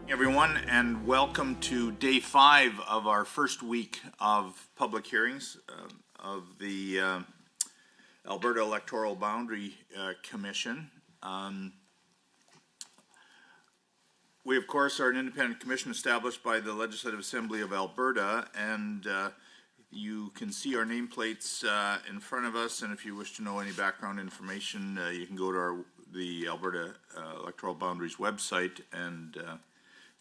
Everyone, and welcome to day 5 of our first week of public hearings of the Alberta Electoral Boundary Commission. We, of course, are an independent commission established by the Legislative Assembly of Alberta, and you can see our nameplates in front of us, and if you wish to know any background information, you can go to the Alberta Electoral Boundaries website and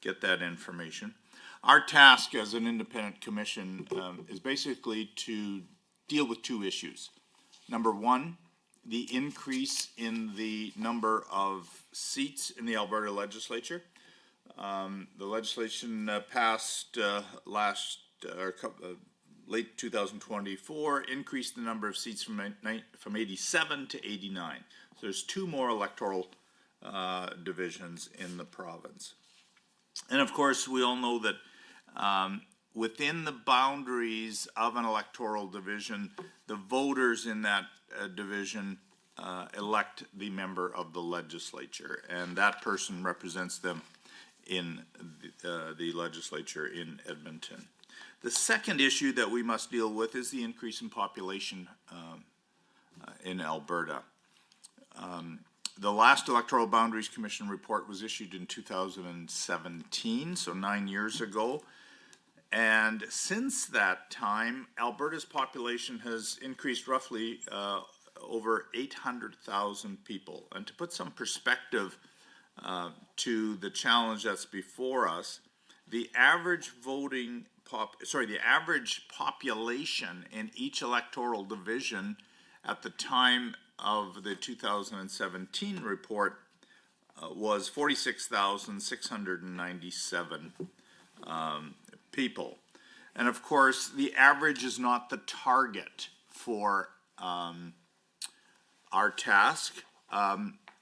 get that information. Our task as an independent commission is basically to deal with two issues. Number one, the increase in the number of seats in the Alberta legislature. The legislation passed late 2024 increased the number of seats from 87 to 89. So there's two more electoral divisions in the province. And of course, we all know that within the boundaries of an electoral division, the voters in that division elect the member of the legislature, and that person represents them in the legislature in Edmonton. The second issue that we must deal with is the increase in population in Alberta. The last Electoral Boundaries Commission report was issued in 2017, so 9 years ago. And since that time, Alberta's population has increased roughly over 800,000 people. And to put some perspective to the challenge that's before us, the average the average population in each electoral division at the time of the 2017 report was 46,697 people. And of course, the average is not the target for our task.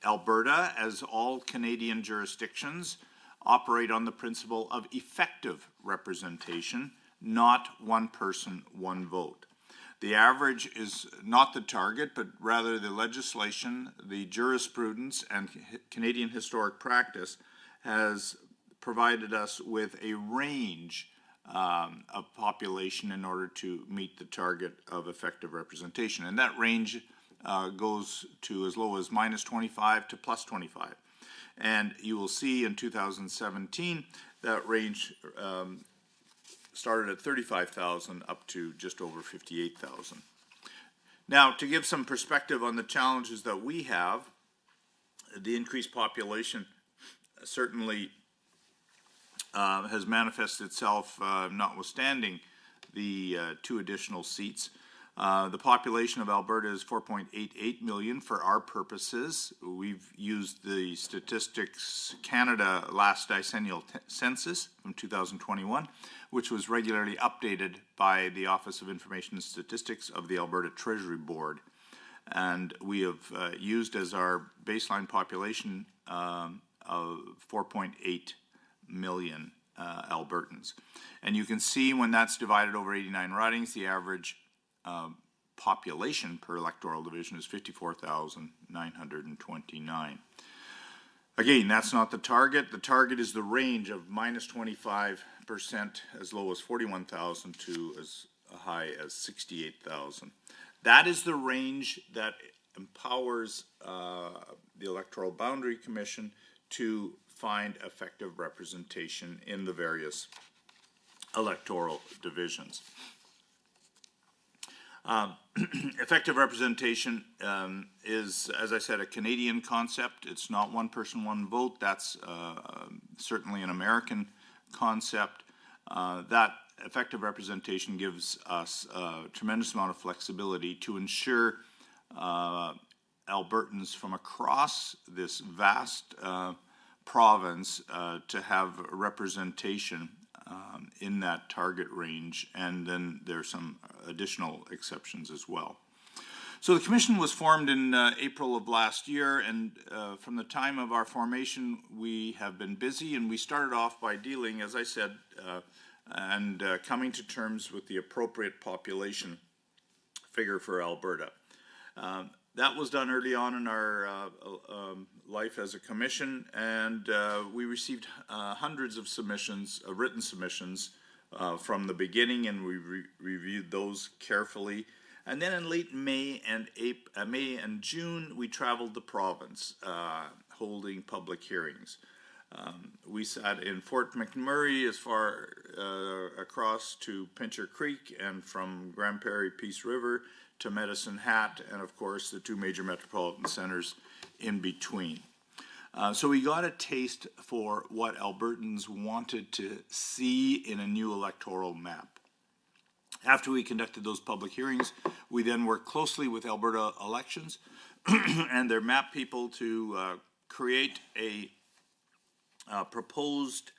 Alberta, as all Canadian jurisdictions, operate on the principle of effective representation, not one person, one vote. The average is not the target, but rather the legislation, the jurisprudence, and Canadian historic practice has provided us with a range of population in order to meet the target of effective representation. And that range goes to as low as -25 to +25. And you will see in 2017 that range started at 35,000 up to just over 58,000. Now, to give some perspective on the challenges that we have, the increased population certainly has manifested itself, notwithstanding the 2 additional seats. The population of Alberta is 4.88 million for our purposes. We've used the Statistics Canada last decennial census from 2021, which was regularly updated by the Office of Information and Statistics of the Alberta Treasury Board. And we have used as our baseline population of 4.8 million Albertans. And you can see when that's divided over 89 ridings, the average population per electoral division is 54,929. Again, that's not the target. The target is the range of -25%, as low as 41,000 to as high as 68,000. That is the range that empowers the Electoral Boundary Commission to find effective representation in the various electoral divisions. Effective representation is, as I said, a Canadian concept. It's not one person, one vote. That's certainly an American concept. That effective representation gives us a tremendous amount of flexibility to ensure Albertans from across this vast province to have representation in that target range, and then there's some additional exceptions as well. So the Commission was formed in April of last year, and from the time of our formation we have been busy, and we started off by dealing, as I said, and coming to terms with the appropriate population figure for Alberta. that was done early on in our life as a commission, and we received hundreds of submissions, written submissions, from the beginning, and we reviewed those carefully. And then in late May and June, we traveled the province, holding public hearings. We sat in Fort McMurray as far across to Pincher Creek, and from Grand Prairie Peace River to Medicine Hat, and of course the two major metropolitan centers in between. So we got a taste for what Albertans wanted to see in a new electoral map. After we conducted those public hearings, we then worked closely with Alberta Elections and their map people to create a proposed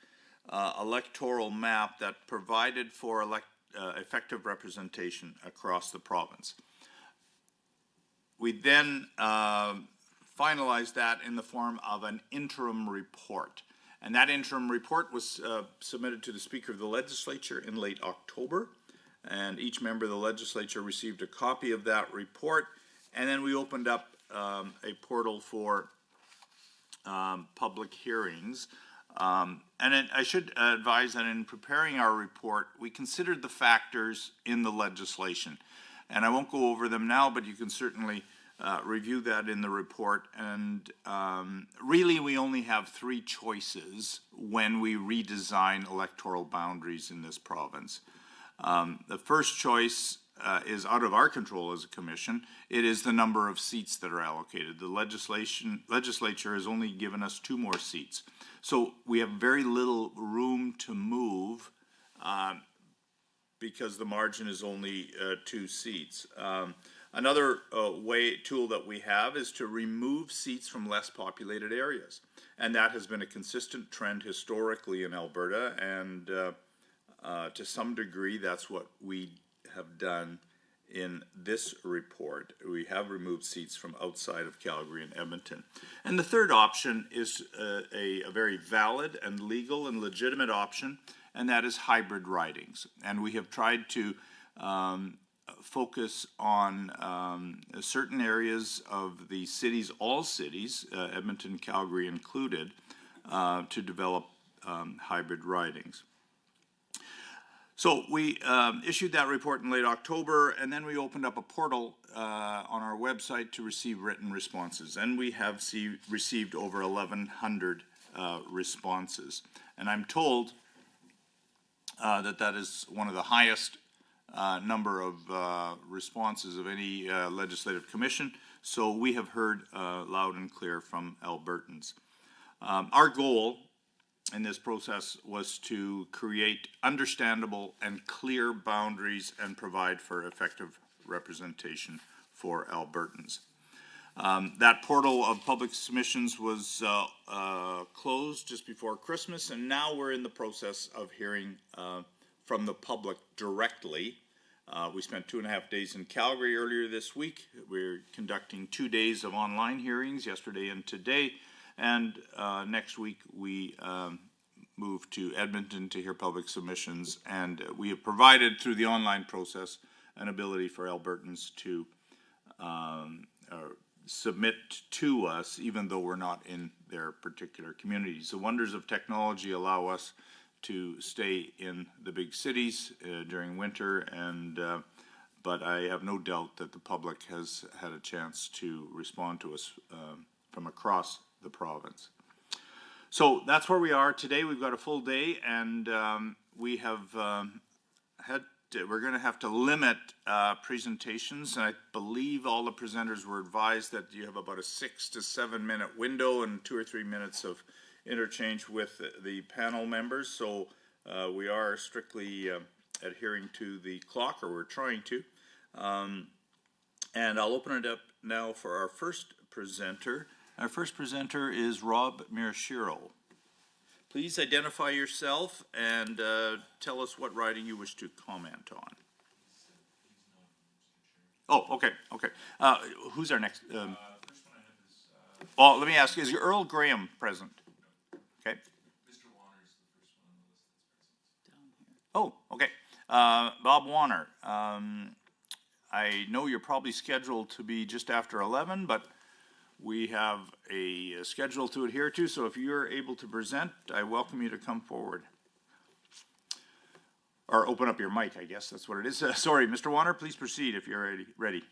electoral map that provided for effective representation across the province. We then finalized that in the form of an interim report. And that interim report was submitted to the Speaker of the Legislature in late October. And each member of the legislature received a copy of that report. And then we opened up a portal for public hearings. I should advise that in preparing our report, we considered the factors in the legislation. And I won't go over them now, but you can certainly review that in the report. And really, we only have three choices when we redesign electoral boundaries in this province. The first choice is out of our control as a commission. It is the number of seats that are allocated. The legislature has only given us 2 more seats. So we have very little room to move because the margin is only 2 seats. Another tool that we have is to remove seats from less populated areas. And that has been a consistent trend historically in Alberta, and to some degree that's what we have done in this report. We have removed seats from outside of Calgary and Edmonton. And the third option is a very valid and legal and legitimate option, and that is hybrid ridings. And we have tried to focus on certain areas of the cities, all cities, Edmonton, Calgary included, to develop hybrid ridings. So we issued that report in late October, and then we opened up a portal on our website to receive written responses. And we have received over 1,100 responses. And I'm told that is one of the highest number of responses of any legislative commission. So we have heard loud and clear from Albertans. Our goal in this process was to create understandable and clear boundaries and provide for effective representation for Albertans. That portal of public submissions was closed just before Christmas, and now we're in the process of hearing from the public directly. We spent 2.5 days in Calgary earlier this week. We're conducting 2 days of online hearings, yesterday and today. And next week we move to Edmonton to hear public submissions, and we have provided through the online process an ability for Albertans to submit to us even though we're not in their particular communities. The wonders of technology allow us to stay in the big cities during winter, and but I have no doubt that the public has had a chance to respond to us from across the province. So that's where we are today. We've got a full day, and we have we're going to have to limit presentations. And I believe all the presenters were advised that you have about a 6 to 7 minute window and 2 or 3 minutes of interchange with the panel members. So we are strictly adhering to the clock, or we're trying to. And I'll open it up now for our first presenter. Our first presenter is Rob Miyashiro. Please identify yourself and tell us what riding you wish to comment on. Oh, okay. Who's our next? First one I have is... well, let me ask, is Earl Graham present? Okay. Mr. Warner is the first one on the list that's present. Oh, okay. Bob Warner. I know you're probably scheduled to be just after 11, but we have a schedule to adhere to, so if you're able to present, I welcome you to come forward. Or open up your mic, I guess, that's what it is. Sorry, Mr. Warner, please proceed if you're ready.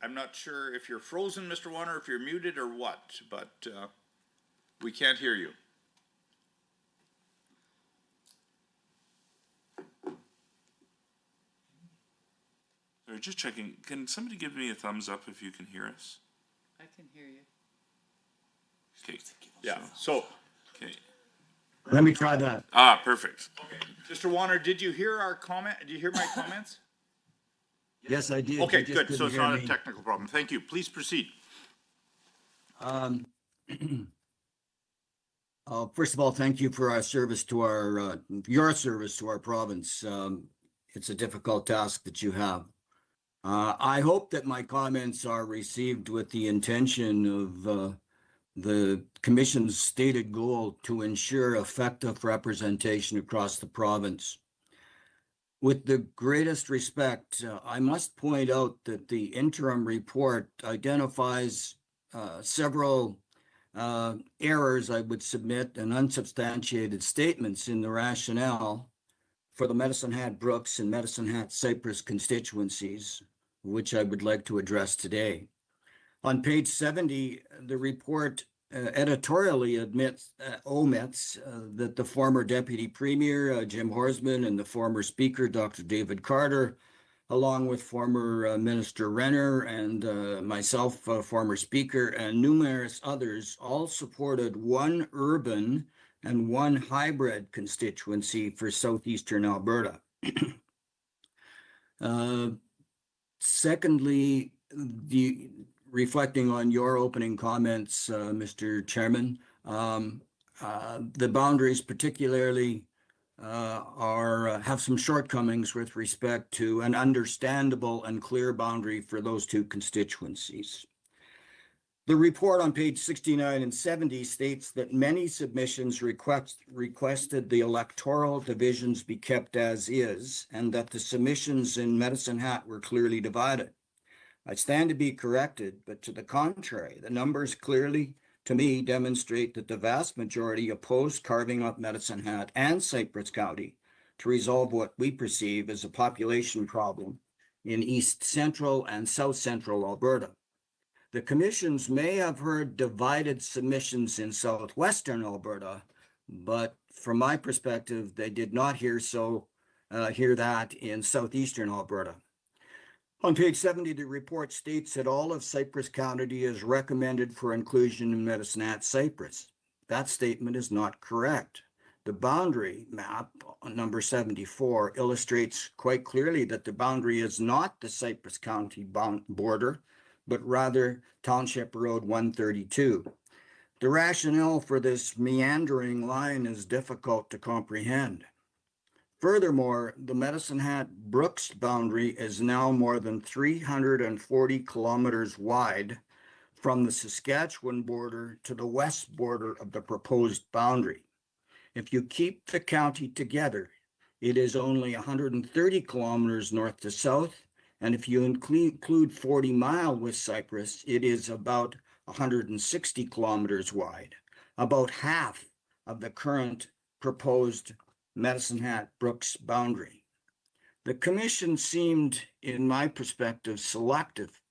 I'm not sure if you're frozen, Mr. Warner, if you're muted or what, but we can't hear you. Sorry, just checking. Can somebody give me a thumbs up if you can hear us? I can hear you. Okay. Yeah, so, Okay. Let me try that. Ah, perfect. Mr. Warner, did you hear our comment? Did you hear my comments? Yes, I did. Okay, You just good, so couldn't it's hear not a me. technical problem. Thank you. Please proceed. First of all, thank you for our service to your service to our province. It's a difficult task that you have. I hope that my comments are received with the intention of the Commission's stated goal to ensure effective representation across the province. With the greatest respect, I must point out that the interim report identifies several errors, I would submit, and unsubstantiated statements in the rationale for the Medicine Hat Brooks and Medicine Hat Cypress constituencies, which I would like to address today. On page 70, the report editorially omits that the former Deputy Premier, Jim Horsman, and the former Speaker, Dr. David Carter, along with former Minister Renner and myself, former Speaker, and numerous others, all supported one urban and one hybrid constituency for southeastern Alberta. Secondly, reflecting on your opening comments, Mr. Chairman, the boundaries particularly have some shortcomings with respect to an understandable and clear boundary for those two constituencies. The report on page 69 and 70 states that many submissions requested the electoral divisions be kept as is, and that the submissions in Medicine Hat were clearly divided. I stand to be corrected, but to the contrary, the numbers clearly, to me, demonstrate that the vast majority opposed carving up Medicine Hat and Cypress County to resolve what we perceive as a population problem in East Central and South Central Alberta. The commissions may have heard divided submissions in Southwestern Alberta, but from my perspective, they did not hear that in Southeastern Alberta. On page 70, the report states that all of Cypress County is recommended for inclusion in Medicine Hat Cypress. That statement is not correct. The boundary map, number 74, illustrates quite clearly that the boundary is not the Cypress County border, but rather Township Road 132. The rationale for this meandering line is difficult to comprehend. Furthermore, the Medicine Hat Brooks boundary is now more than 340 kilometers wide from the Saskatchewan border to the west border of the proposed boundary. If you keep the county together, it is only 130 kilometers north to south, and if you include 40 Mile with Cypress, it is about 160 kilometers wide, about half of the current proposed Medicine Hat Brooks boundary. The commission seemed, in my perspective, selective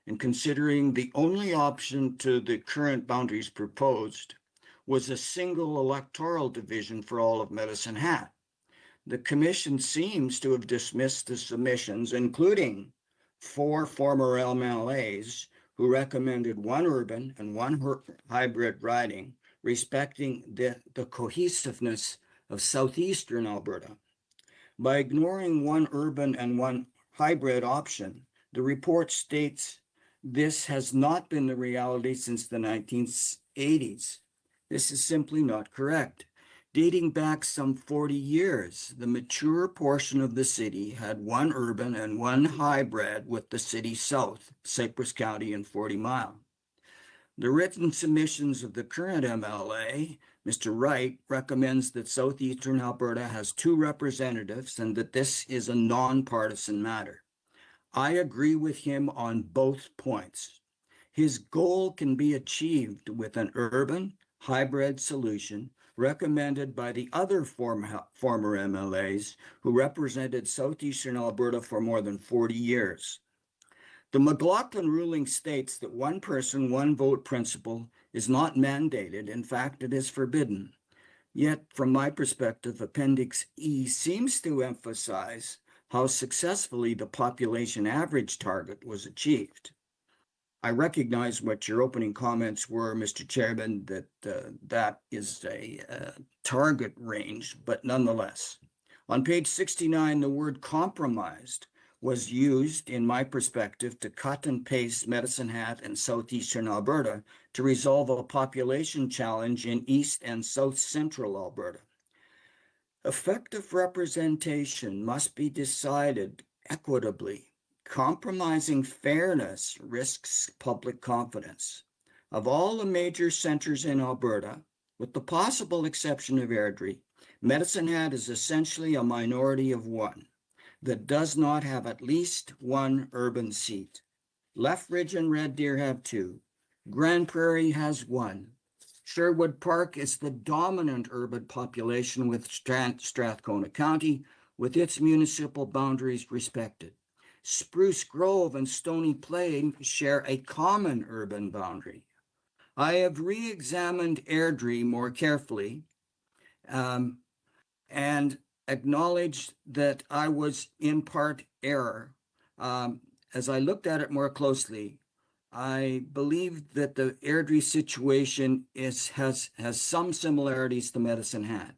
in considering the only option to the current boundaries proposed was a single electoral division for all of Medicine Hat. The commission seems to have dismissed the submissions, including 4 former MLAs who recommended one urban and one hybrid riding, respecting the cohesiveness of southeastern Alberta. By ignoring one urban and one hybrid option, the report states this has not been the reality since the 1980s. This is simply not correct. Dating back some 40 years, the mature portion of the city had one urban and one hybrid with the city south, Cypress County and 40 Mile. The written submissions of the current MLA, Mr. Wright, recommends that Southeastern Alberta has 2 representatives and that this is a nonpartisan matter. I agree with him on both points. His goal can be achieved with an urban hybrid solution recommended by the other former MLAs who represented Southeastern Alberta for more than 40 years. The McLaughlin ruling states that one person, one vote principle is not mandated. In fact, it is forbidden. Yet, from my perspective, Appendix E seems to emphasize how successfully the population average target was achieved. I recognize what your opening comments were, Mr. Chairman, that that is a target range, but nonetheless. On page 69, the word compromised was used, in my perspective, to cut and paste Medicine Hat and Southeastern Alberta to resolve a population challenge in East and South Central Alberta. Effective representation must be decided equitably. Compromising fairness risks public confidence. Of all the major centers in Alberta, with the possible exception of Airdrie, Medicine Hat is essentially a minority of one that does not have at least one urban seat. Lethbridge and Red Deer have 2. Grand Prairie has 1. Sherwood Park is the dominant urban population with Strathcona County, with its municipal boundaries respected. Spruce Grove and Stony Plain share a common urban boundary. I have re-examined Airdrie more carefully and acknowledged that I was in part error. As I looked at it more closely, I believe that the Airdrie situation has some similarities to Medicine Hat.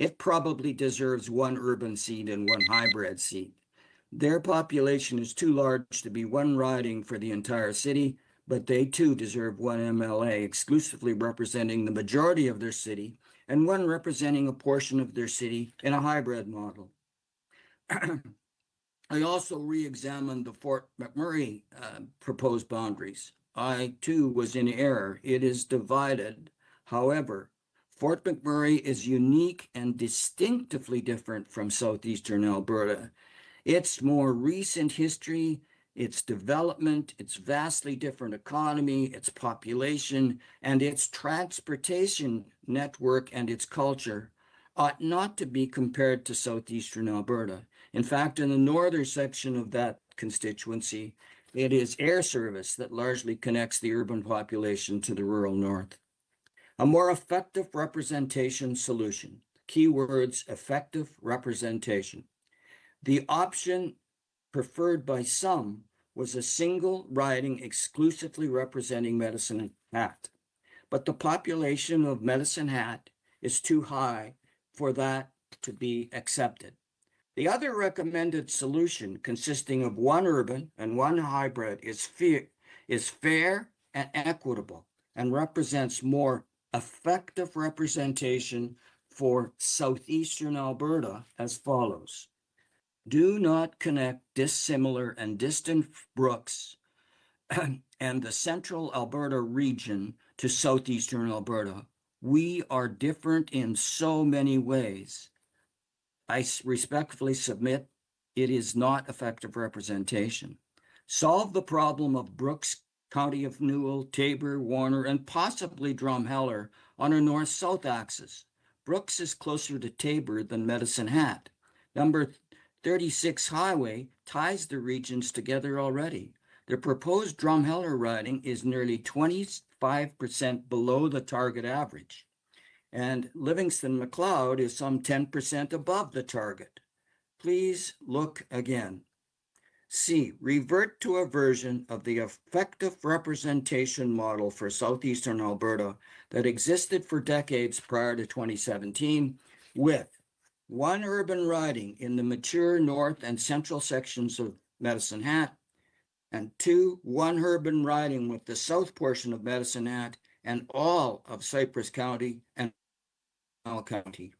It probably deserves 1 urban seat and 1 hybrid seat. Their population is too large to be one riding for the entire city, but they too deserve 1 MLA exclusively representing the majority of their city and 1 representing a portion of their city in a hybrid model. I also re-examined the Fort McMurray proposed boundaries. I too was in error. It is divided. However, Fort McMurray is unique and distinctively different from Southeastern Alberta. Its more recent history, its development, its vastly different economy, its population, and its transportation network and its culture ought not to be compared to Southeastern Alberta. In fact, in the northern section of that constituency, it is air service that largely connects the urban population to the rural north. A more effective representation solution. Keywords: effective representation. The option preferred by some was a single riding exclusively representing Medicine Hat. But the population of Medicine Hat is too high for that to be accepted. The other recommended solution, consisting of 1 urban and 1 hybrid, is fair and equitable and represents more effective representation for Southeastern Alberta as follows. Do not connect dissimilar and distant brooks and the Central Alberta region to Southeastern Alberta. We are different in so many ways. I respectfully submit it is not effective representation. Solve the problem of Brooks, County of Newell, Taber, Warner, and possibly Drumheller on a north-south axis. Brooks is closer to Taber than Medicine Hat. Number 36 highway ties the regions together already. The proposed Drumheller riding is nearly 25% below the target average, and Livingston-McLeod is some 10% above the target. Please look again. C, revert to a version of the effective representation model for Southeastern Alberta that existed for decades prior to 2017, with 1 urban riding in the mature north and central sections of Medicine Hat, and 2, 1 urban riding with the south portion of Medicine Hat and all of Cypress County and County.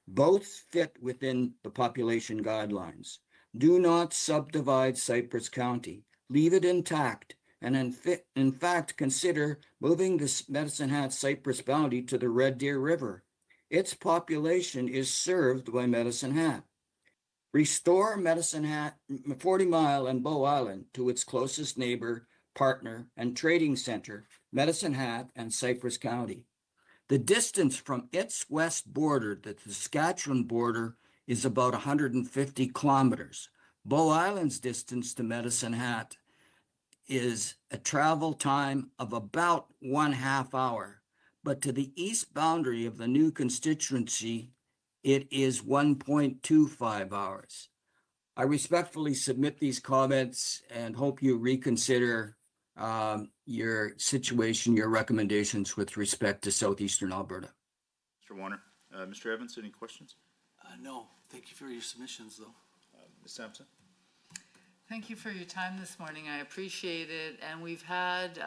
Both fit within the population guidelines. Do not subdivide Cypress County. Leave it intact and in fact consider moving the Medicine Hat Cypress boundary to the Red Deer River. Its population is served by Medicine Hat. Restore Medicine Hat, 40 Mile and Bow Island to its closest neighbor, partner, and trading center, Medicine Hat and Cypress County. The distance from its west border, the Saskatchewan border, is about 150 kilometers. Bow Island's distance to Medicine Hat is a travel time of about 1/2 hour, but to the east boundary of the new constituency, it is 1.25 hours. I respectfully submit these comments and hope you reconsider your situation, your recommendations with respect to southeastern Alberta. Mr. Warner. Mr. Evans, any questions? No, thank you for your submissions, though. Ms. Sampson? Thank you for your time this morning. I appreciate it. And we've had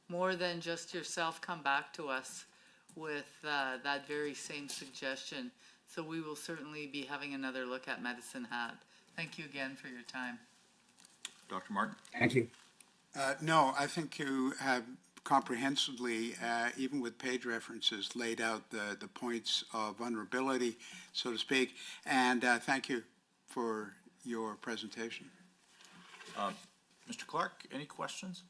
more than just yourself come back to us with that very same suggestion. So we will certainly be having another look at Medicine Hat. Thank you again for your time. Dr. Martin? Thank you. No, I think you have comprehensively, even with page references, laid out the points of vulnerability, so to speak, and thank you for your presentation. Mr. Clark, any questions?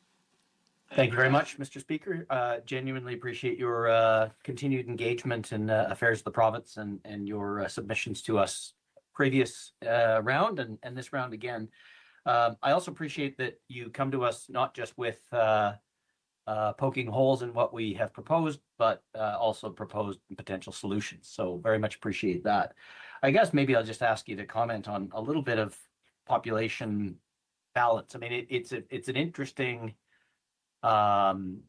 Thank you very much, Mr. Speaker. Genuinely appreciate your continued engagement in affairs of the province and your submissions to us previous round and this round again. I also appreciate that you come to us not just with poking holes in what we have proposed, but also proposed potential solutions. So very much appreciate that. I guess maybe I'll just ask you to comment on a little bit of population balance. I mean, it's an interesting and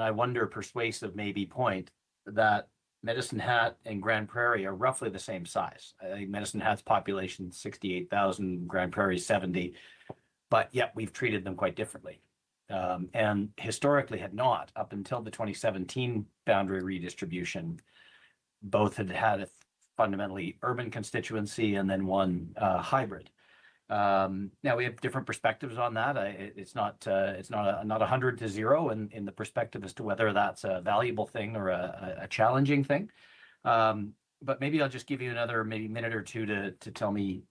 I wonder persuasive maybe point that Medicine Hat and Grand Prairie are roughly the same size. I think Medicine Hat's population 68,000, Grand Prairie 70, but yet we've treated them quite differently. And historically had not, up until the 2017 boundary redistribution. Both had had a fundamentally urban constituency and then one hybrid. Now we have different perspectives on that. It's not 100 to 0 in the perspective as to whether that's a valuable thing or a challenging thing. But maybe I'll just give you another maybe minute or two to tell me,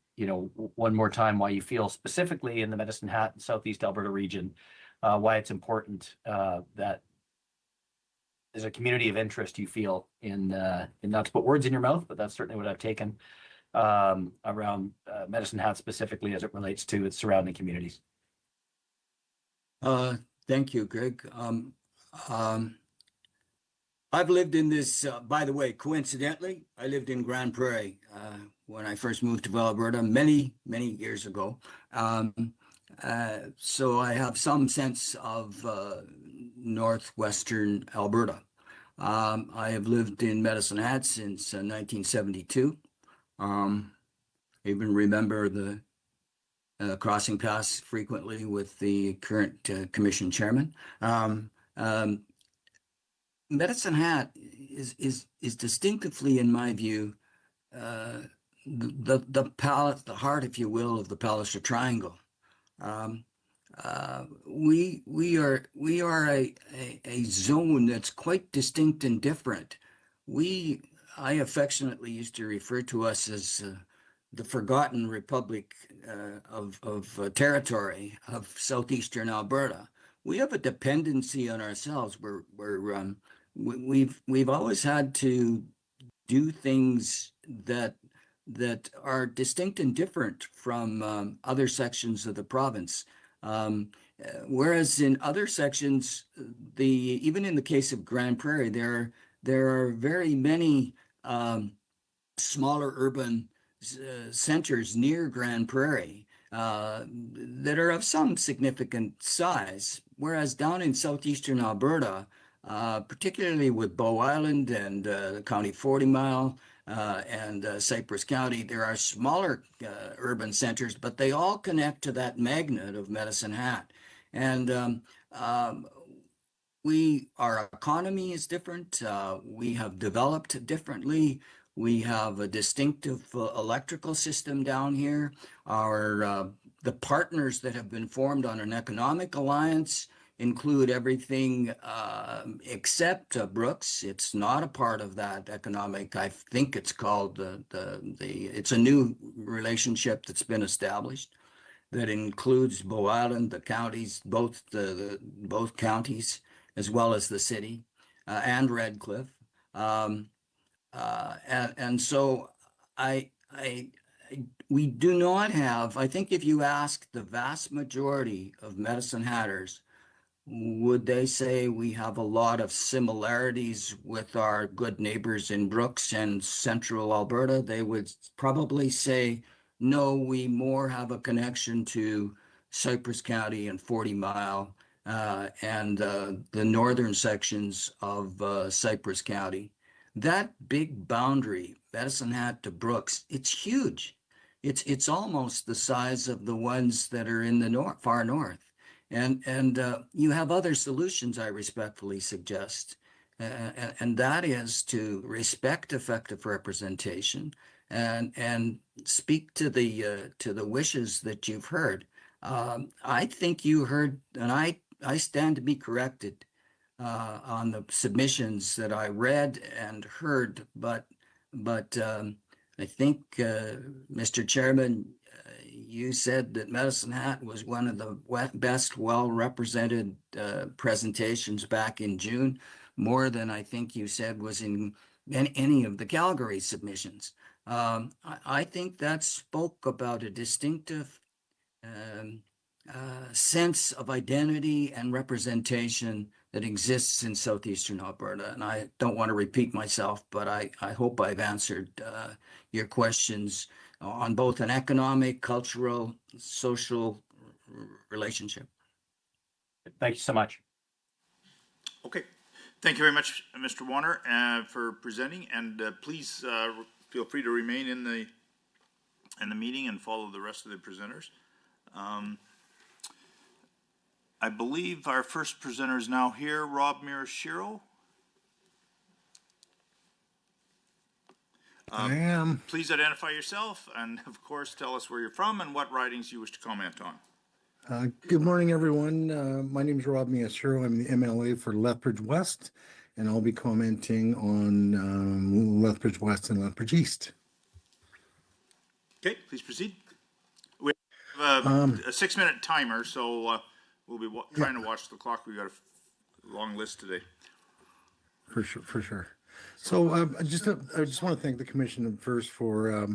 one more time why you feel specifically in the Medicine Hat and Southeast Alberta region, why it's important that as a community of interest you feel in not to put words in your mouth, but that's certainly what I've taken. Around Medicine Hat specifically as it relates to its surrounding communities. Thank you, Greg. I've lived in this, by the way, coincidentally, I lived in Grand Prairie when I first moved to Alberta many, many years ago. So I have some sense of northwestern Alberta. I have lived in Medicine Hat since 1972. I even remember the crossing paths frequently with the current commission chairman. Medicine Hat is distinctively, in my view, the heart, if you will, of the Palliser Triangle. We are a zone that's quite distinct and different. I affectionately used to refer to us as the forgotten republic of territory of southeastern Alberta. We have a dependency on ourselves. We've always had to do things that are distinct and different from other sections of the province. Whereas in other sections, even in the case of Grand Prairie, there are very many smaller urban centers near Grand Prairie that are of some significant size. Whereas down in southeastern Alberta, particularly with Bow Island and County 40 Mile and Cypress County, there are smaller urban centers, but they all connect to that magnet of Medicine Hat. And our economy is different. We have developed differently. We have a distinctive electrical system down here. Our the partners that have been formed on an economic alliance include everything except Brooks. It's not a part of that economic. I think it's called it's a new relationship that's been established that includes Bow Island, the counties, both counties, as well as the city, and Red Cliff. And so I we do not have, I think if you ask the vast majority of Medicine Hatters, would they say we have a lot of similarities with our good neighbors in Brooks and central Alberta? They would probably say, no, we more have a connection to Cypress County and 40 Mile and the northern sections of Cypress County. That big boundary, Medicine Hat to Brooks, it's huge. It's almost the size of the ones that are in the far north. And you have other solutions, I respectfully suggest, and that is to respect effective representation and speak to the wishes that you've heard. I think you heard, and I stand to be corrected on the submissions that I read and heard, but I think, Mr. Chairman, you said that Medicine Hat was one of the best well-represented presentations back in June, more than I think you said was in any of the Calgary submissions. I think that spoke about a distinctive sense of identity and representation that exists in southeastern Alberta. And I don't want to repeat myself, but I hope I've answered your questions on both an economic, cultural, social relationship. Thank you so much. Okay. Thank you very much, Mr. Warner, for presenting, and please feel free to remain in the meeting and follow the rest of the presenters. I believe our first presenter is now here, Rob Mirashiro. I am. Please identify yourself and, of course, tell us where you're from and what ridings you wish to comment on. Good morning, everyone. My name is Rob Miyashiro. I'm the MLA for Lethbridge West, and I'll be commenting on Lethbridge West and Lethbridge East. Okay, please proceed. We have a 6-minute timer, so we'll be trying to watch the clock. We've got a long list today. For sure. So I just want to thank the commission first for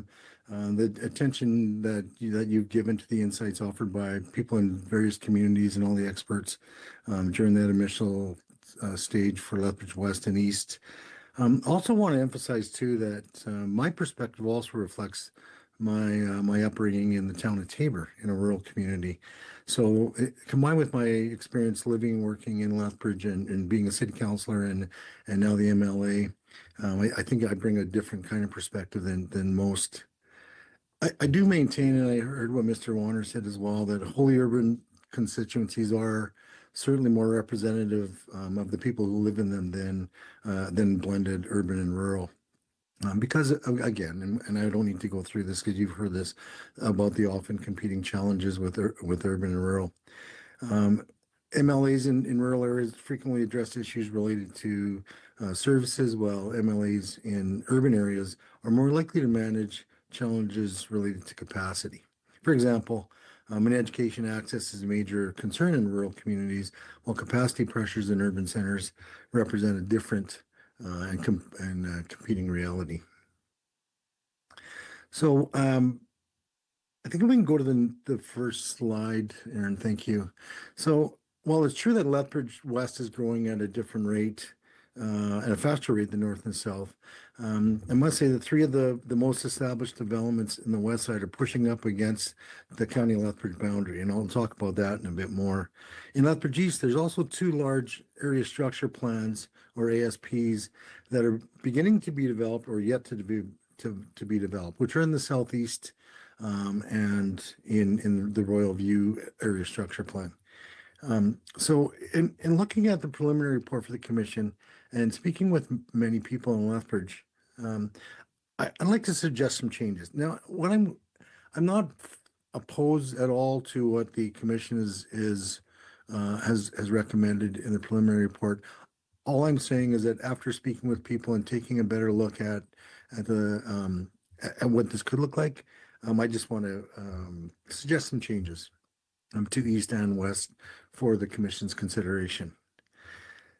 the attention that you've given to the insights offered by people in various communities and all the experts during that initial stage for Lethbridge West and East. Also want to emphasize too that my perspective also reflects my upbringing in the town of Tabor in a rural community. So combined with my experience living and working in Lethbridge and being a city councilor and now the MLA, I think I bring a different kind of perspective than most. I do maintain, and I heard what Mr. Warner said as well, that wholly urban constituencies are certainly more representative of the people who live in them than blended urban and rural. Because again, and I don't need to go through this because you've heard this about the often competing challenges with urban and rural. MLAs in rural areas frequently address issues related to services, while MLAs in urban areas are more likely to manage challenges related to capacity. For example, in education, access is a major concern in rural communities, while capacity pressures in urban centers represent a different and competing reality. So I think we can go to the first slide, Aaron. Thank you. So while it's true that Lethbridge West is growing at a different rate, at a faster rate than North and South, I must say that three of the most established developments in the west side are pushing up against the County Lethbridge boundary, and I'll talk about that in a bit more. In Lethbridge East, there's also two large area structure plans, or ASPs, that are beginning to be developed or yet to be developed, which are in the southeast and in the Royal View area structure plan. So in looking at the preliminary report for the commission and speaking with many people in Lethbridge, I'd like to suggest some changes. Now, what I'm not oppose at all to what the commission has recommended in the preliminary report. All I'm saying is that after speaking with people and taking a better look at the at what this could look like, I just want to suggest some changes to east and west for the commission's consideration.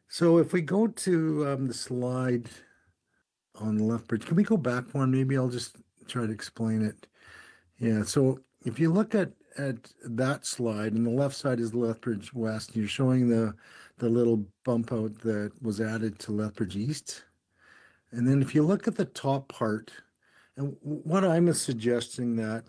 So if we go to the slide on the left bridge, can we go back one? Maybe I'll just try to explain it. Yeah, so if you look at that slide, and the left side is Lethbridge West, you're showing the little bump out that was added to Lethbridge East. And then if you look at the top part, and what I'm suggesting that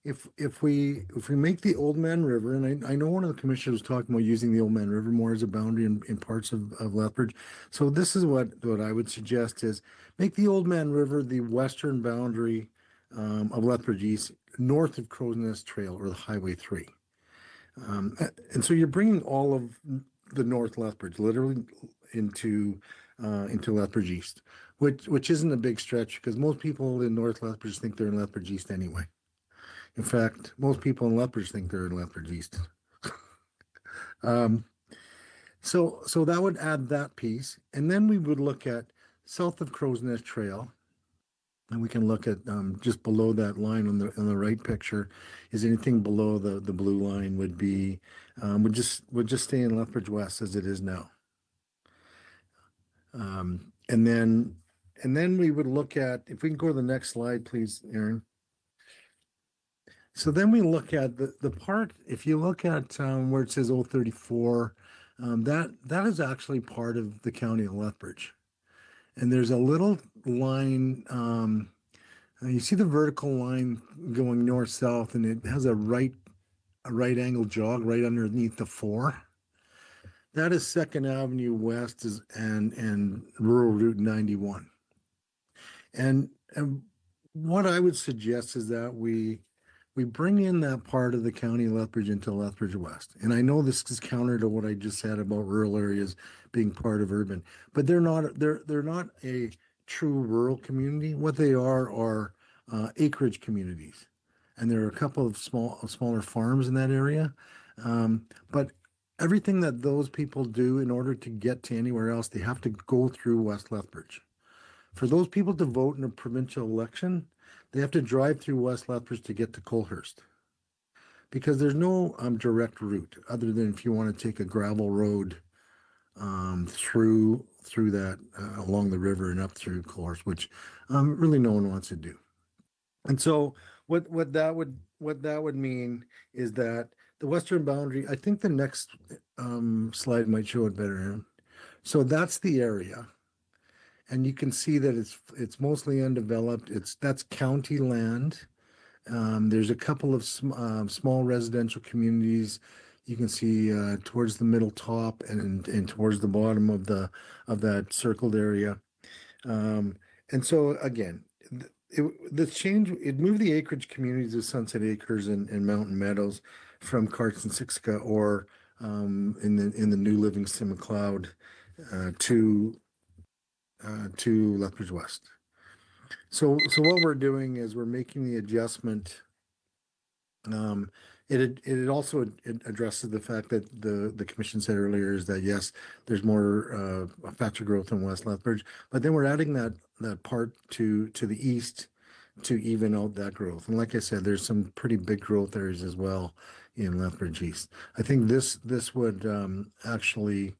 if we make the Old Man River, and I know one of the commissioners was talking about using the Old Man River more as a boundary in parts of Lethbridge. So this is what I would suggest is make the Old Man River the western boundary of Lethbridge East, north of Crow's Nest Trail or the Highway 3. And so you're bringing all of the North Lethbridge literally into Lethbridge East, which isn't a big stretch because most people in North Lethbridge think they're in Lethbridge East anyway. In fact, most people in Lethbridge think they're in Lethbridge East. So that would add that piece, and then we would look at south of Crow's Nest Trail. And we can look at just below that line on the right picture. Is anything below the blue line would just stay in Lethbridge West as it is now. And then we would look at, if we can go to the next slide, please, Aaron. So then we look at the part. If you look at where it says 034, that is actually part of the county of Lethbridge. And there's a little line, you see the vertical line going north-south, and it has a right angle jog right underneath the 4. That is 2nd Avenue West and Rural Route 91. And what I would suggest is that we bring in that part of the county of Lethbridge into Lethbridge West. And I know this is counter to what I just said about rural areas being part of urban, but they're not a true rural community. What they are acreage communities, and there are a couple of smaller farms in that area. But everything that those people do in order to get to anywhere else, they have to go through West Lethbridge. For those people to vote in a provincial election, they have to drive through West Lethbridge to get to Colhurst, because there's no direct route other than if you want to take a gravel road through that along the river and up through Colhurst, which really no one wants to do. And so what that would mean is that the western boundary, I think the next slide might show it better. So that's the area. And you can see that it's mostly undeveloped. That's county land. There's a couple of small residential communities. You can see towards the middle top and towards the bottom of that circled area. And so again, it moved the acreage communities of Sunset Acres and Mountain Meadows from Carson-Siksika or in the New Livingston McLeod to Lethbridge West. So what we're doing is we're making the adjustment. It also addresses the fact that the commission said earlier is that yes, there's more factor growth in West Lethbridge, but then we're adding that part to the east to even out that growth. And like I said, there's some pretty big growth areas as well in Lethbridge East. I think this would actually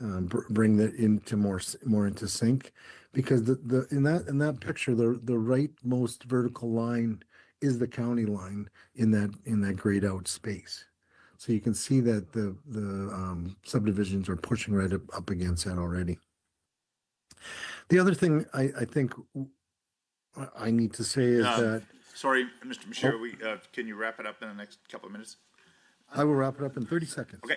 bring that into more into sync, because in that picture the rightmost vertical line is the county line in that grayed out space. So you can see that the subdivisions are pushing right up against that already. The other thing I think I need to say is that. Sorry, Mr. Michaud, can you wrap it up in the next couple of minutes? I will wrap it up in 30 seconds. Okay.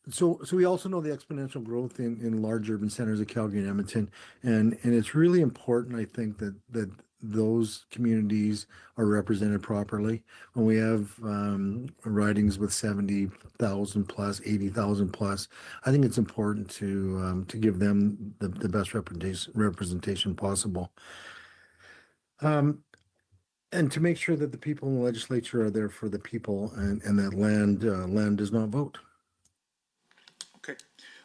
So we also know the exponential growth in large urban centers of Calgary and Edmonton, and it's really important, I think, that those communities are represented properly. When we have ridings with 70,000 plus, 80,000 plus, I think it's important to give them the best representation possible. And to make sure that the people in the legislature are there for the people and that land does not vote. Okay.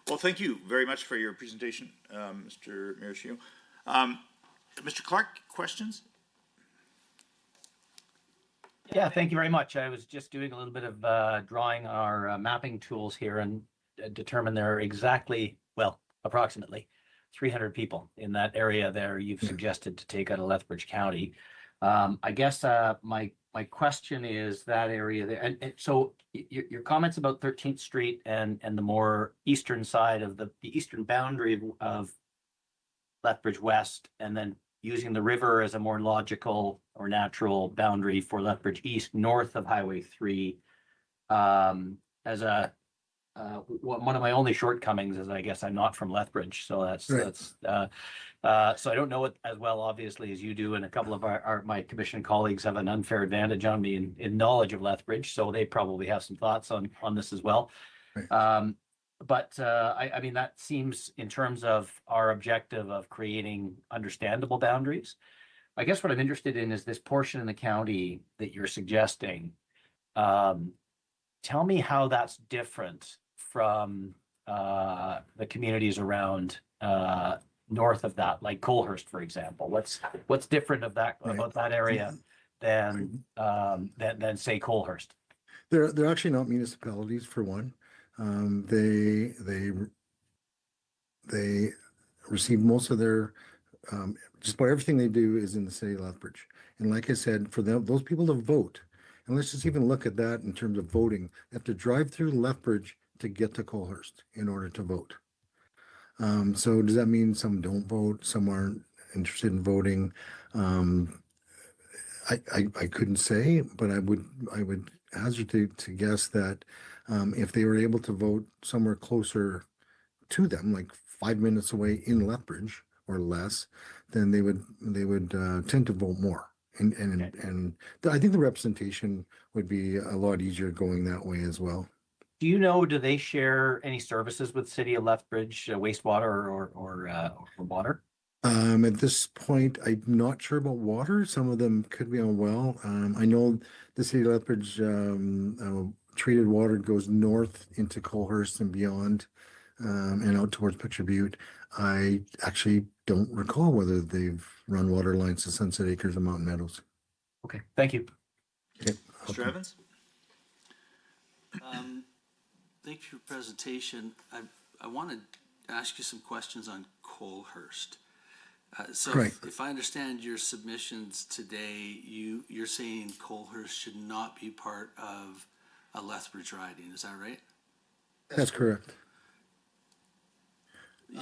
Well, thank you very much for your presentation, Mr. Maraschio. Mr. Clark, questions? Yeah, thank you very much. I was just doing a little bit of drawing our mapping tools here and determined there are exactly, well, approximately 300 people in that area there you've suggested to take out of Lethbridge County. I guess my question is that area there, and so your comments about 13th Street and the more eastern side of the eastern boundary of Lethbridge West, and then using the river as a more logical or natural boundary for Lethbridge East, north of Highway 3, as a one of my only shortcomings is I guess I'm not from Lethbridge, so Right. so I don't know it as well, obviously, as you do, and a couple of my commission colleagues have an unfair advantage on me in knowledge of Lethbridge, so they probably have some thoughts on this as well. Right. But I mean, that seems in terms of our objective of creating understandable boundaries. I guess what I'm interested in is this portion in the county that you're suggesting. Tell me how that's different from the communities around north of that, like Colehurst, for example. What's different of that Right. about that area than say Colehurst? They're actually not municipalities for one. They receive most of their just about everything they do is in the city of Lethbridge. And like I said, for them, those people to vote, and let's just even look at that in terms of voting, they have to drive through Lethbridge to get to Colehurst in order to vote. So does that mean some don't vote, some aren't interested in voting? I couldn't say, but I would hazard to guess that if they were able to vote somewhere closer to them, like 5 minutes away in Lethbridge or less, then they would tend to vote more. And I think the representation would be a lot easier going that way as well. Do you know, do they share any services with City of Lethbridge, wastewater or water? At this point, I'm not sure about water. Some of them could be on well. I know the city of Lethbridge treated water goes north into Colehurst and beyond, and out towards Picture Butte. I actually don't recall whether they've run water lines to Sunset Acres and Mountain Meadows. Okay, thank you. Okay. Mr. Evans? Thank you for your presentation. I want to ask you some questions on Colehurst. So Right. if I understand your submissions today, you're saying Colehurst should not be part of a Lethbridge riding, is that right? That's correct.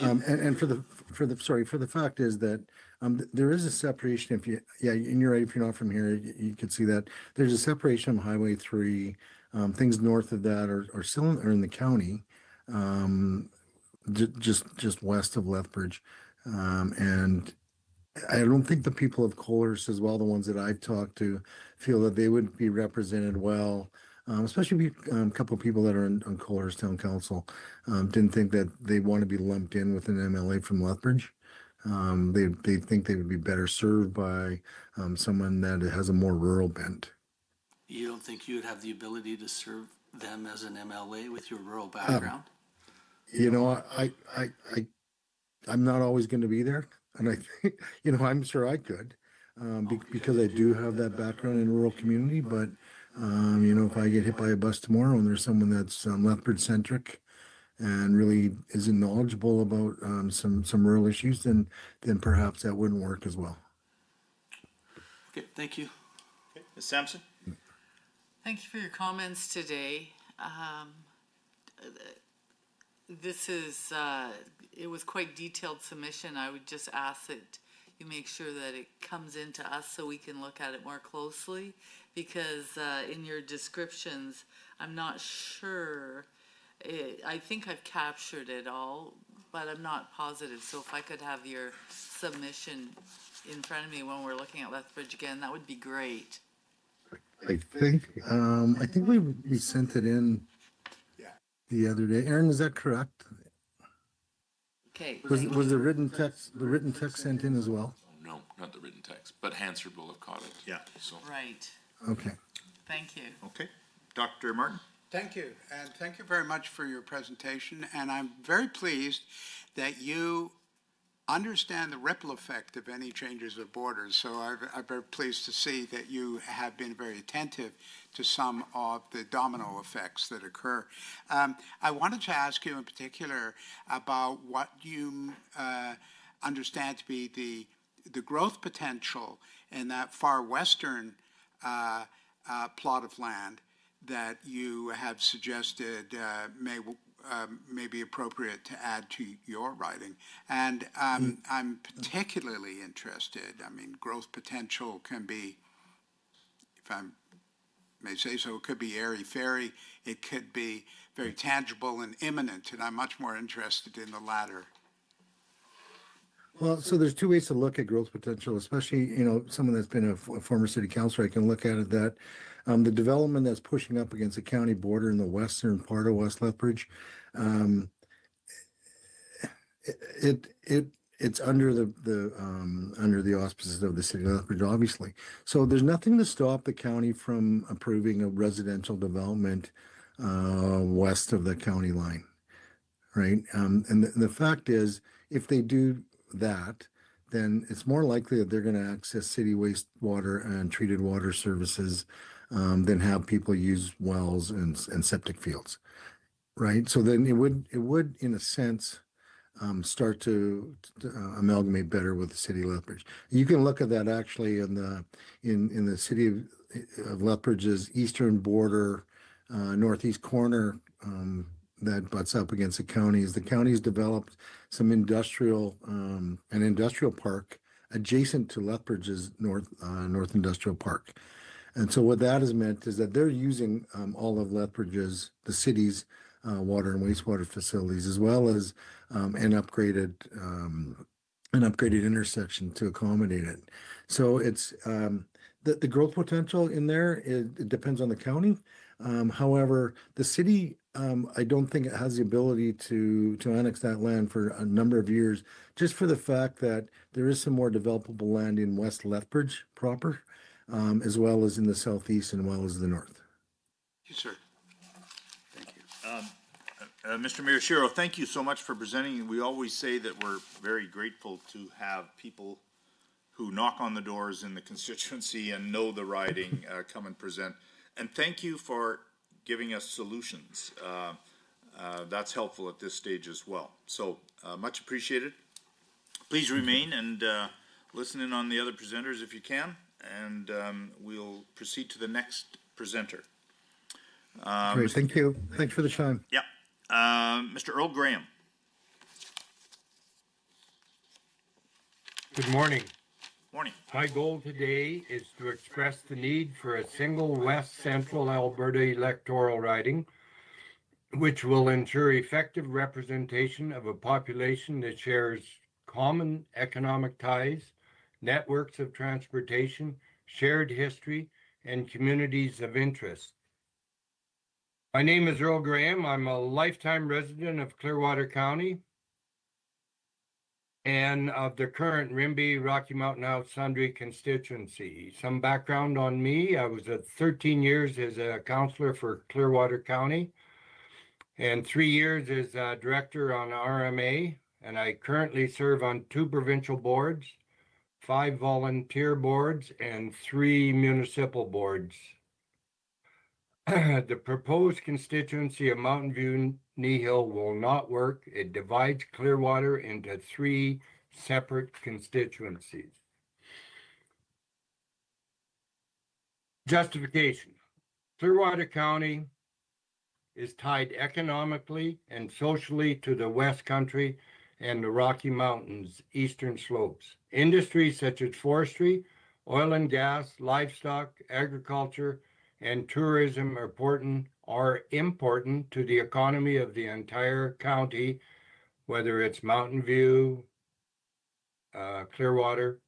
And for the fact is that there is a separation and you're right, if you're not from here, you could see that there's a separation of Highway 3. Things north of that are still in the county, just west of Lethbridge. And I don't think the people of Colehurst as well, the ones that I've talked to, feel that they would be represented well. Especially a couple of people that are on Colehurst Town Council didn't think that they want to be lumped in with an MLA from Lethbridge. They think they would be better served by someone that has a more rural bent. You don't think you would have the ability to serve them as an MLA with your rural background? You know, I'm not always going to be there, and I think, I'm sure I could, because I do have that background in a rural community. But if I get hit by a bus tomorrow and there's someone that's Lethbridge centric and really isn't knowledgeable about some rural issues, then perhaps that wouldn't work as well. Okay, thank you. Okay. Ms. Sampson? Thank you for your comments today. It was quite detailed submission. I would just ask that you make sure that it comes into us so we can look at it more closely, because in your descriptions, I'm not sure. I think I've captured it all, but I'm not positive. So if I could have your submission in front of me when we're looking at Lethbridge again, that would be great. I think we sent it in the other day. Aaron, is that correct? Okay. Was the written text sent in as well? No, not the written text, but Hansard will have caught it. Yeah. So, Right. Okay. Thank you. Okay. Dr. Martin? Thank you, and thank you very much for your presentation, and I'm very pleased that you understand the ripple effect of any changes of borders. So I'm very pleased to see that you have been very attentive to some of the domino effects that occur. I wanted to ask you in particular about what you understand to be the growth potential in that far western plot of land that you have suggested may be appropriate to add to your writing. And I'm particularly interested, I mean, growth potential can be, if I may say so, it could be airy-fairy, it could be very tangible and imminent, and I'm much more interested in the latter. Well, so there's two ways to look at growth potential, especially, someone that's been a former city councilor, I can look at it that the development that's pushing up against the county border in the western part of West Lethbridge, it's under the auspices of the city of Lethbridge, obviously. So there's nothing to stop the county from approving a residential development west of the county line, right? And the fact is, if they do that, then it's more likely that they're going to access city wastewater and treated water services than have people use wells and septic fields, right? So then it would in a sense start to amalgamate better with the city of Lethbridge. You can look at that actually in the city of Lethbridge's eastern border, northeast corner that butts up against the counties. The county's developed some an industrial park adjacent to Lethbridge's North Industrial Park. And so what that has meant is that they're using all of Lethbridge's, the city's water and wastewater facilities, as well as an upgraded intersection to accommodate it. So it's the growth potential in there, it depends on the county. However, the city, I don't think it has the ability to annex that land for a number of years, just for the fact that there is some more developable land in West Lethbridge proper, as well as in the southeast and well as the north. Yes, sir. Thank you. Mr. Miyashiro, thank you so much for presenting. We always say that we're very grateful to have people who knock on the doors in the constituency and know the riding come and present. And thank you for giving us solutions. That's helpful at this stage as well. So much appreciated. Please remain and listen in on the other presenters if you can, and we'll proceed to the next presenter. Great, thank you. Thanks for the time. Yeah. Mr. Earl Graham. Good morning. Morning. My goal today is to express the need for a single West Central Alberta electoral riding, which will ensure effective representation of a population that shares common economic ties, networks of transportation, shared history, and communities of interest. My name is Earl Graham. I'm a lifetime resident of Clearwater County and of the current Rimbey, Rocky Mountain House Sundre constituency. Some background on me: I was 13 years as a counselor for Clearwater County and 3 years as a director on RMA, and I currently serve on 2 provincial boards, 5 volunteer boards, and 3 municipal boards. The proposed constituency of Mountain View Kneehill will not work. It divides Clearwater into 3 separate constituencies. Justification: Clearwater County is tied economically and socially to the West Country and the Rocky Mountains eastern slopes. Industries such as forestry, oil and gas, livestock, agriculture, and tourism are important to the economy of the entire county, whether it's Mountain View, Clearwater.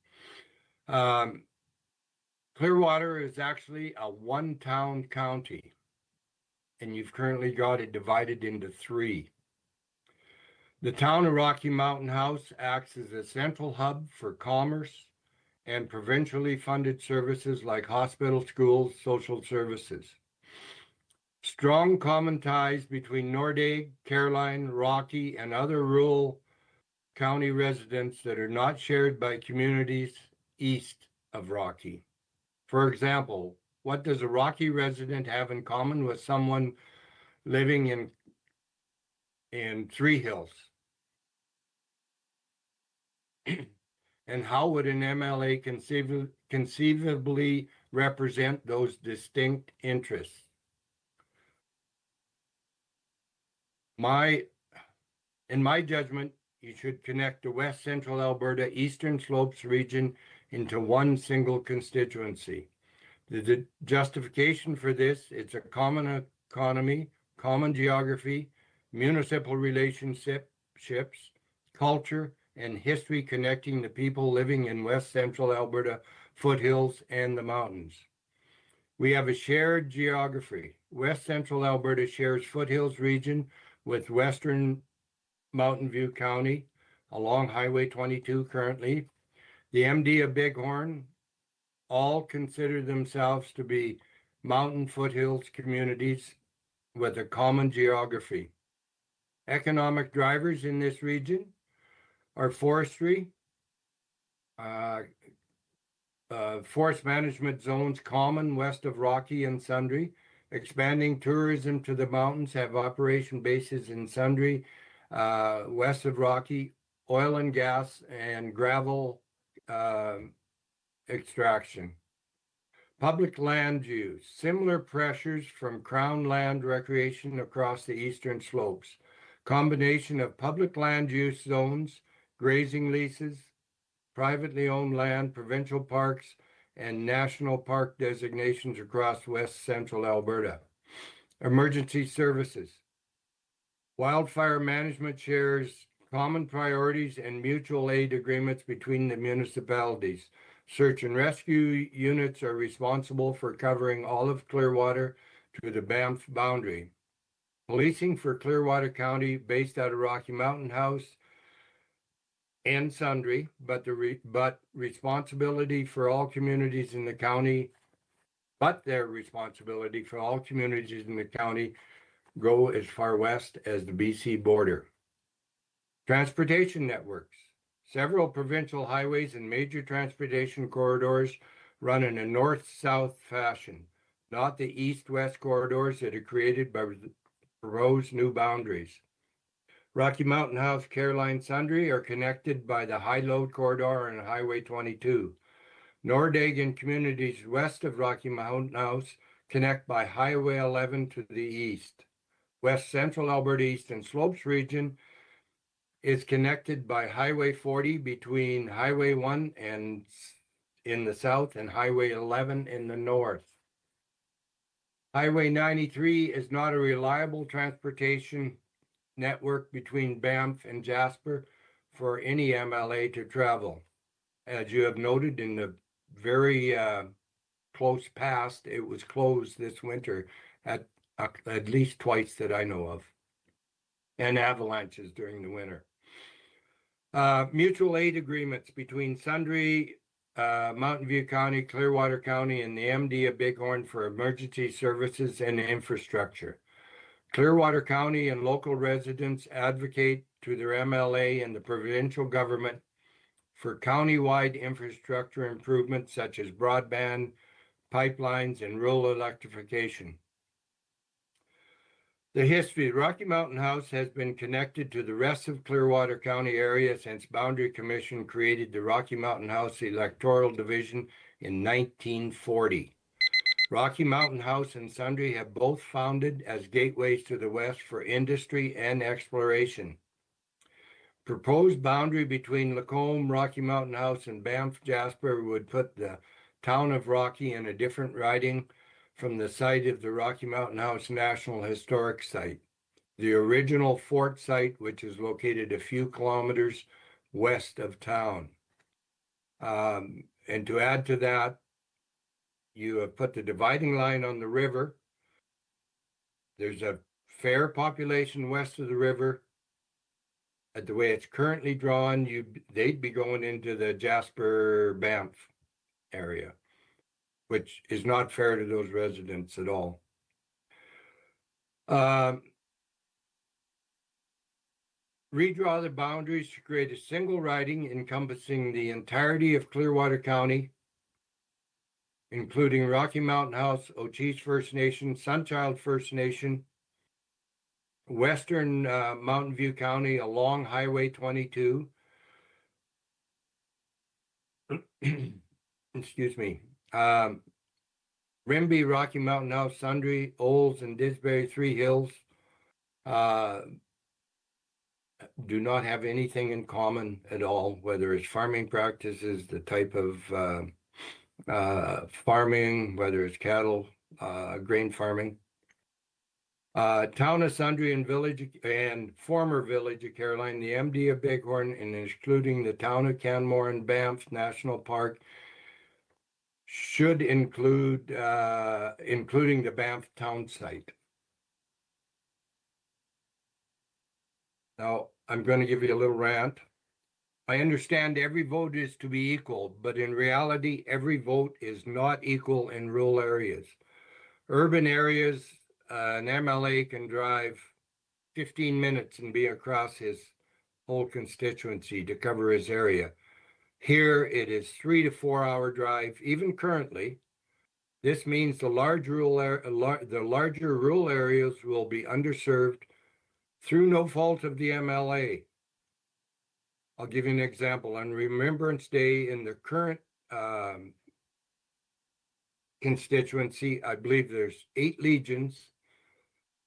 Clearwater is actually a 1-town county, and you've currently got it divided into 3. The town of Rocky Mountain House acts as a central hub for commerce and provincially funded services like hospitals, schools, social services. Strong common ties between Nordegg, Caroline, Rocky, and other rural county residents that are not shared by communities east of Rocky. For example, what does a Rocky resident have in common with someone living in Three Hills? And how would an MLA conceivably represent those distinct interests? In my judgment, you should connect the West Central Alberta Eastern Slopes region into one single constituency. The justification for this, it's a common economy, common geography, municipal relationships, culture, and history connecting the people living in West Central Alberta foothills and the mountains. We have a shared geography. West Central Alberta shares foothills region with Western Mountain View County along Highway 22 currently. The MD of Bighorn all consider themselves to be mountain foothills communities with a common geography. Economic drivers in this region are forestry, forest management zones common west of Rocky and Sundre, expanding tourism to the mountains, have operation bases in Sundre, west of Rocky, oil and gas and gravel extraction. Public land use, similar pressures from Crown land recreation across the eastern slopes. Combination of public land use zones, grazing leases, privately owned land, provincial parks, and national park designations across West Central Alberta. Emergency services. Wildfire management shares common priorities and mutual aid agreements between the municipalities. Search and rescue units are responsible for covering all of Clearwater to the Banff boundary. Policing for Clearwater County, based out of Rocky Mountain House and Sundre, but responsibility for all communities in the county, their responsibility for all communities in the county go as far west as the BC border. Transportation networks. Several provincial highways and major transportation corridors run in a north-south fashion, not the east-west corridors that are created by proposed new boundaries. Rocky Mountain House, Caroline, Sundre are connected by the high-load corridor and Highway 22. Nordegg and communities west of Rocky Mountain House connect by Highway 11 to the east. West Central Alberta Eastern Slopes region is connected by Highway 40 between Highway 1 and in the south and Highway 11 in the north. Highway 93 is not a reliable transportation network between Banff and Jasper for any MLA to travel. As you have noted in the very close past, it was closed this winter at least twice that I know of, and avalanches during the winter. Mutual aid agreements between Sundre, Mountain View County, Clearwater County, and the MD of Bighorn for emergency services and infrastructure. Clearwater County and local residents advocate to their MLA and the provincial government for county-wide infrastructure improvements such as broadband, pipelines, and rural electrification. The history. Rocky Mountain House has been connected to the rest of Clearwater County area since Boundary Commission created the Rocky Mountain House Electoral Division in 1940. Rocky Mountain House and Sundre have both founded as gateways to the west for industry and exploration. Proposed boundary between Lacombe, Rocky Mountain House, and Banff Jasper would put the town of Rocky in a different riding from the site of the Rocky Mountain House National Historic Site, the original fort site, which is located a few kilometers west of town. And to add to that, you have put the dividing line on the river. There's a fair population west of the river. At the way it's currently drawn, they'd be going into the Jasper Banff area, which is not fair to those residents at all. Redraw the boundaries to create a single riding encompassing the entirety of Clearwater County, including Rocky Mountain House, Ochees First Nation, Sunchild First Nation, Western Mountain View County along Highway 22. Excuse me. Rimby, Rocky Mountain House, Sundre, Olds, and Disbury, Three Hills do not have anything in common at all, whether it's farming practices, the type of farming, whether it's cattle, grain farming. Town of Sundre and Village and former Village of Caroline, the MD of Bighorn, and excluding the town of Canmore and Banff National Park should include, including the Banff town site. Now, I'm going to give you a little rant. I understand every vote is to be equal, but in reality, every vote is not equal in rural areas. Urban areas, an MLA can drive 15 minutes and be across his whole constituency to cover his area. Here, it is 3 to 4 hour drive, even currently. This means the larger rural areas will be underserved through no fault of the MLA. I'll give you an example. On Remembrance Day in the current constituency, I believe there's 8 legions,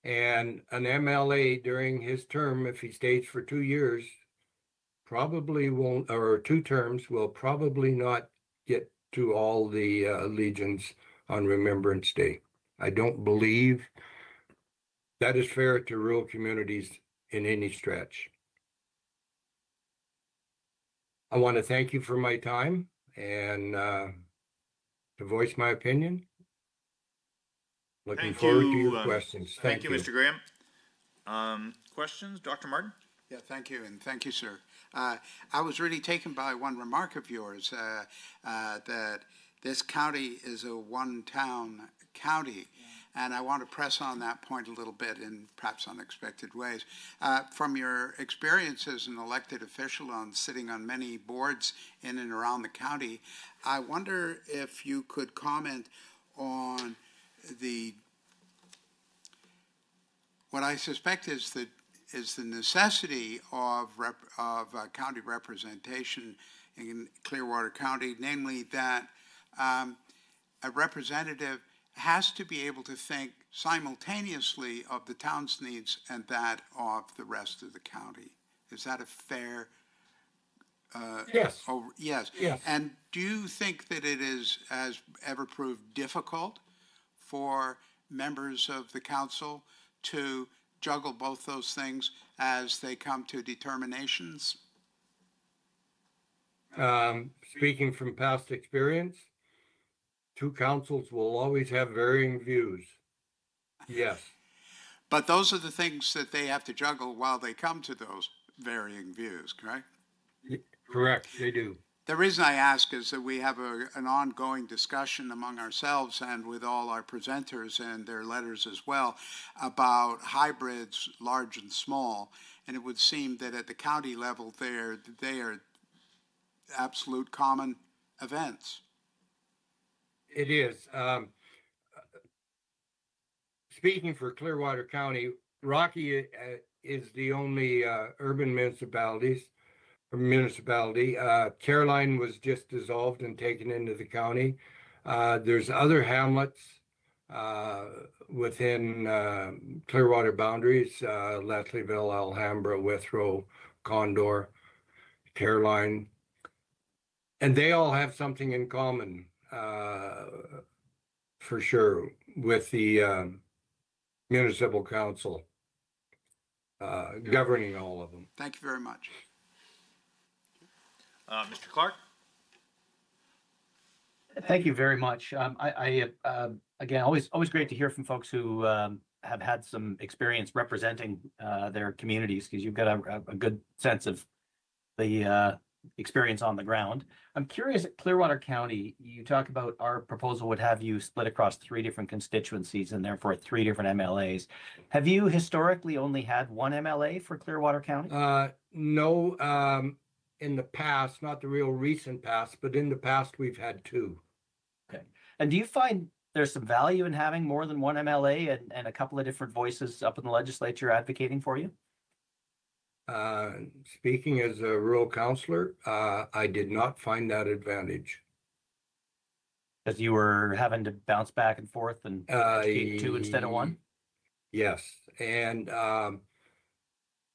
and an MLA during his term, if he stays for 2 years, probably won't, or 2 terms, will probably not get to all the legions on Remembrance Day. I don't believe that is fair to rural communities in any stretch. I want to thank you for my time and to voice my opinion. Looking forward to your questions. Thank you, Mr. Graham. Questions, Dr. Martin? Yeah, thank you, and thank you, sir. I was really taken by one remark of yours, that this county is a one-town county, and I want to press on that point a little bit in perhaps unexpected ways. From your experience as an elected official on sitting on many boards in and around the county, I wonder if you could comment on what I suspect is the necessity of county representation in Clearwater County, namely that a representative has to be able to think simultaneously of the town's needs and that of the rest of the county. Is that a fair? Yes. Oh, yes. Yes. And do you think that it has ever proved difficult for members of the council to juggle both those things as they come to determinations? Speaking from past experience, 2 councils will always have varying views. Yes. But those are the things that they have to juggle while they come to those varying views, correct? Correct, they do. The reason I ask is that we have an ongoing discussion among ourselves and with all our presenters and their letters as well about hybrids, large and small. And it would seem that at the county level, they are absolute common events. It is. Speaking for Clearwater County, Rocky is the only urban municipality. Caroline was just dissolved and taken into the county. There's other hamlets within Clearwater boundaries, Leslieville, Alhambra, Withrow, Condor, Caroline, and they all have something in common, for sure, with the municipal council governing all of them. Thank you very much. Mr. Clark? Thank you very much. Again, always great to hear from folks who have had some experience representing their communities, because you've got a good sense of the experience on the ground. I'm curious, at Clearwater County, you talk about our proposal would have you split across 3 different constituencies and therefore 3 different MLAs. Have you historically only had one MLA for Clearwater County? No, in the past, not the real recent past, but in the past, we've had 2. Okay. And do you find there's some value in having more than one MLA and a couple of different voices up in the legislature advocating for you? Speaking as a rural councillor, I did not find that advantage. Because you were having to bounce back and forth and educate 2 instead of 1? Yes, and the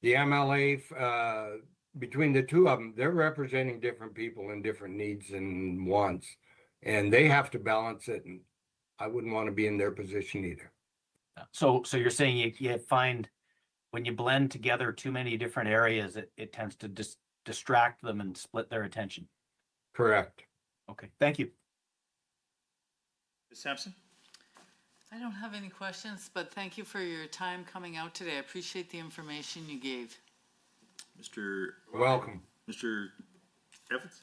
MLA, between the 2 of them, they're representing different people and different needs and wants, and they have to balance it, and I wouldn't want to be in their position either. So you're saying you find when you blend together too many different areas, it tends to distract them and split their attention. Correct. Okay, thank you. Ms. Sampson? I don't have any questions, but thank you for your time coming out today. I appreciate the information you gave. Mr. Welcome. Mr. Evans?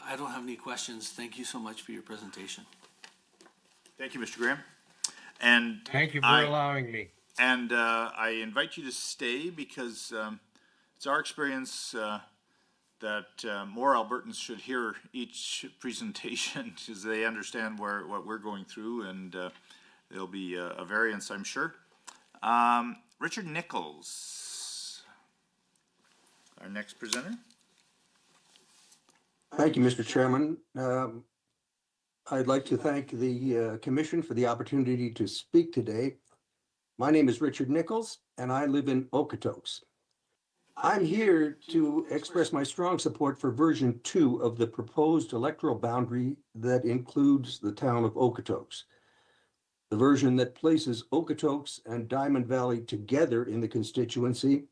I don't have any questions. Thank you so much for your presentation. Thank you, Mr. Graham. And Thank you for allowing me. And I invite you to stay because it's our experience that more Albertans should hear each presentation because they understand what we're going through, and there'll be a variance, I'm sure. Richard Nichols, our next presenter. Thank you, Mr. Chairman. I'd like to thank the Commission for the opportunity to speak today. My name is Richard Nichols, and I live in Okotoks. I'm here to express my strong support for version 2 of the proposed electoral boundary that includes the town of Okotoks. The version that places Okotoks and Diamond Valley together in the constituency,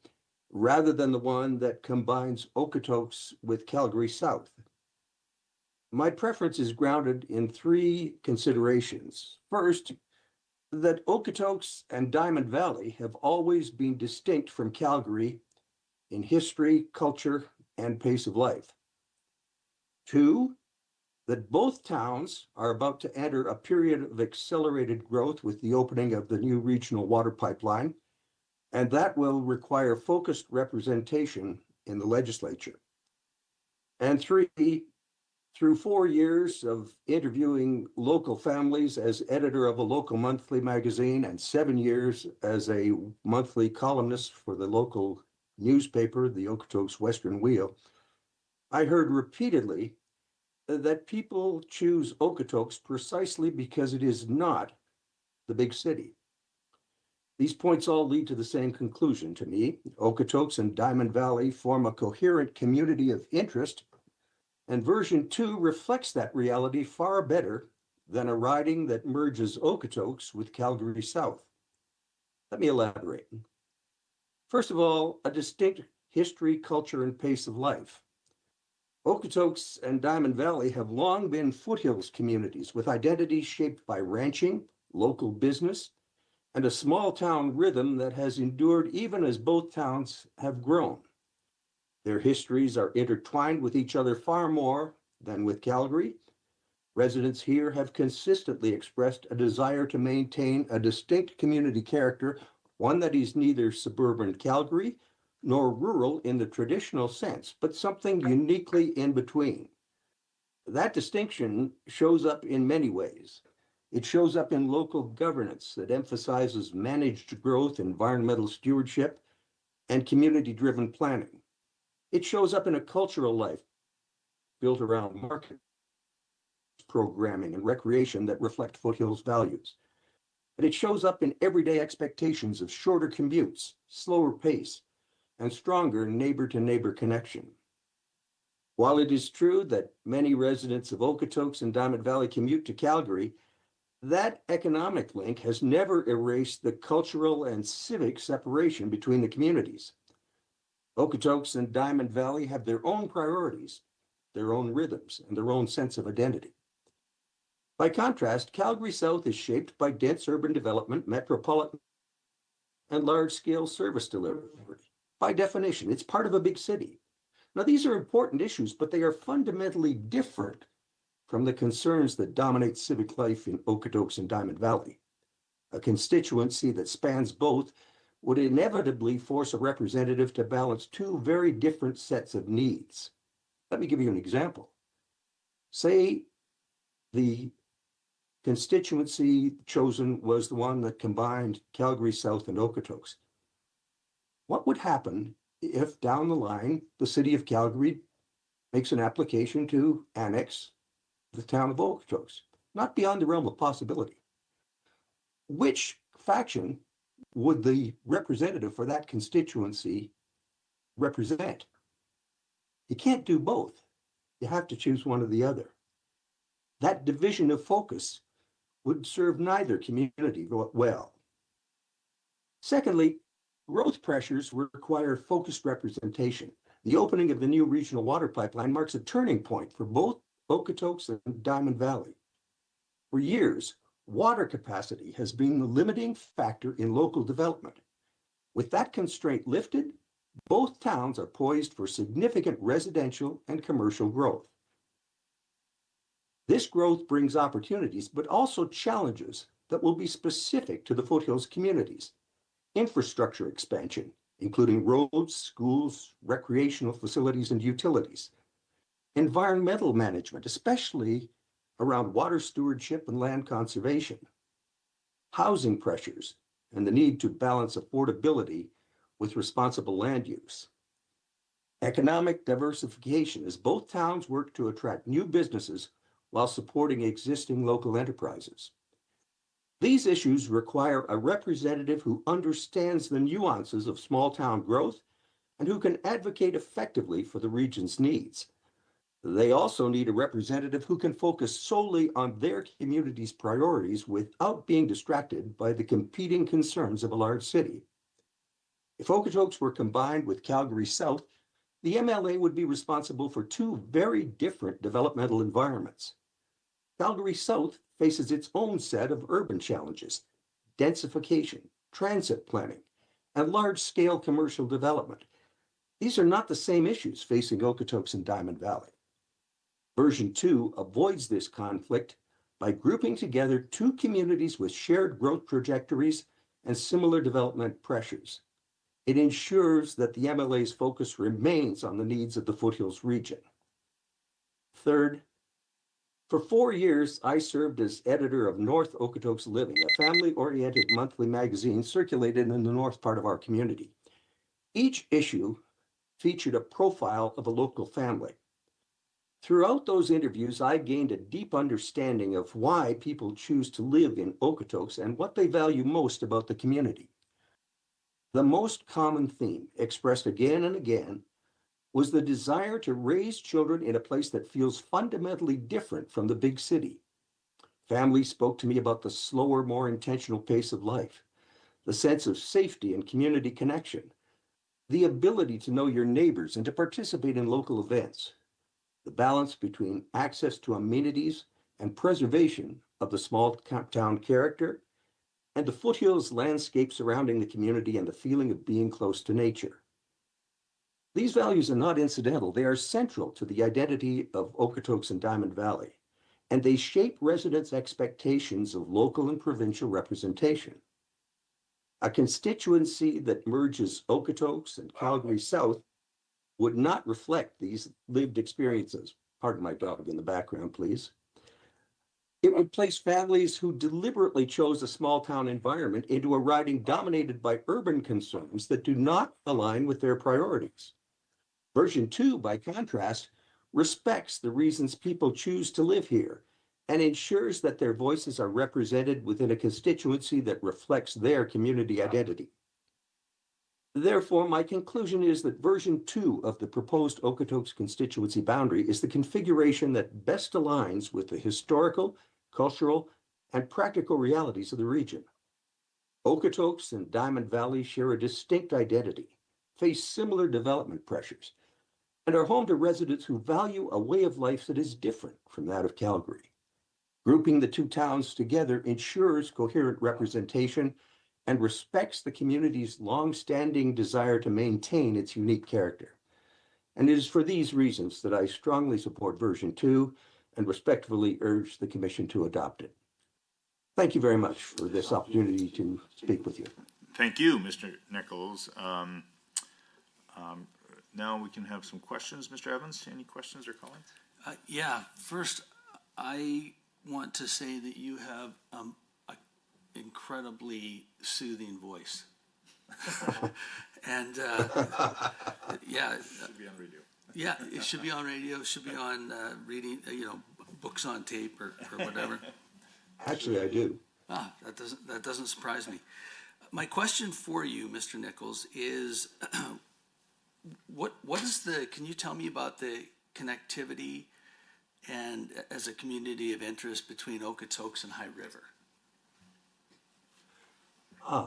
rather than the one that combines Okotoks with Calgary South. My preference is grounded in 3 considerations. First, that Okotoks and Diamond Valley have always been distinct from Calgary in history, culture, and pace of life. 2, that both towns are about to enter a period of accelerated growth with the opening of the new regional water pipeline, and that will require focused representation in the legislature. And 3, through 4 years of interviewing local families as editor of a local monthly magazine and 7 years as a monthly columnist for the local newspaper, the Okotoks Western Wheel, I heard repeatedly that people choose Okotoks precisely because it is not the big city. These points all lead to the same conclusion to me. Okotoks and Diamond Valley form a coherent community of interest, and version 2 reflects that reality far better than a riding that merges Okotoks with Calgary South. Let me elaborate. First of all, a distinct history, culture, and pace of life. Okotoks and Diamond Valley have long been foothills communities with identities shaped by ranching, local business, and a small town rhythm that has endured even as both towns have grown. Their histories are intertwined with each other far more than with Calgary. Residents here have consistently expressed a desire to maintain a distinct community character, one that is neither suburban Calgary nor rural in the traditional sense, but something uniquely in between. That distinction shows up in many ways. It shows up in local governance that emphasizes managed growth, environmental stewardship, and community-driven planning. It shows up in a cultural life built around market programming and recreation that reflect foothills values. And it shows up in everyday expectations of shorter commutes, slower pace, and stronger neighbor-to-neighbor connection. While it is true that many residents of Okotoks and Diamond Valley commute to Calgary, that economic link has never erased the cultural and civic separation between the communities. Okotoks and Diamond Valley have their own priorities, their own rhythms, and their own sense of identity. By contrast, Calgary South is shaped by dense urban development, metropolitan, and large-scale service delivery. By definition, it's part of a big city. Now, these are important issues, but they are fundamentally different from the concerns that dominate civic life in Okotoks and Diamond Valley. A constituency that spans both would inevitably force a representative to balance two very different sets of needs. Let me give you an example. Say the constituency chosen was the one that combined Calgary South and Okotoks. What would happen if down the line the city of Calgary makes an application to annex the town of Okotoks? Not beyond the realm of possibility. Which faction would the representative for that constituency represent? You can't do both. You have to choose one or the other. That division of focus would serve neither community well. Secondly, growth pressures require focused representation. The opening of the new regional water pipeline marks a turning point for both Okotoks and Diamond Valley. For years, water capacity has been the limiting factor in local development. With that constraint lifted, both towns are poised for significant residential and commercial growth. This growth brings opportunities, but also challenges that will be specific to the foothills communities. Infrastructure expansion, including roads, schools, recreational facilities, and utilities. Environmental management, especially around water stewardship and land conservation. Housing pressures and the need to balance affordability with responsible land use. Economic diversification as both towns work to attract new businesses while supporting existing local enterprises. These issues require a representative who understands the nuances of small town growth and who can advocate effectively for the region's needs. They also need a representative who can focus solely on their community's priorities without being distracted by the competing concerns of a large city. If Okotoks were combined with Calgary South, the MLA would be responsible for two very different developmental environments. Calgary South faces its own set of urban challenges, densification, transit planning, and large-scale commercial development. These are not the same issues facing Okotoks and Diamond Valley. Version 2 avoids this conflict by grouping together two communities with shared growth trajectories and similar development pressures. It ensures that the MLA's focus remains on the needs of the foothills region. Third, for 4 years, I served as editor of North Okotoks Living, a family-oriented monthly magazine circulated in the north part of our community. Each issue featured a profile of a local family. Throughout those interviews, I gained a deep understanding of why people choose to live in Okotoks and what they value most about the community. The most common theme, expressed again and again, was the desire to raise children in a place that feels fundamentally different from the big city. Families spoke to me about the slower, more intentional pace of life, the sense of safety and community connection, the ability to know your neighbors and to participate in local events, the balance between access to amenities and preservation of the small town character, and the foothills landscape surrounding the community and the feeling of being close to nature. These values are not incidental. They are central to the identity of Okotoks and Diamond Valley, and they shape residents' expectations of local and provincial representation. A constituency that merges Okotoks and Calgary South would not reflect these lived experiences. Pardon my dog in the background, please. It would place families who deliberately chose a small town environment into a riding dominated by urban concerns that do not align with their priorities. Version 2, by contrast, respects the reasons people choose to live here and ensures that their voices are represented within a constituency that reflects their community identity. Therefore, my conclusion is that version 2 of the proposed Okotoks constituency boundary is the configuration that best aligns with the historical, cultural, and practical realities of the region. Okotoks and Diamond Valley share a distinct identity, face similar development pressures, and are home to residents who value a way of life that is different from that of Calgary. Grouping the two towns together ensures coherent representation and respects the community's long-standing desire to maintain its unique character. And it is for these reasons that I strongly support version 2 and respectfully urge the Commission to adopt it. Thank you very much for this opportunity to speak with you. Thank you, Mr. Nichols. Now we can have some questions. Mr. Evans, any questions or comments? Yeah, first, I want to say that you have an incredibly soothing voice. And yeah, Should be on radio. yeah, it should be on radio, it should be on reading, books on tape or whatever. Actually, I do. That doesn't surprise me. My question for you, Mr. Nichols, is can you tell me about the connectivity and as a community of interest between Okotoks and High River?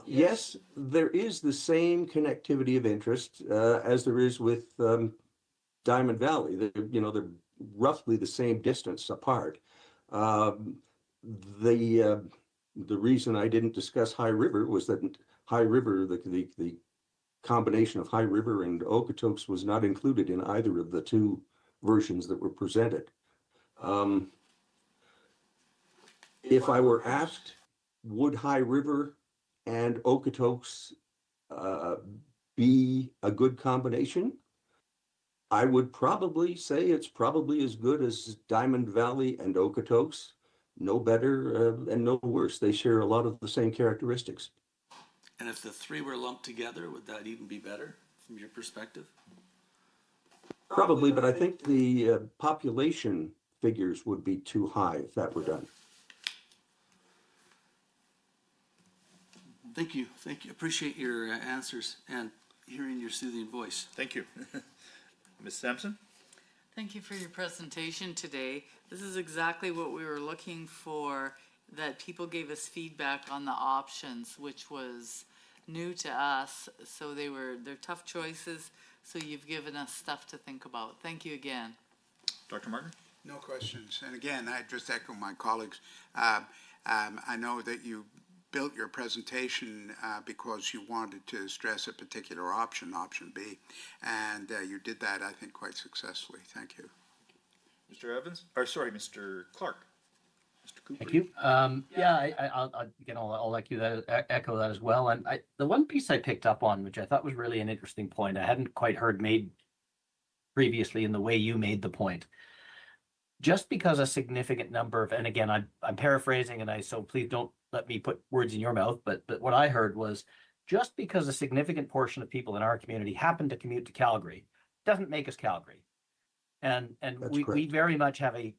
Yes, there is the same connectivity of interest as there is with Diamond Valley. They're roughly the same distance apart. The reason I didn't discuss High River was that High River, the combination of High River and Okotoks was not included in either of the two versions that were presented. If I were asked, would High River and Okotoks be a good combination? I would probably say it's probably as good as Diamond Valley and Okotoks, no better and no worse. They share a lot of the same characteristics. And if the three were lumped together, would that even be better from your perspective? Probably, but I think the population figures would be too high if that were done. Thank you. Appreciate your answers and hearing your soothing voice. Thank you. Ms. Sampson? Thank you for your presentation today. This is exactly what we were looking for, that people gave us feedback on the options, which was new to us. So they're tough choices. So you've given us stuff to think about. Thank you again. Dr. Martin? No questions. And again, I just echo my colleagues. I know that you built your presentation because you wanted to stress a particular option, option B, and you did that, I think, quite successfully. Thank you. Mr. Evans? Or sorry, Mr. Clark. Mr. Cooper? Thank you. I'll like you echo that as well. And the one piece I picked up on, which I thought was really an interesting point, I hadn't quite heard made previously in the way you made the point. Just because a significant number of, and again, I'm paraphrasing, so please don't let me put words in your mouth, but what I heard was, just because a significant portion of people in our community happen to commute to Calgary doesn't make us Calgary. And we very much have a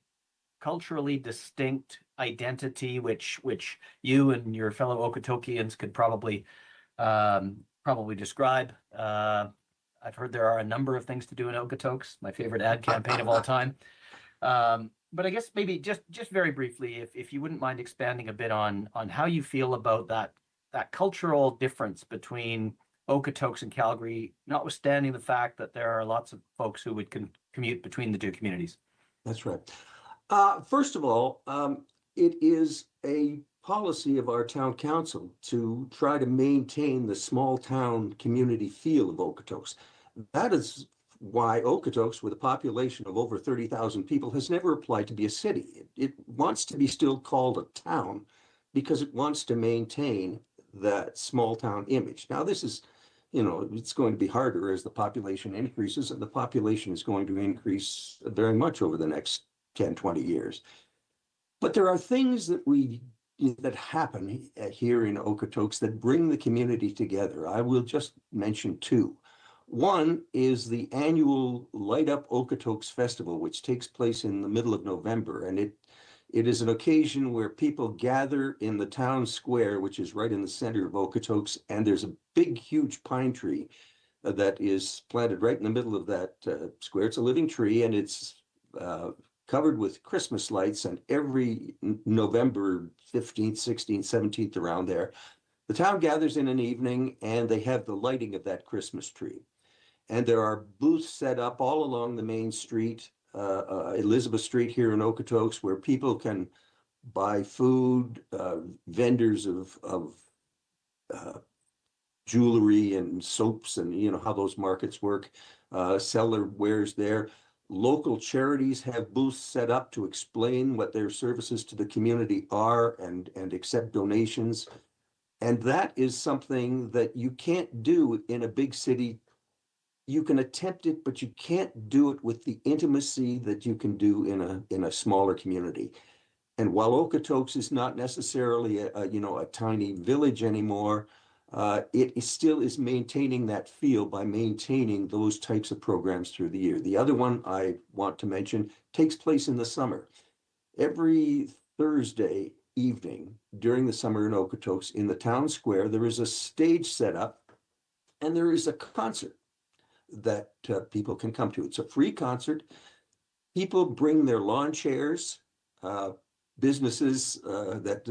culturally distinct identity, which you and your fellow Okotokians could probably describe. I've heard there are a number of things to do in Okotoks, my favorite ad campaign of all time. But I guess maybe just very briefly, if you wouldn't mind expanding a bit on how you feel about that cultural difference between Okotoks and Calgary, notwithstanding the fact that there are lots of folks who would commute between the two communities. That's right. First of all, it is a policy of our town council to try to maintain the small town community feel of Okotoks. That is why Okotoks, with a population of over 30,000 people, has never applied to be a city. It wants to be still called a town because it wants to maintain that small town image. Now, this is, it's going to be harder as the population increases, and the population is going to increase very much over the next 10, 20 years. But there are things that happen here in Okotoks that bring the community together. I will just mention two. One is the annual Light Up Okotoks Festival, which takes place in the middle of November. And it is an occasion where people gather in the town square, which is right in the center of Okotoks. And there's a big, huge pine tree that is planted right in the middle of that square. It's a living tree, and it's covered with Christmas lights. And every November 15th, 16th, 17th, around there, the town gathers in an evening and they have the lighting of that Christmas tree. And there are booths set up all along the main street, Elizabeth Street here in Okotoks, where people can buy food, vendors of jewelry and soaps and, you know, how those markets work, sell their wares there. Local charities have booths set up to explain what their services to the community are and accept donations. And that is something that you can't do in a big city. You can attempt it, but you can't do it with the intimacy that you can do in a smaller community. And while Okotoks is not necessarily a tiny village anymore, still is maintaining that feel by maintaining those types of programs through the year. The other one I want to mention takes place in the summer. Every Thursday evening during the summer in Okotoks, in the town square, there is a stage set up and there is a concert that people can come to. It's a free concert. People bring their lawn chairs, businesses that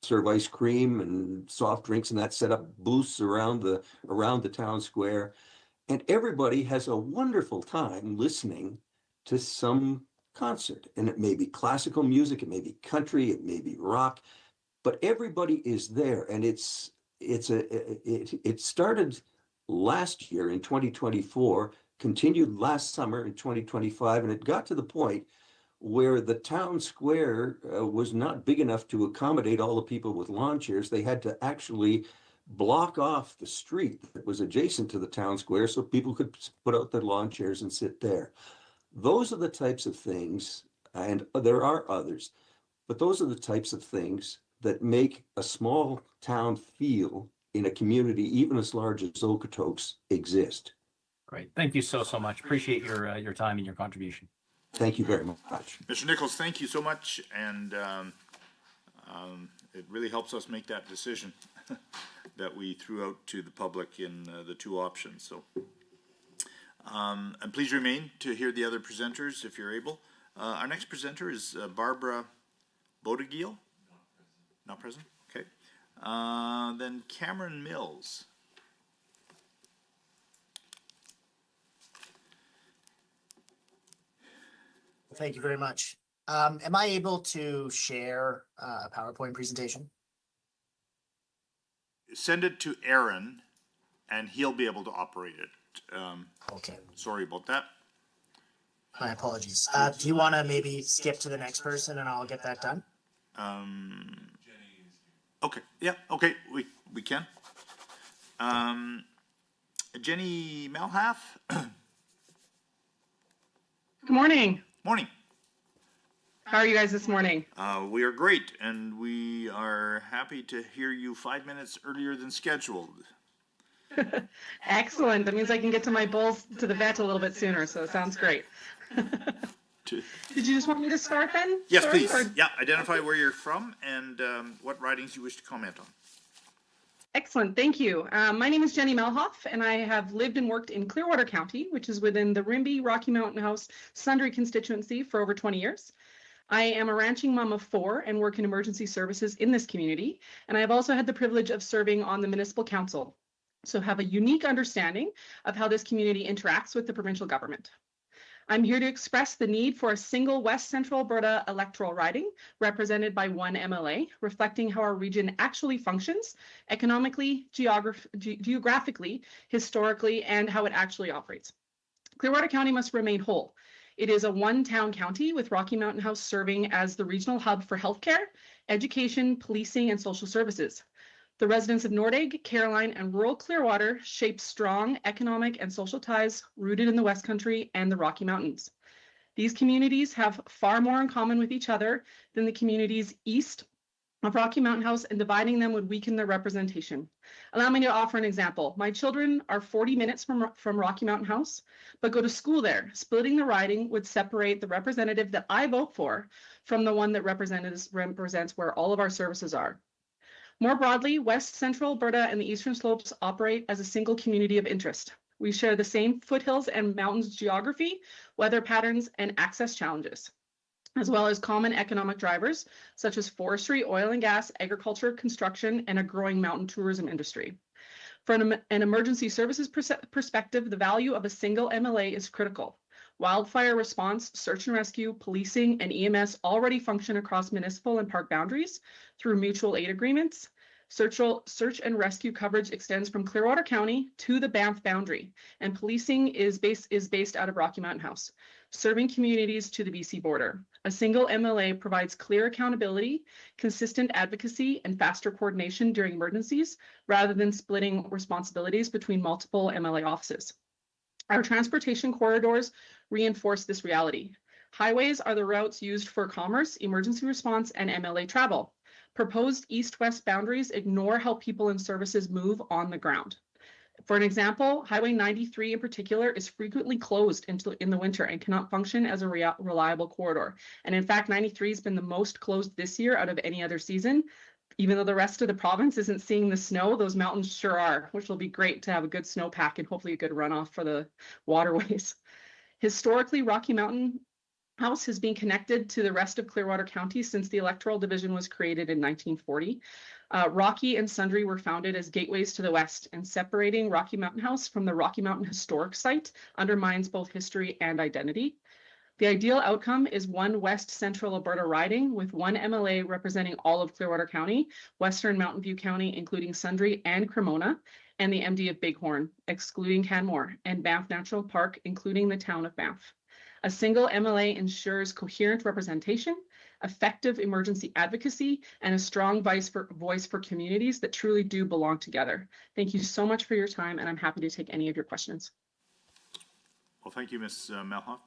serve ice cream and soft drinks and that set up booths around the town square, and everybody has a wonderful time listening to some concert. And it may be classical music, it may be country, it may be rock, but everybody is there. And it started last year in 2024, continued last summer in 2025, and it got to the point where the town square was not big enough to accommodate all the people with lawn chairs. They had to actually block off the street that was adjacent to the town square so people could put out their lawn chairs and sit there. Those are the types of things, and there are others, but those are the types of things that make a small town feel in a community even as large as Okotoks exist. Great. Thank you so much. Appreciate your time and your contribution. Thank you very much. Mr. Nichols, thank you so much, and it really helps us make that decision that we threw out to the public in the two options. So, and please remain to hear the other presenters if you're able. Our next presenter is Barbara Bodegil. Not present? Okay. Then Cameron Mills. Thank you very much. Am I able to share a PowerPoint presentation? Send it to Aaron, and he'll be able to operate it. Okay. Sorry about that. My apologies. Do you want to maybe skip to the next person and I'll get that done? Okay. Yeah. Okay. We can. Jenny Malhalf. Good morning. Morning. How are you guys this morning? We are great, and we are happy to hear you 5 minutes earlier than scheduled. Excellent. That means I can get to my bulls to the vet a little bit sooner, so it sounds great. Did you just want me to start then? Yes, Sorry, please. Yeah, identify where you're from and what ridings you wish to comment on. Excellent. Thank you. My name is Jenny Melhoff, and I have lived and worked in Clearwater County, which is within the Rimbey Rocky Mountain House Sundre constituency for over 20 years. I am a ranching mom of 4 and work in emergency services in this community, and I have also had the privilege of serving on the municipal council, so have a unique understanding of how this community interacts with the provincial government. I'm here to express the need for a single West Central Alberta electoral riding represented by one MLA, reflecting how our region actually functions economically, geographically, historically, and how it actually operates. Clearwater County must remain whole. It is a one-town county with Rocky Mountain House serving as the regional hub for healthcare, education, policing, and social services. The residents of Nordegg, Caroline, and rural Clearwater shape strong economic and social ties rooted in the West Country and the Rocky Mountains. These communities have far more in common with each other than the communities east of Rocky Mountain House, and dividing them would weaken their representation. Allow me to offer an example. My children are 40 minutes from Rocky Mountain House, but go to school there. Splitting the riding would separate the representative that I vote for from the one that represents where all of our services are. More broadly, West Central Alberta and the Eastern Slopes operate as a single community of interest. We share the same foothills and mountains geography, weather patterns, and access challenges, as well as common economic drivers such as forestry, oil and gas, agriculture, construction, and a growing mountain tourism industry. From an emergency services perspective, the value of a single MLA is critical. Wildfire response, search and rescue, policing, and EMS already function across municipal and park boundaries through mutual aid agreements. Search and rescue coverage extends from Clearwater County to the Banff boundary, and policing is based out of Rocky Mountain House, serving communities to the BC border. A single MLA provides clear accountability, consistent advocacy, and faster coordination during emergencies, rather than splitting responsibilities between multiple MLA offices. Our transportation corridors reinforce this reality. Highways are the routes used for commerce, emergency response, and MLA travel. Proposed east-west boundaries ignore how people and services move on the ground. For an example, Highway 93 in particular is frequently closed in the winter and cannot function as a reliable corridor. And in fact, 93 has been the most closed this year out of any other season. Even though the rest of the province isn't seeing the snow, those mountains sure are, which will be great to have a good snowpack and hopefully a good runoff for the waterways. Historically, Rocky Mountain House has been connected to the rest of Clearwater County since the electoral division was created in 1940. Rocky and Sundre were founded as gateways to the west, and separating Rocky Mountain House from the Rocky Mountain Historic Site undermines both history and identity. The ideal outcome is one West Central Alberta riding with one MLA representing all of Clearwater County, Western Mountain View County, including Sundre and Cremona, and the MD of Bighorn, excluding Canmore, and Banff Natural Park, including the town of Banff. A single MLA ensures coherent representation, effective emergency advocacy, and a strong voice for communities that truly do belong together. Thank you so much for your time, and I'm happy to take any of your questions. Well, thank you, Ms. Melhoff.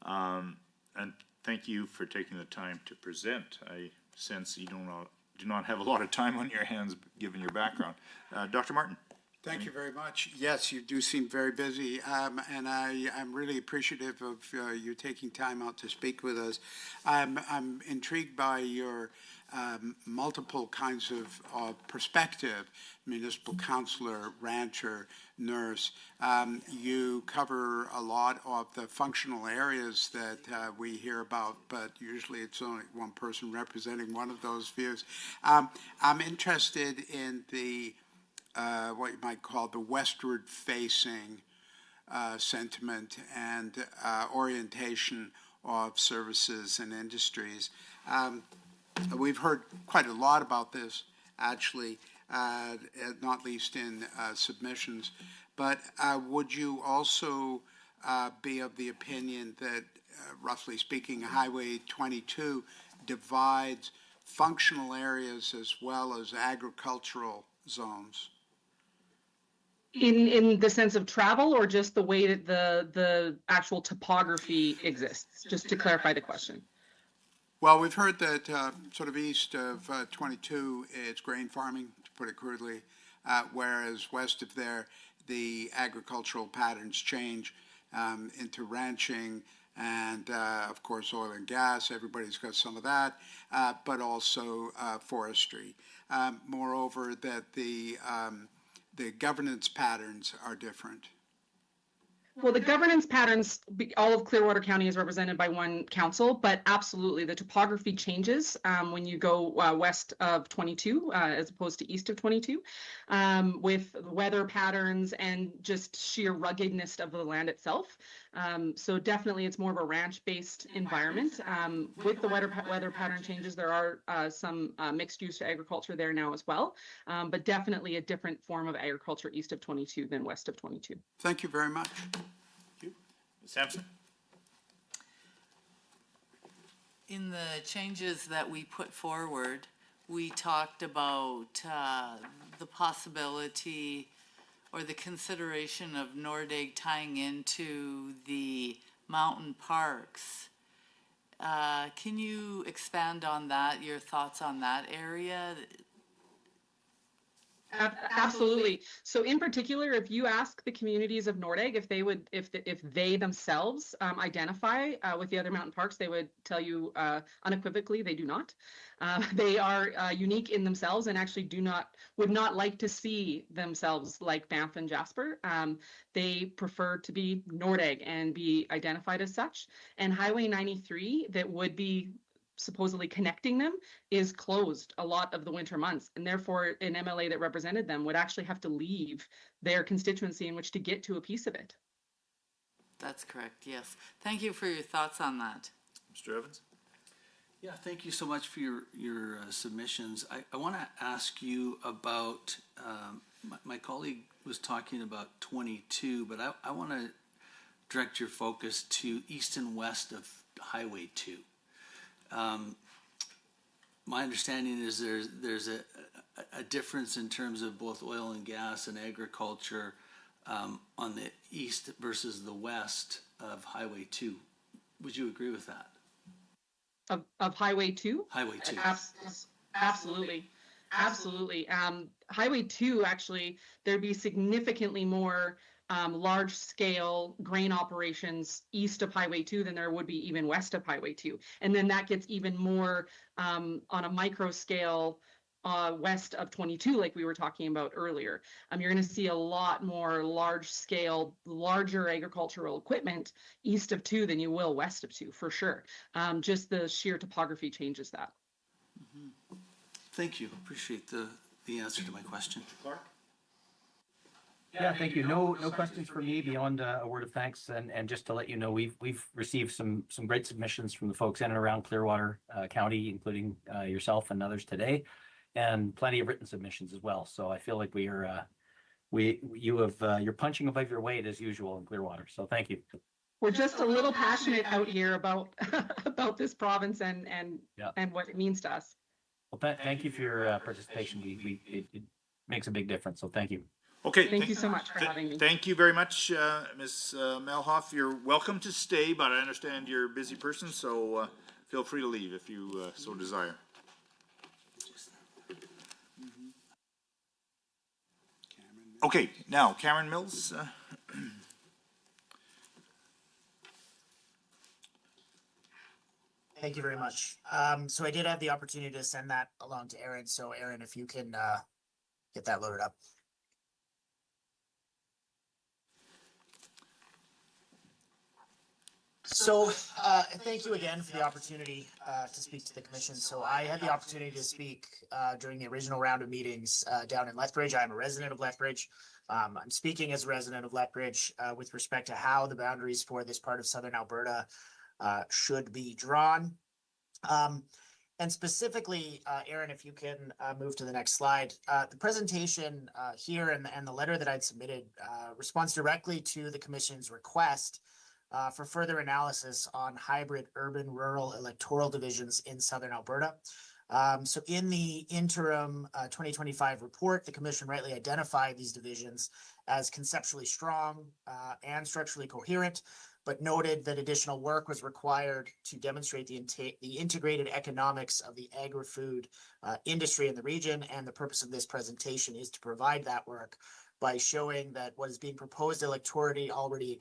And thank you for taking the time to present. I sense you do not have a lot of time on your hands given your background. Dr. Martin. Thank you very much. Yes, you do seem very busy, and I'm really appreciative of you taking time out to speak with us. I'm intrigued by your multiple kinds of perspective, municipal councillor, rancher, nurse. You cover a lot of the functional areas that we hear about, but usually it's only one person representing one of those views. I'm interested in the what you might call the westward-facing sentiment and orientation of services and industries. We've heard quite a lot about this, actually, not least in submissions. But would you also be of the opinion that, roughly speaking, Highway 22 divides functional areas as well as agricultural zones? In the sense of travel, or just the way that the actual topography exists? Just to clarify the question. Well, we've heard that sort of east of 22, it's grain farming, to put it crudely, whereas west of there, the agricultural patterns change into ranching and, of course, oil and gas. Everybody's got some of that, but also forestry. Moreover, that the governance patterns are different. Well, the governance patterns, all of Clearwater County is represented by one council, but absolutely the topography changes when you go west of 22 as opposed to east of 22, with weather patterns and just sheer ruggedness of the land itself. So definitely it's more of a ranch-based environment. With the weather pattern changes, there are some mixed use agriculture there now as well, but definitely a different form of agriculture east of 22 than west of 22. Thank you very much. Sampson? In the changes that we put forward, we talked about the possibility or the consideration of Nordegg tying into the mountain parks. Can you expand on that, your thoughts on that area? Absolutely. So in particular, if you ask the communities of Nordegg if they would, if they themselves identify with the other mountain parks, they would tell you unequivocally they do not. They are unique in themselves and actually would not like to see themselves like Banff and Jasper. They prefer to be Nordegg and be identified as such. And Highway 93 that would be supposedly connecting them is closed a lot of the winter months, and therefore an MLA that represented them would actually have to leave their constituency in which to get to a piece of it. That's correct, yes. Thank you for your thoughts on that. Mr. Evans? Yeah, thank you so much for your submissions. I want to ask you about, my colleague was talking about 22, but I want to direct your focus to east and west of Highway 2. My understanding is there's a difference in terms of both oil and gas and agriculture on the east versus the west of Highway 2. Would you agree with that? Of Highway 2? Highway 2. Absolutely. Absolutely. Highway 2, actually, there'd be significantly more large scale grain operations east of Highway 2 than there would be even west of Highway 2. And then that gets even more on a micro scale west of 22, like we were talking about earlier. You're going to see a lot more large scale, larger agricultural equipment east of 2 than you will west of 2, for sure. Just the sheer topography changes that. Mm-hmm. Thank you. Appreciate the answer to my question. Clark? Yeah, thank you. No questions for me beyond a word of thanks. And just to let you know, we've received some great submissions from the folks in and around Clearwater County, including yourself and others today, and plenty of written submissions as well. So I feel like you're punching above your weight as usual in Clearwater. So thank you. We're just a little passionate out here about about this province and what it means to us. Well, thank you for your participation. It makes a big difference. So thank you. Okay. Thank you so much for having me. Thank you very much, Ms. Melhoff. You're welcome to stay, but I understand you're a busy person, so feel free to leave if you so desire. Okay, now Cameron Mills. Thank you very much. So I did have the opportunity to send that along to Aaron. So Aaron, if you can get that loaded up. So thank you again for the opportunity to speak to the commission. So I had the opportunity to speak during the original round of meetings down in Lethbridge. I'm a resident of Lethbridge. I'm speaking as a resident of Lethbridge with respect to how the boundaries for this part of southern Alberta should be drawn. And specifically, Aaron, if you can move to the next slide, the presentation here and the letter that I'd submitted responds directly to the commission's request for further analysis on hybrid urban-rural electoral divisions in southern Alberta. So in the interim 2025 report, the commission rightly identified these divisions as conceptually strong and structurally coherent, but noted that additional work was required to demonstrate the integrated economics of the agri-food industry in the region. And the purpose of this presentation is to provide that work by showing that what is being proposed electorally already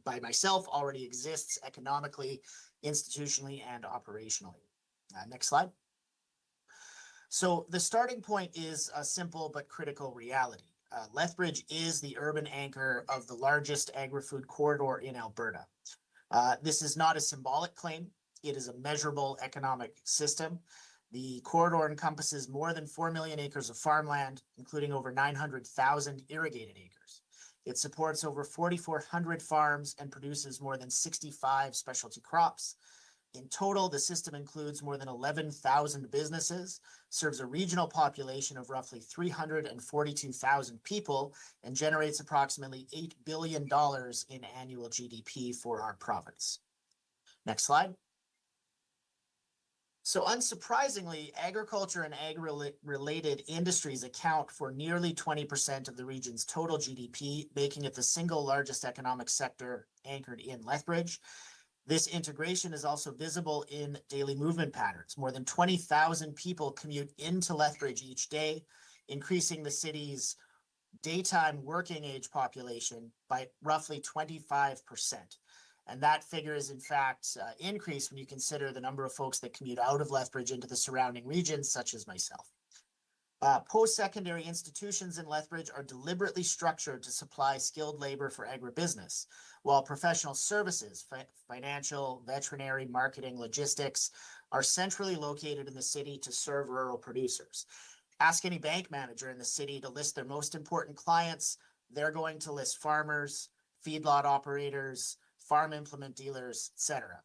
by myself already exists economically, institutionally, and operationally. Next slide. So the starting point is a simple but critical reality. Lethbridge is the urban anchor of the largest agri-food corridor in Alberta. This is not a symbolic claim. It is a measurable economic system. The corridor encompasses more than 4 million acres of farmland, including over 900,000 irrigated acres. It supports over 4,400 farms and produces more than 65 specialty crops. In total, the system includes more than 11,000 businesses, serves a regional population of roughly 342,000 people, and generates approximately $8 billion in annual GDP for our province. Next slide. So unsurprisingly, agriculture and ag-related industries account for nearly 20% of the region's total GDP, making it the single largest economic sector anchored in Lethbridge. This integration is also visible in daily movement patterns. More than 20,000 people commute into Lethbridge each day, increasing the city's daytime working age population by roughly 25%. And that figure is in fact increased when you consider the number of folks that commute out of Lethbridge into the surrounding regions, such as myself. Post-secondary institutions in Lethbridge are deliberately structured to supply skilled labor for agribusiness, while professional services, financial, veterinary, marketing, logistics, are centrally located in the city to serve rural producers. Ask any bank manager in the city to list their most important clients. They're going to list farmers, feedlot operators, farm implement dealers, etc.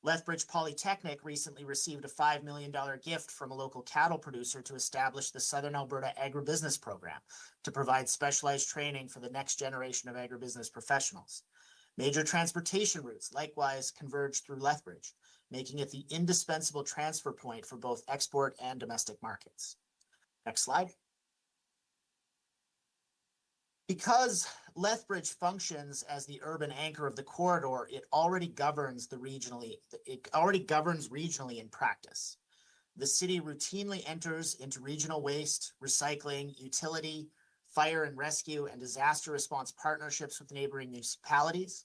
Lethbridge Polytechnic recently received a $5 million gift from a local cattle producer to establish the Southern Alberta Agribusiness Program to provide specialized training for the next generation of agribusiness professionals. Major transportation routes likewise converge through Lethbridge, making it the indispensable transfer point for both export and domestic markets. Next slide. Because Lethbridge functions as the urban anchor of the corridor, it already governs regionally in practice. The city routinely enters into regional waste, recycling, utility, fire and rescue, and disaster response partnerships with neighboring municipalities.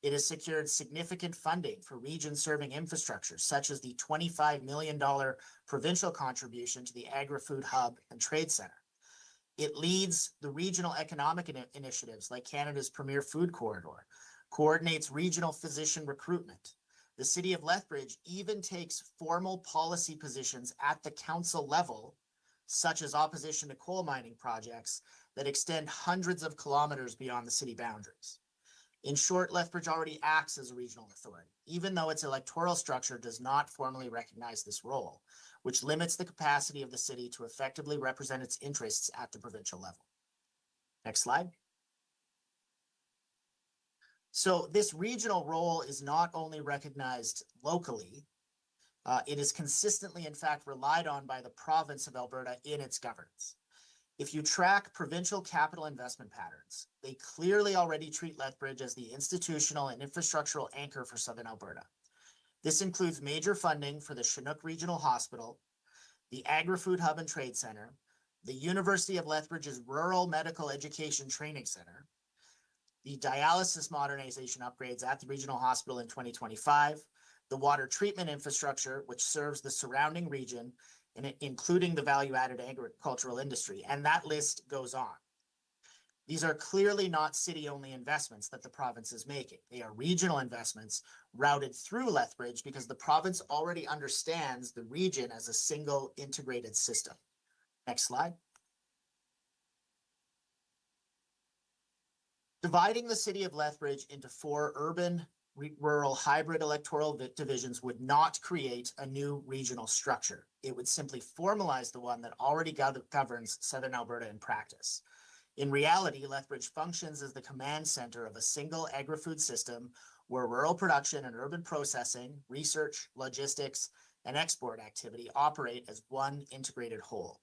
It has secured significant funding for region-serving infrastructure, such as the $25 million provincial contribution to the Agri-Food Hub and Trade Center. It leads the regional economic initiatives like Canada's Premier Food Corridor, coordinates regional physician recruitment. The City of Lethbridge even takes formal policy positions at the council level, such as opposition to coal mining projects that extend hundreds of kilometers beyond the city boundaries. In short, Lethbridge already acts as a regional authority, even though its electoral structure does not formally recognize this role, which limits the capacity of the city to effectively represent its interests at the provincial level. Next slide. So this regional role is not only recognized locally, it is consistently, in fact, relied on by the province of Alberta in its governance. If you track provincial capital investment patterns, they clearly already treat Lethbridge as the institutional and infrastructural anchor for Southern Alberta. This includes major funding for the Chinook Regional Hospital, the Agri-Food Hub and Trade Center, the University of Lethbridge's Rural Medical Education Training Center, the dialysis modernization upgrades at the regional hospital in 2025, the water treatment infrastructure, which serves the surrounding region, and including the value-added agricultural industry, and that list goes on. These are clearly not city-only investments that the province is making. They are regional investments routed through Lethbridge because the province already understands the region as a single integrated system. Next slide. Dividing the city of Lethbridge into 4 urban rural hybrid electoral divisions would not create a new regional structure. It would simply formalize the one that already governs Southern Alberta in practice. In reality, Lethbridge functions as the command center of a single agri-food system where rural production and urban processing, research, logistics, and export activity operate as one integrated whole.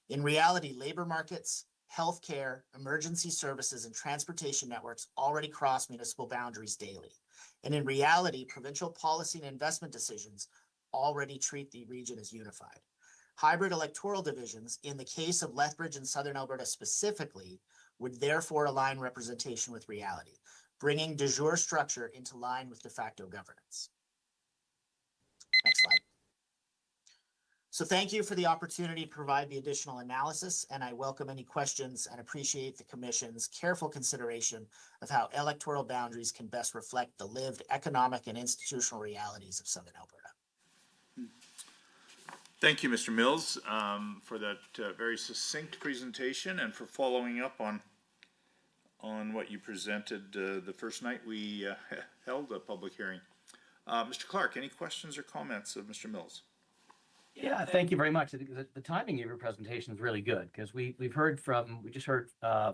In reality, labor markets, healthcare, emergency services, and transportation networks already cross municipal boundaries daily. And in reality, provincial policy and investment decisions already treat the region as unified. Hybrid electoral divisions, in the case of Lethbridge and Southern Alberta specifically, would therefore align representation with reality, bringing de jure structure into line with de facto governance. Next slide. So thank you for the opportunity to provide the additional analysis, and I welcome any questions and appreciate the Commission's careful consideration of how electoral boundaries can best reflect the lived economic and institutional realities of Southern Alberta. Thank you, Mr. Mills, for that very succinct presentation and for following up on what you presented the first night we held a public hearing. Mr. Clark, any questions or comments of Mr. Mills? Yeah, thank you very much. I think the timing of your presentation is really good because we just heard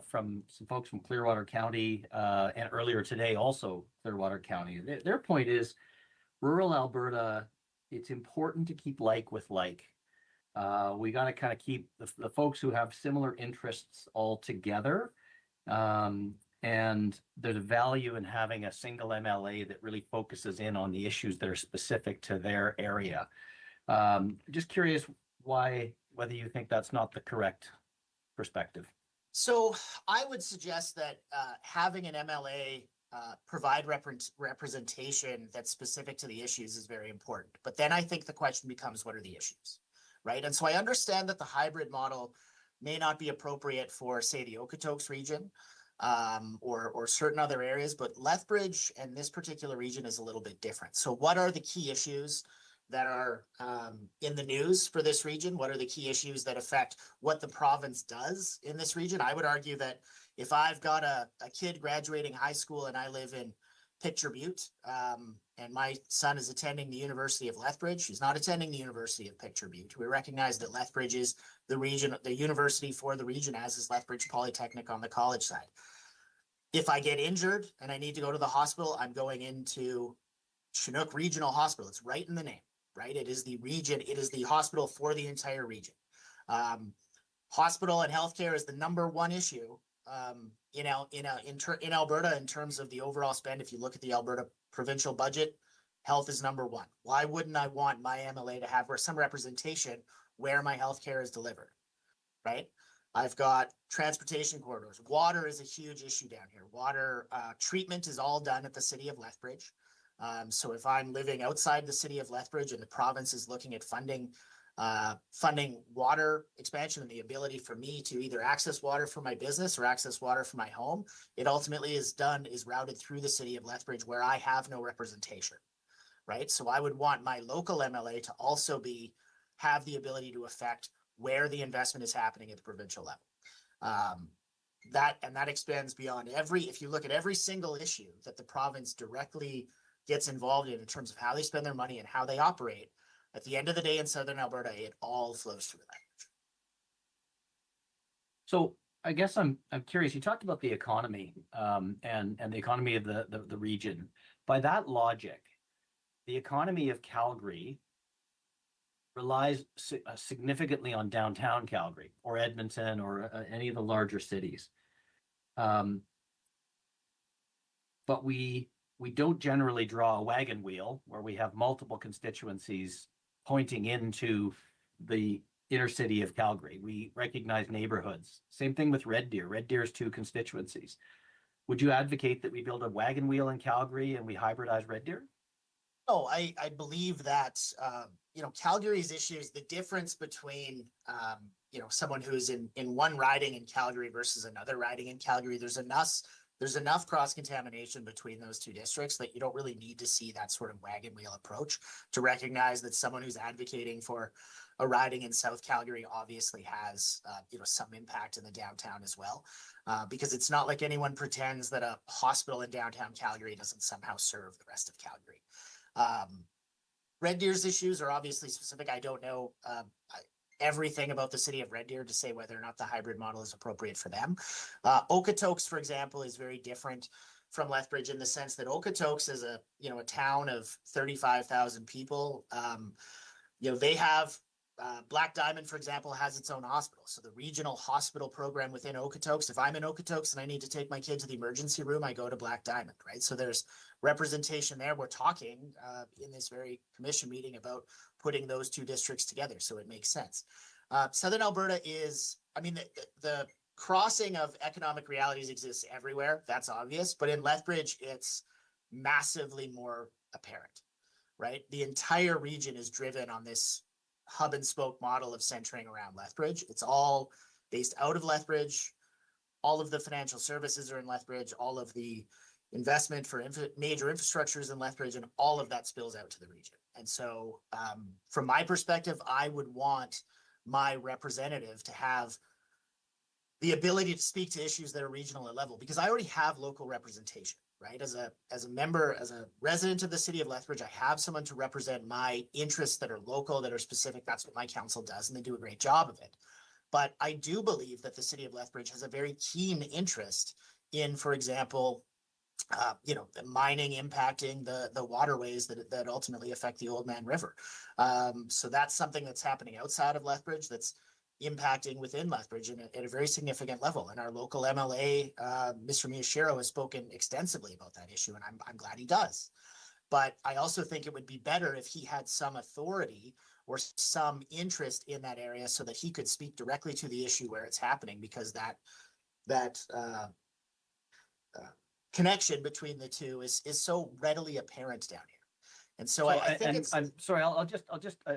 from some folks from Clearwater County and earlier today also Clearwater County. Their point is rural Alberta, it's important to keep like with like. We got to kind of keep the folks who have similar interests all together. And there's a value in having a single MLA that really focuses in on the issues that are specific to their area. Just curious whether you think that's not the correct perspective. So I would suggest that having an MLA provide representation that's specific to the issues is very important. But then I think the question becomes, what are the issues, right? And so I understand that the hybrid model may not be appropriate for, say, the Okotoks region or certain other areas, but Lethbridge and this particular region is a little bit different. So what are the key issues that are in the news for this region? What are the key issues that affect what the province does in this region? I would argue that if I've got a kid graduating high school and I live Picture Butte, and my son is attending the University of Lethbridge. He's not attending the University of Picture Butte. We recognize that Lethbridge is the region, the university for the region, as is Lethbridge Polytechnic on the college side. If I get injured and I need to go to the hospital, I'm going into Chinook Regional Hospital. It's right in the name, right? It is the region. It is the hospital for the entire region. Hospital and healthcare is the #1 issue in Alberta in terms of the overall spend. If you look at the Alberta provincial budget, health is #1. Why wouldn't I want my MLA to have some representation where my healthcare is delivered, right? I've got transportation corridors. Water is a huge issue down here. Water treatment is all done at the city of Lethbridge. So if I'm living outside the city of Lethbridge and the province is looking at funding water expansion and the ability for me to either access water for my business or access water for my home, it ultimately is routed through the city of Lethbridge, where I have no representation, right? So I would want my local MLA to also have the ability to affect where the investment is happening at the provincial level. That expands beyond if you look at every single issue that the province directly gets involved in terms of how they spend their money and how they operate, at the end of the day in Southern Alberta, it all flows through that. So I guess I'm curious. You talked about the economy and the economy of the region. By that logic, the economy of Calgary relies significantly on downtown Calgary or Edmonton or any of the larger cities. But we don't generally draw a wagon wheel where we have multiple constituencies pointing into the inner city of Calgary. We recognize neighborhoods. Same thing with Red Deer. Red Deer's 2 constituencies. Would you advocate that we build a wagon wheel in Calgary and we hybridize Red Deer? Oh, I believe that, Calgary's issues, the difference between, someone who is in one riding in Calgary versus another riding in Calgary, there's enough cross-contamination between those 2 districts that you don't really need to see that sort of wagon wheel approach to recognize that someone who's advocating for a riding in South Calgary obviously has, some impact in the downtown as well, because it's not like anyone pretends that a hospital in downtown Calgary doesn't somehow serve the rest of Calgary. Red Deer's issues are obviously specific. I don't know everything about the city of Red Deer to say whether or not the hybrid model is appropriate for them. Okotoks, for example, is very different from Lethbridge in the sense that Okotoks is a town of 35,000 people. They have Black Diamond, for example, has its own hospital. So the regional hospital program within Okotoks, if I'm in Okotoks and I need to take my kid to the emergency room, I go to Black Diamond, right? So there's representation there. We're talking in this very commission meeting about putting those 2 districts together. So it makes sense. Southern Alberta is, the crossing of economic realities exists everywhere. That's obvious. But in Lethbridge, it's massively more apparent, right? The entire region is driven on this hub and spoke model of centering around Lethbridge. It's all based out of Lethbridge. All of the financial services are in Lethbridge. All of the investment for major infrastructures in Lethbridge, and all of that spills out to the region. And so from my perspective, I would want my representative to have the ability to speak to issues that are regional at level, because I already have local representation, right? As a member, as a resident of the city of Lethbridge, I have someone to represent my interests that are local, that are specific. That's what my council does, and they do a great job of it. But I do believe that the city of Lethbridge has a very keen interest in, for example, the mining impacting the waterways that ultimately affect the Old Man River. So that's something that's happening outside of Lethbridge that's impacting within Lethbridge at a very significant level. And our local MLA, Mr. Miyashiro, has spoken extensively about that issue, and I'm glad he does. But I also think it would be better if he had some authority or some interest in that area so that he could speak directly to the issue where it's happening, because that connection between the 2 is so readily apparent down here. And so I think I'm sorry, I'll just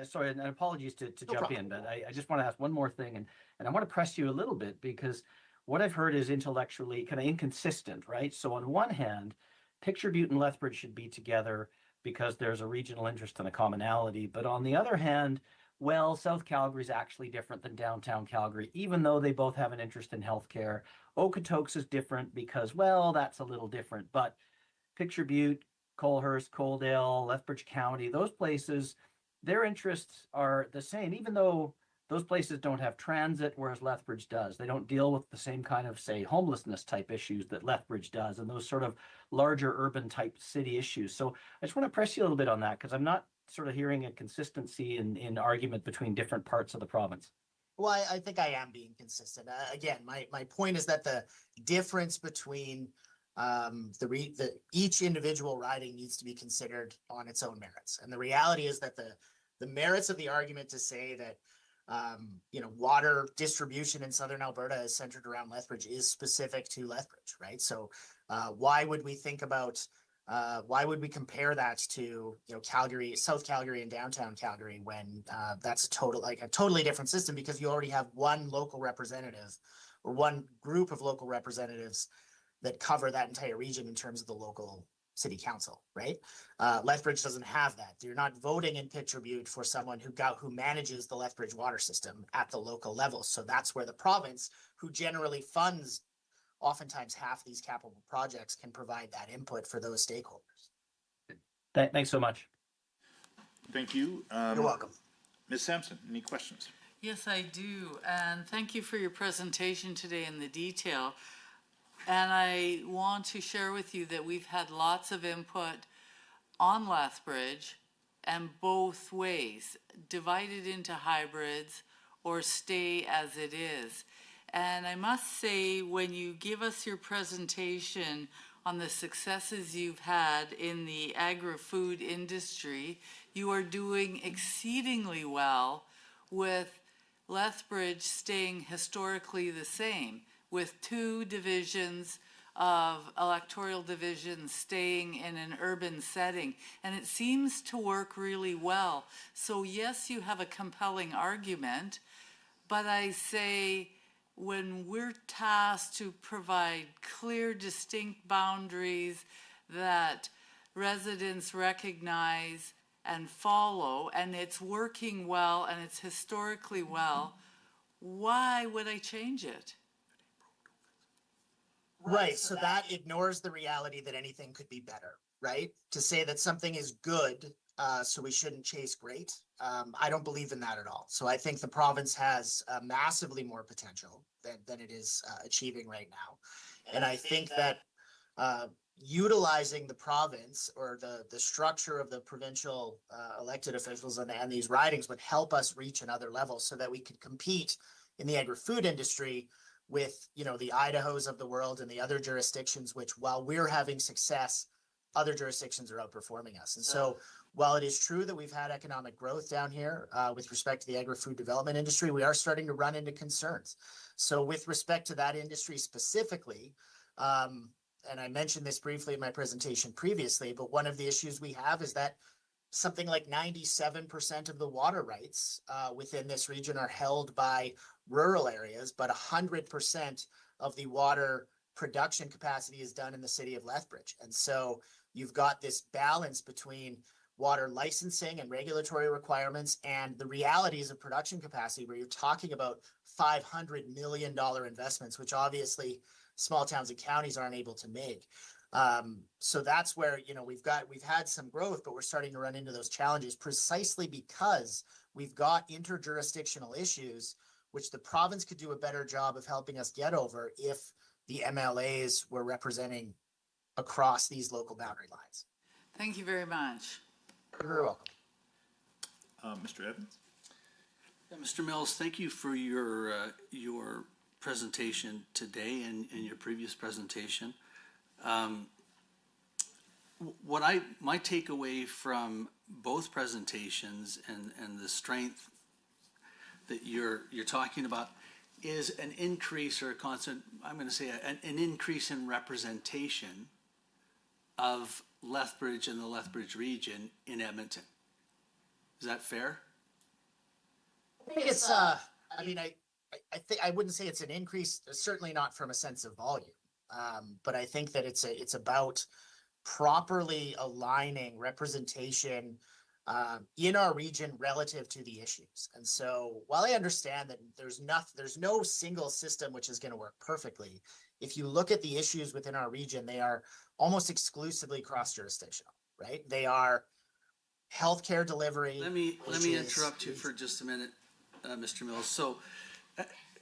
sorry, and apologies to jump in, but I just want to ask one more thing, and I want to press you a little bit, because what I've heard is intellectually kind of inconsistent, right? So on one hand, Picture Butte and Lethbridge should be together because there's a regional interest and a commonality. But on the other hand, well, South Calgary is actually different than downtown Calgary, even though they both have an interest in healthcare. Okotoks is different because, well, that's a little different. But Picture Butte, Colehurst, Coaldale, Lethbridge County, those places, their interests are the same, even though those places don't have transit, whereas Lethbridge does. They don't deal with the same kind of, say, homelessness type issues that Lethbridge does, and those sort of larger urban type city issues. So I just want to press you a little bit on that, because I'm not sort of hearing a consistency in argument between different parts of the province. Well, I think I am being consistent. Again, my point is that the difference between each individual riding needs to be considered on its own merits. And the reality is that the merits of the argument to say that water distribution in southern Alberta is centered around Lethbridge is specific to Lethbridge, right? So why would we compare that to Calgary, South Calgary, and downtown Calgary when that's a totally different system, because you already have one local representative or one group of local representatives that cover that entire region in terms of the local city council, right? Lethbridge doesn't have that. You're not voting in Picture Butte for someone who manages the Lethbridge water system at the local level. So that's where the province, who generally funds oftentimes half these capital projects, can provide that input for those stakeholders. Thanks so much. Thank you. You're welcome. Ms. Sampson, any questions? Yes, I do. And thank you for your presentation today and the detail. And I want to share with you that we've had lots of input on Lethbridge, and both ways, divided into hybrids or stay as it is. And I must say, when you give us your presentation on the successes you've had in the agri-food industry, you are doing exceedingly well, with Lethbridge staying historically the same, with 2 divisions of electoral divisions staying in an urban setting. And it seems to work really well. So yes, you have a compelling argument, but I say, when we're tasked to provide clear, distinct boundaries that residents recognize and follow, and it's working well and it's historically well, why would I change it? Right. So that ignores the reality that anything could be better, right? To say that something is good, so we shouldn't chase great. I don't believe in that at all. So I think the province has massively more potential than it is achieving right now. And I think that utilizing the province or the structure of the provincial elected officials and these ridings would help us reach another level so that we could compete in the agri-food industry with the Idahos of the world and the other jurisdictions, which, while we're having success, other jurisdictions are outperforming us. And so while it is true that we've had economic growth down here with respect to the agri-food development industry, we are starting to run into concerns. So with respect to that industry specifically, and I mentioned this briefly in my presentation previously, but one of the issues we have is that something like 97% of the water rights within this region are held by rural areas, but 100% of the water production capacity is done in the city of Lethbridge. And so you've got this balance between water licensing and regulatory requirements and the realities of production capacity, where you're talking about $500 million investments, which obviously small towns and counties aren't able to make. So that's where, we've had some growth, but we're starting to run into those challenges precisely because we've got interjurisdictional issues, which the province could do a better job of helping us get over if the MLAs were representing across these local boundary lines. Thank you very much. You're very welcome. Mr. Evans? Yeah, Mr. Mills, thank you for your presentation today and your previous presentation. My takeaway from both presentations and the strength that you're talking about is an increase or a constant, I'm going to say an increase in representation of Lethbridge and the Lethbridge region in Edmonton. Is that fair? I think it's, I think I wouldn't say it's an increase, certainly not from a sense of volume. But I think that it's about properly aligning representation in our region relative to the issues. And so while I understand that there's no single system which is going to work perfectly, if you look at the issues within our region, they are almost exclusively cross-jurisdictional, right? They are healthcare delivery. Let me which interrupt you for just a minute, Mr. Mills. So,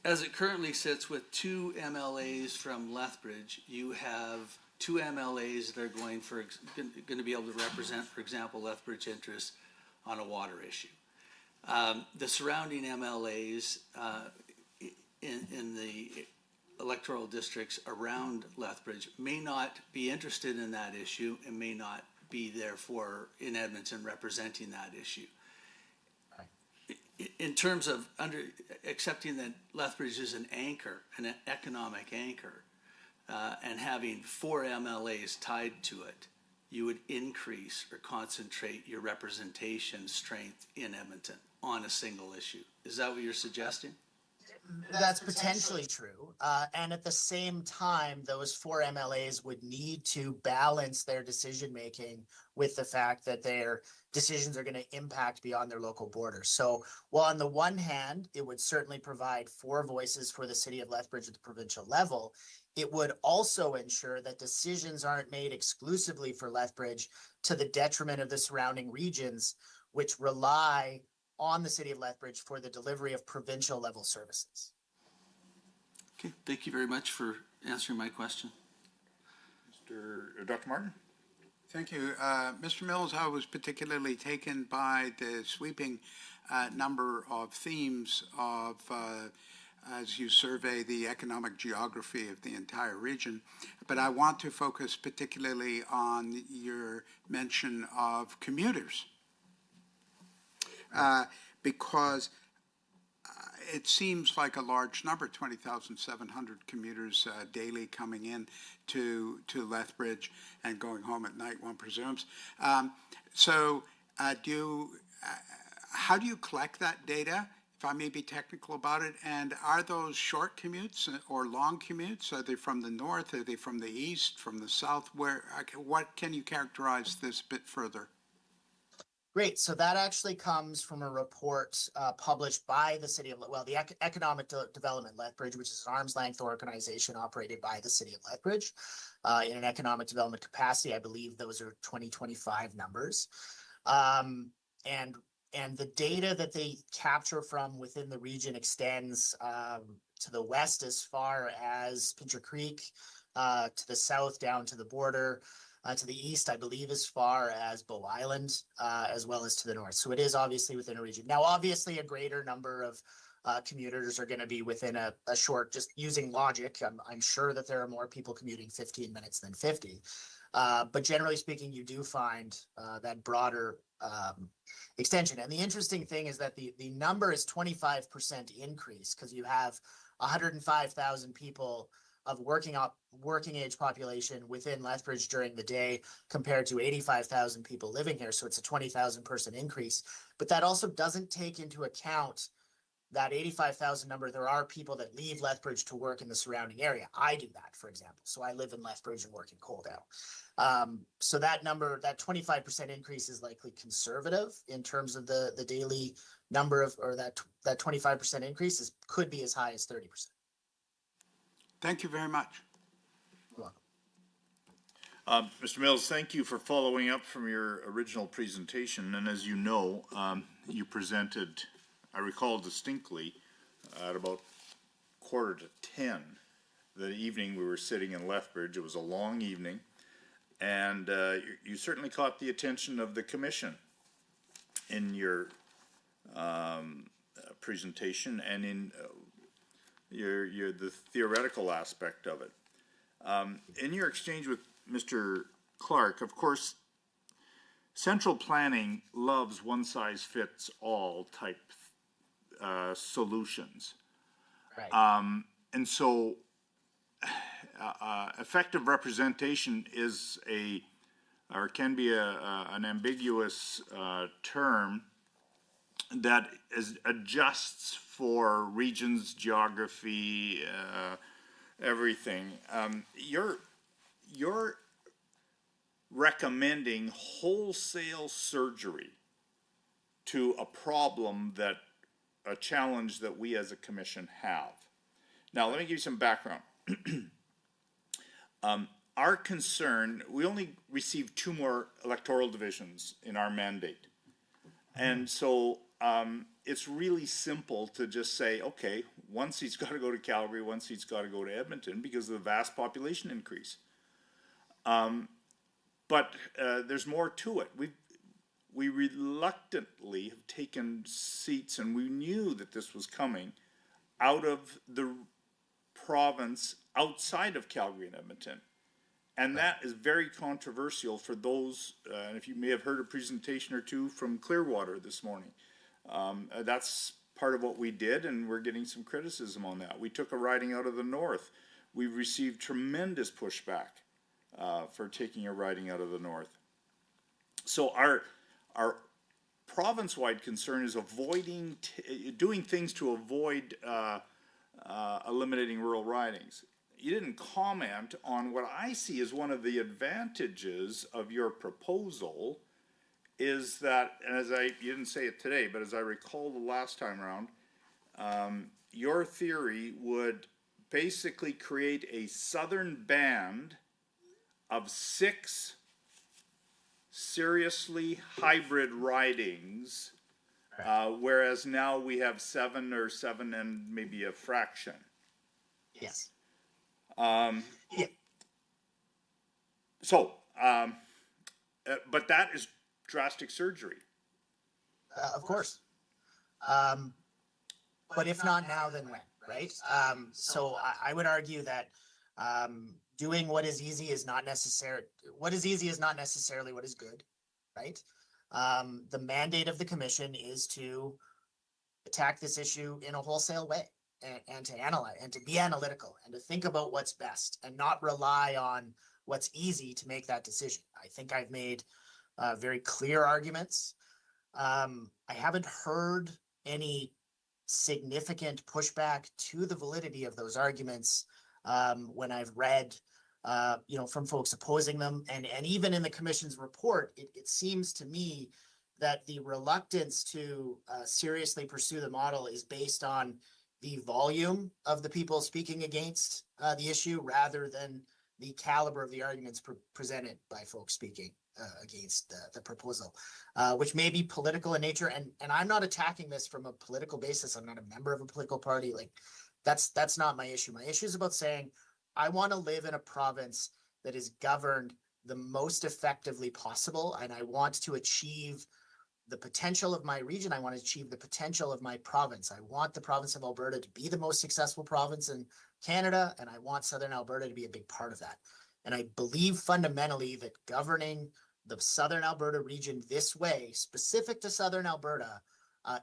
as it currently sits with 2 MLAs from Lethbridge, you have 2 MLAs that are going to be able to represent, for example, Lethbridge interests on a water issue. The surrounding MLAs in the electoral districts around Lethbridge may not be interested in that issue and may not be therefore in Edmonton representing that issue. In terms of accepting that Lethbridge is an anchor, an economic anchor, and having 4 MLAs tied to it, you would increase or concentrate your representation strength in Edmonton on a single issue. Is that what you're suggesting? That's potentially true. And at the same time, those 4 MLAs would need to balance their decision-making with the fact that their decisions are going to impact beyond their local borders. So while on the one hand, it would certainly provide 4 voices for the city of Lethbridge at the provincial level, it would also ensure that decisions aren't made exclusively for Lethbridge to the detriment of the surrounding regions, which rely on the city of Lethbridge for the delivery of provincial level services. Okay, thank you very much for answering my question. Dr. Martin? Thank you. Mr. Mills, I was particularly taken by the sweeping number of themes of as you survey the economic geography of the entire region. But I want to focus particularly on your mention of commuters. Because it seems like a large number, 20,700 commuters daily coming in to Lethbridge and going home at night, one presumes. How do you collect that data, if I may be technical about it? And are those short commutes or long commutes? Are they from the north? Are they from the east, from the south? What can you characterize this a bit further? Great. So that actually comes from a report published by the city of, the Economic Development Lethbridge, which is an arm's length organization operated by the city of Lethbridge in an economic development capacity. I believe those are 2025 numbers. And the data that they capture from within the region extends to the west as far as Pincher Creek, to the south down to the border, to the east, I believe, as far as Bow Island, as well as to the north. So it is obviously within a region. Now, obviously, a greater number of commuters are going to be within a short, just using logic. I'm sure that there are more people commuting 15 minutes than 50. But generally speaking, you do find that broader extension. And the interesting thing is that the number is 25% increase because you have 105,000 people of working age population within Lethbridge during the day compared to 85,000 people living here. So it's a 20,000 person increase. But that also doesn't take into account that 85,000 number. There are people that leave Lethbridge to work in the surrounding area. I do that, for example. So I live in Lethbridge and work in Coldale. So that number, that 25% increase is likely conservative in terms of the daily number of, or that 25% increase could be as high as 30%. Thank you very much. You're welcome. Mr. Mills, thank you for following up from your original presentation. And as you know, you presented, I recall distinctly, at about 9:45 the evening we were sitting in Lethbridge. It was a long evening. And you certainly caught the attention of the commission in your presentation and in the theoretical aspect of it. In your exchange with Mr. Clark, of course, central planning loves one-size-fits-all type solutions. Right. And so effective representation is can be an ambiguous term that adjusts for regions, geography, everything. You're recommending wholesale surgery to a challenge that we as a commission have. Now, let me give you some background. our concern, we only received 2 more electoral divisions in our mandate. And so it's really simple to just say, okay, one seat's got to go to Calgary, one seat's got to go to Edmonton because of the vast population increase. But there's more to it. We reluctantly have taken seats, and we knew that this was coming, out of the province outside of Calgary and Edmonton. And that is very controversial for those, and if you may have heard a presentation or two from Clearwater this morning, that's part of what we did, and we're getting some criticism on that. We took a riding out of the north. We've received tremendous pushback for taking a riding out of the north. So our province-wide concern is avoiding doing things to avoid eliminating rural ridings. You didn't comment on what I see as one of the advantages of your proposal is that, and you didn't say it today, but as I recall the last time around, your theory would basically create a southern band of 6 seriously hybrid ridings, whereas now we have 7 and maybe a fraction. Yes. But that is drastic surgery. Of course. But if not now, then when, right? So I would argue that doing what is easy is not necessarily what is good, right? The mandate of the commission is to attack this issue in a wholesale way and to analyze and to be analytical and to think about what's best and not rely on what's easy to make that decision. I think I've made very clear arguments. I haven't heard any significant pushback to the validity of those arguments when I've read, from folks opposing them. And even in the commission's report, it seems to me that the reluctance to seriously pursue the model is based on the volume of the people speaking against the issue rather than the caliber of the arguments presented by folks speaking against the proposal, which may be political in nature. And I'm not attacking this from a political basis. I'm not a member of a political party. Like that's not my issue. My issue is about saying I want to live in a province that is governed the most effectively possible. And I want to achieve the potential of my region. I want to achieve the potential of my province. I want the province of Alberta to be the most successful province in Canada, and I want Southern Alberta to be a big part of that. And I believe fundamentally that governing the Southern Alberta region this way, specific to Southern Alberta,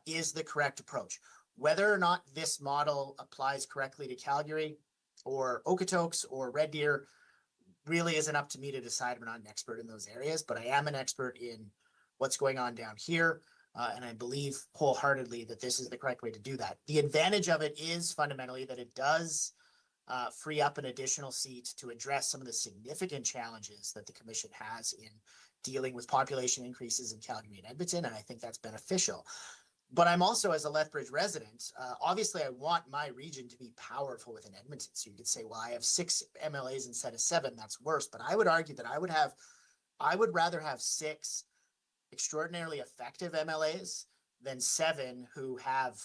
is the correct approach. Whether or not this model applies correctly to Calgary or Okotoks or Red Deer really isn't up to me to decide. I'm not an expert in those areas, but I am an expert in what's going on down here. And I believe wholeheartedly that this is the correct way to do that. The advantage of it is fundamentally that it does free up an additional seat to address some of the significant challenges that the commission has in dealing with population increases in Calgary and Edmonton. And I think that's beneficial. But I'm also, as a Lethbridge resident, obviously I want my region to be powerful within Edmonton. So you could say, well, I have 6 MLAs instead of 7. That's worse. But I would argue that I would rather have 6 extraordinarily effective MLAs than 7 who have,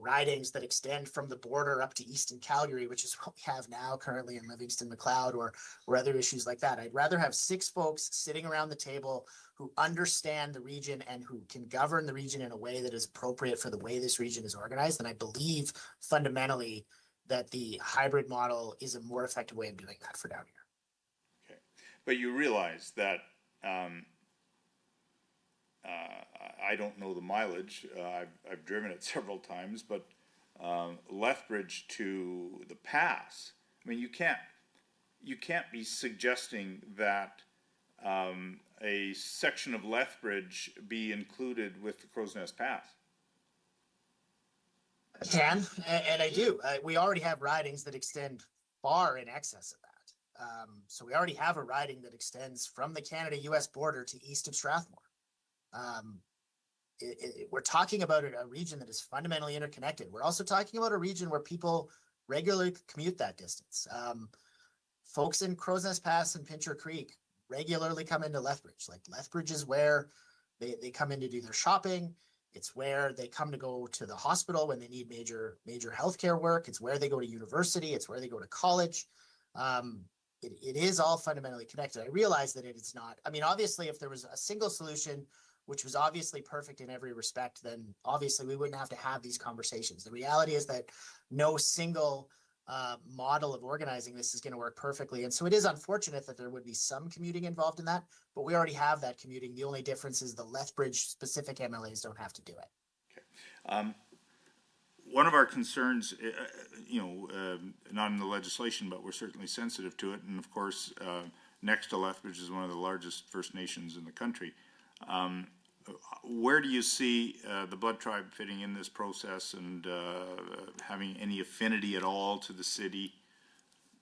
ridings that extend from the border up to Easton Calgary, which is what we have now currently in Livingston McLeod or other issues like that. I'd rather have 6 folks sitting around the table who understand the region and who can govern the region in a way that is appropriate for the way this region is organized. And I believe fundamentally that the hybrid model is a more effective way of doing that for down here. Okay, but you realize that I don't know the mileage. I've driven it several times, but Lethbridge to the pass. I mean, you can't be suggesting that a section of Lethbridge be included with the Crow's Nest Pass. I can, and I do. We already have ridings that extend far in excess of that. So we already have a riding that extends from the Canada-US border to east of Strathmore. We're talking about a region that is fundamentally interconnected. We're also talking about a region where people regularly commute that distance. folks in Crow's Nest Pass and Pincher Creek regularly come into Lethbridge. Like Lethbridge is where they come in to do their shopping. It's where they come to go to the hospital when they need major healthcare work. It's where they go to university. It's where they go to college. It is all fundamentally connected. I realize that it is not. I mean, obviously, if there was a single solution, which was obviously perfect in every respect, then obviously we wouldn't have to have these conversations. The reality is that no single model of organizing this is going to work perfectly. And so it is unfortunate that there would be some commuting involved in that, but we already have that commuting. The only difference is the Lethbridge specific MLAs don't have to do it. Okay. One of our concerns, not in the legislation, but we're certainly sensitive to it, and of course, next to Lethbridge is one of the largest First Nations in the country. Where do you see the Blood Tribe fitting in this process and having any affinity at all to the city?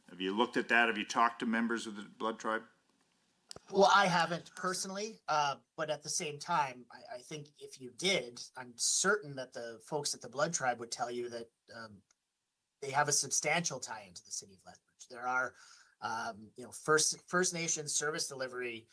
Have you looked at that? Have you talked to members of the Blood Tribe? Well, I haven't personally, but at the same time, I think if you did, I'm certain that the folks at the Blood Tribe would tell you that they have a substantial tie into the city of Lethbridge. There are, First Nations service delivery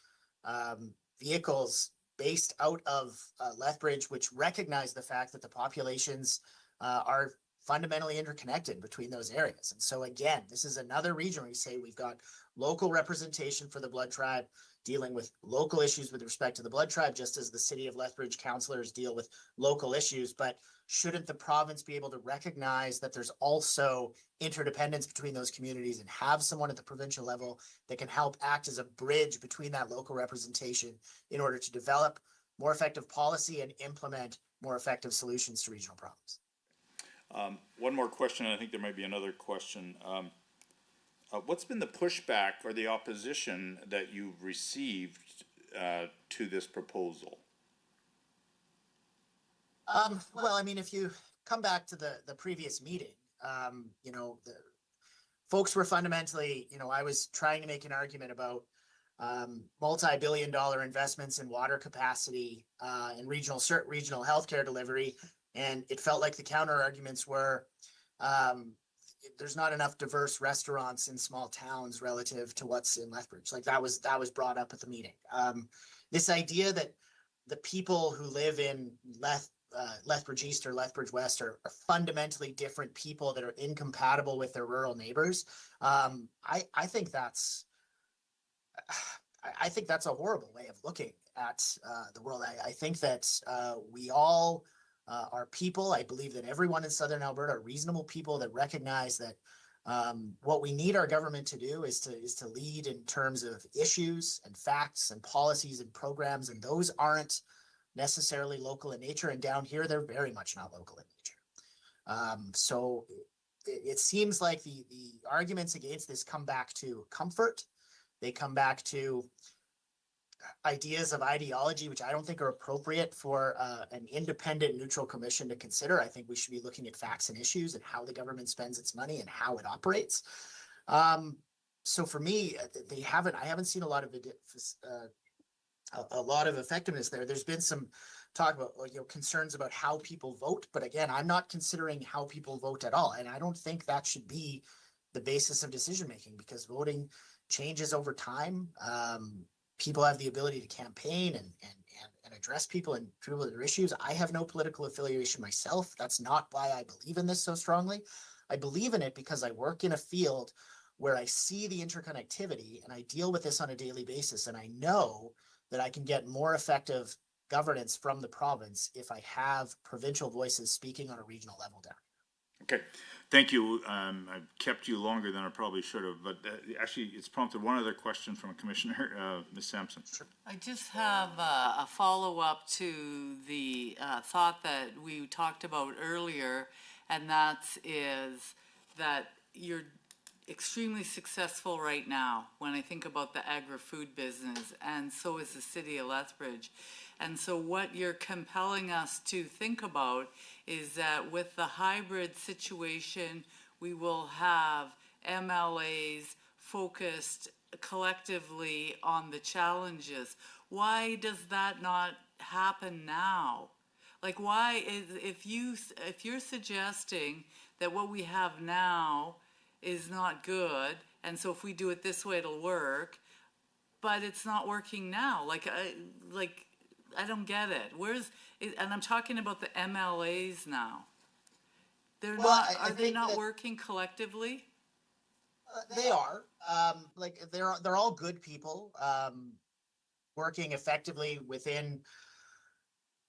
vehicles based out of Lethbridge, which recognize the fact that the populations are fundamentally interconnected between those areas. And so again, this is another region where you say we've got local representation for the Blood Tribe dealing with local issues with respect to the Blood Tribe, just as the city of Lethbridge councillors deal with local issues. But shouldn't the province be able to recognize that there's also interdependence between those communities and have someone at the provincial level that can help act as a bridge between that local representation in order to develop more effective policy and implement more effective solutions to regional problems? One more question, and I think there might be another question. What's been the pushback or the opposition that you've received to this proposal? Well, I mean, if you come back to the previous meeting, the folks were fundamentally, I was trying to make an argument about multi-billion-dollar investments in water capacity and regional healthcare delivery. And it felt like the counter arguments were there's not enough diverse restaurants in small towns relative to what's in Lethbridge. Like that was brought up at the meeting. This idea that the people who live in Lethbridge East or Lethbridge West are fundamentally different people that are incompatible with their rural neighbors. I think that's a horrible way of looking at the world. I think that we all are people. I believe that everyone in Southern Alberta are reasonable people that recognize that what we need our government to do is to lead in terms of issues and facts and policies and programs, and those aren't necessarily local in nature. And down here, they're very much not local in nature. So it seems like the arguments against this come back to comfort. They come back to ideas of ideology, which I don't think are appropriate for an independent, neutral commission to consider. I think we should be looking at facts and issues and how the government spends its money and how it operates. So for me, I haven't seen a lot of effectiveness there. There's been some talk about concerns about how people vote, but again, I'm not considering how people vote at all, and I don't think that should be the basis of decision making, because voting changes over time. People have the ability to campaign and address people and people their issues. I have no political affiliation myself. That's not why I believe in this so strongly. I believe in it because I work in a field where I see the interconnectivity and I deal with this on a daily basis. And I know that I can get more effective governance from the province if I have provincial voices speaking on a regional level down. Okay, thank you. I've kept you longer than I probably should have, but actually it's prompted one other question from a commissioner, Ms. Sampson. Sure. I just have a follow-up to the thought that we talked about earlier, and that is that you're extremely successful right now when I think about the agri-food business, and so is the city of Lethbridge. And so what you're compelling us to think about is that with the hybrid situation, we will have MLAs focused collectively on the challenges. Why does that not happen now? Like, why is, if you're suggesting that what we have now is not good and so if we do it this way, it'll work. But it's not working now. Like I don't get it. And I'm talking about the MLAs now. They're Well, not, I are they think not that- working collectively? They are, like, they're all good people, working effectively within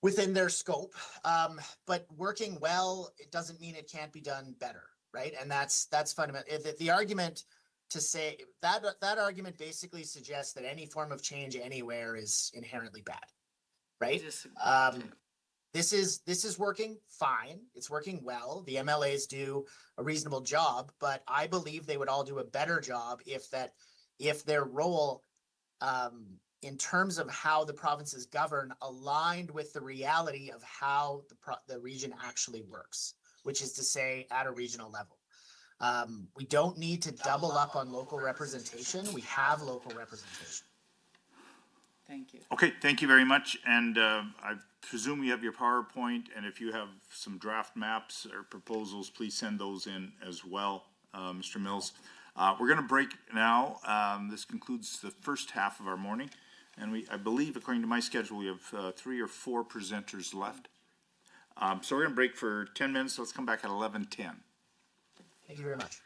their scope. But working well, it doesn't mean it can't be done better, right? And that's fundamental. The argument to say that argument basically suggests that any form of change anywhere is inherently bad, right? Okay. This is working fine. It's working well. The MLAs do a reasonable job, but I believe they would all do a better job if their role, in terms of how the provinces govern, aligned with the reality of how the region actually works, which is to say, at a regional level. We don't need to double up on local representation. We have local representation. Thank you. Okay, thank you very much, and I presume you have your PowerPoint, and if you have some draft maps or proposals, please send those in as well, Mr. Mills. We're going to break now. This concludes the first half of our morning, and I believe, according to my schedule, we have 3 or 4 presenters left. So we're going to break for 10 minutes. Let's come back at 11:10. Thank you very much.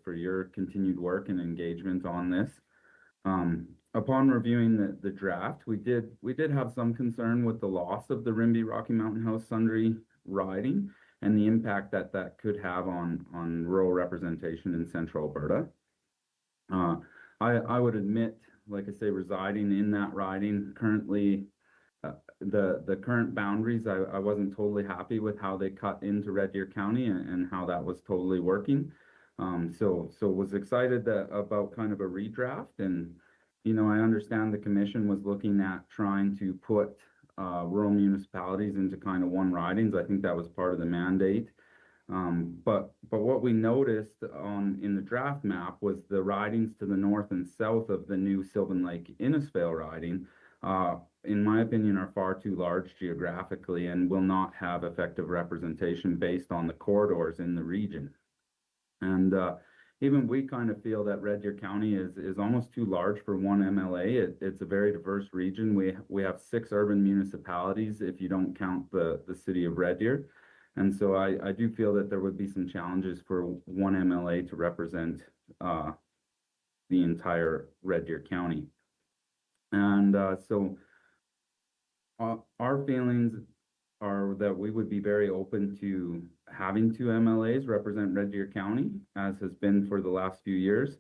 for your continued work and engagement on this. Upon reviewing the draft, we did have some concern with the loss of the Rimbey Rocky Mountain House Sundre riding and the impact that that could have on rural representation in central Alberta. I would admit, like I say, residing in that riding currently, the current boundaries, I wasn't totally happy with how they cut into Red Deer County and how that was totally working. So was excited about kind of a redraft, and you know, I understand the commission was looking at trying to put rural municipalities into kind of one ridings. I think that was part of the mandate. But what we noticed in the draft map was the ridings to the north and south of the new Sylvan Lake Innisfail riding, in my opinion, are far too large geographically and will not have effective representation based on the corridors in the region. And even we kind of feel that Red Deer County is almost too large for one MLA. It's a very diverse region. We have 6 urban municipalities if you don't count the city of Red Deer. And so I do feel that there would be some challenges for one MLA to represent the entire Red Deer County. And so our feelings are that we would be very open to having 2 MLAs represent Red Deer County, as has been for the last few years,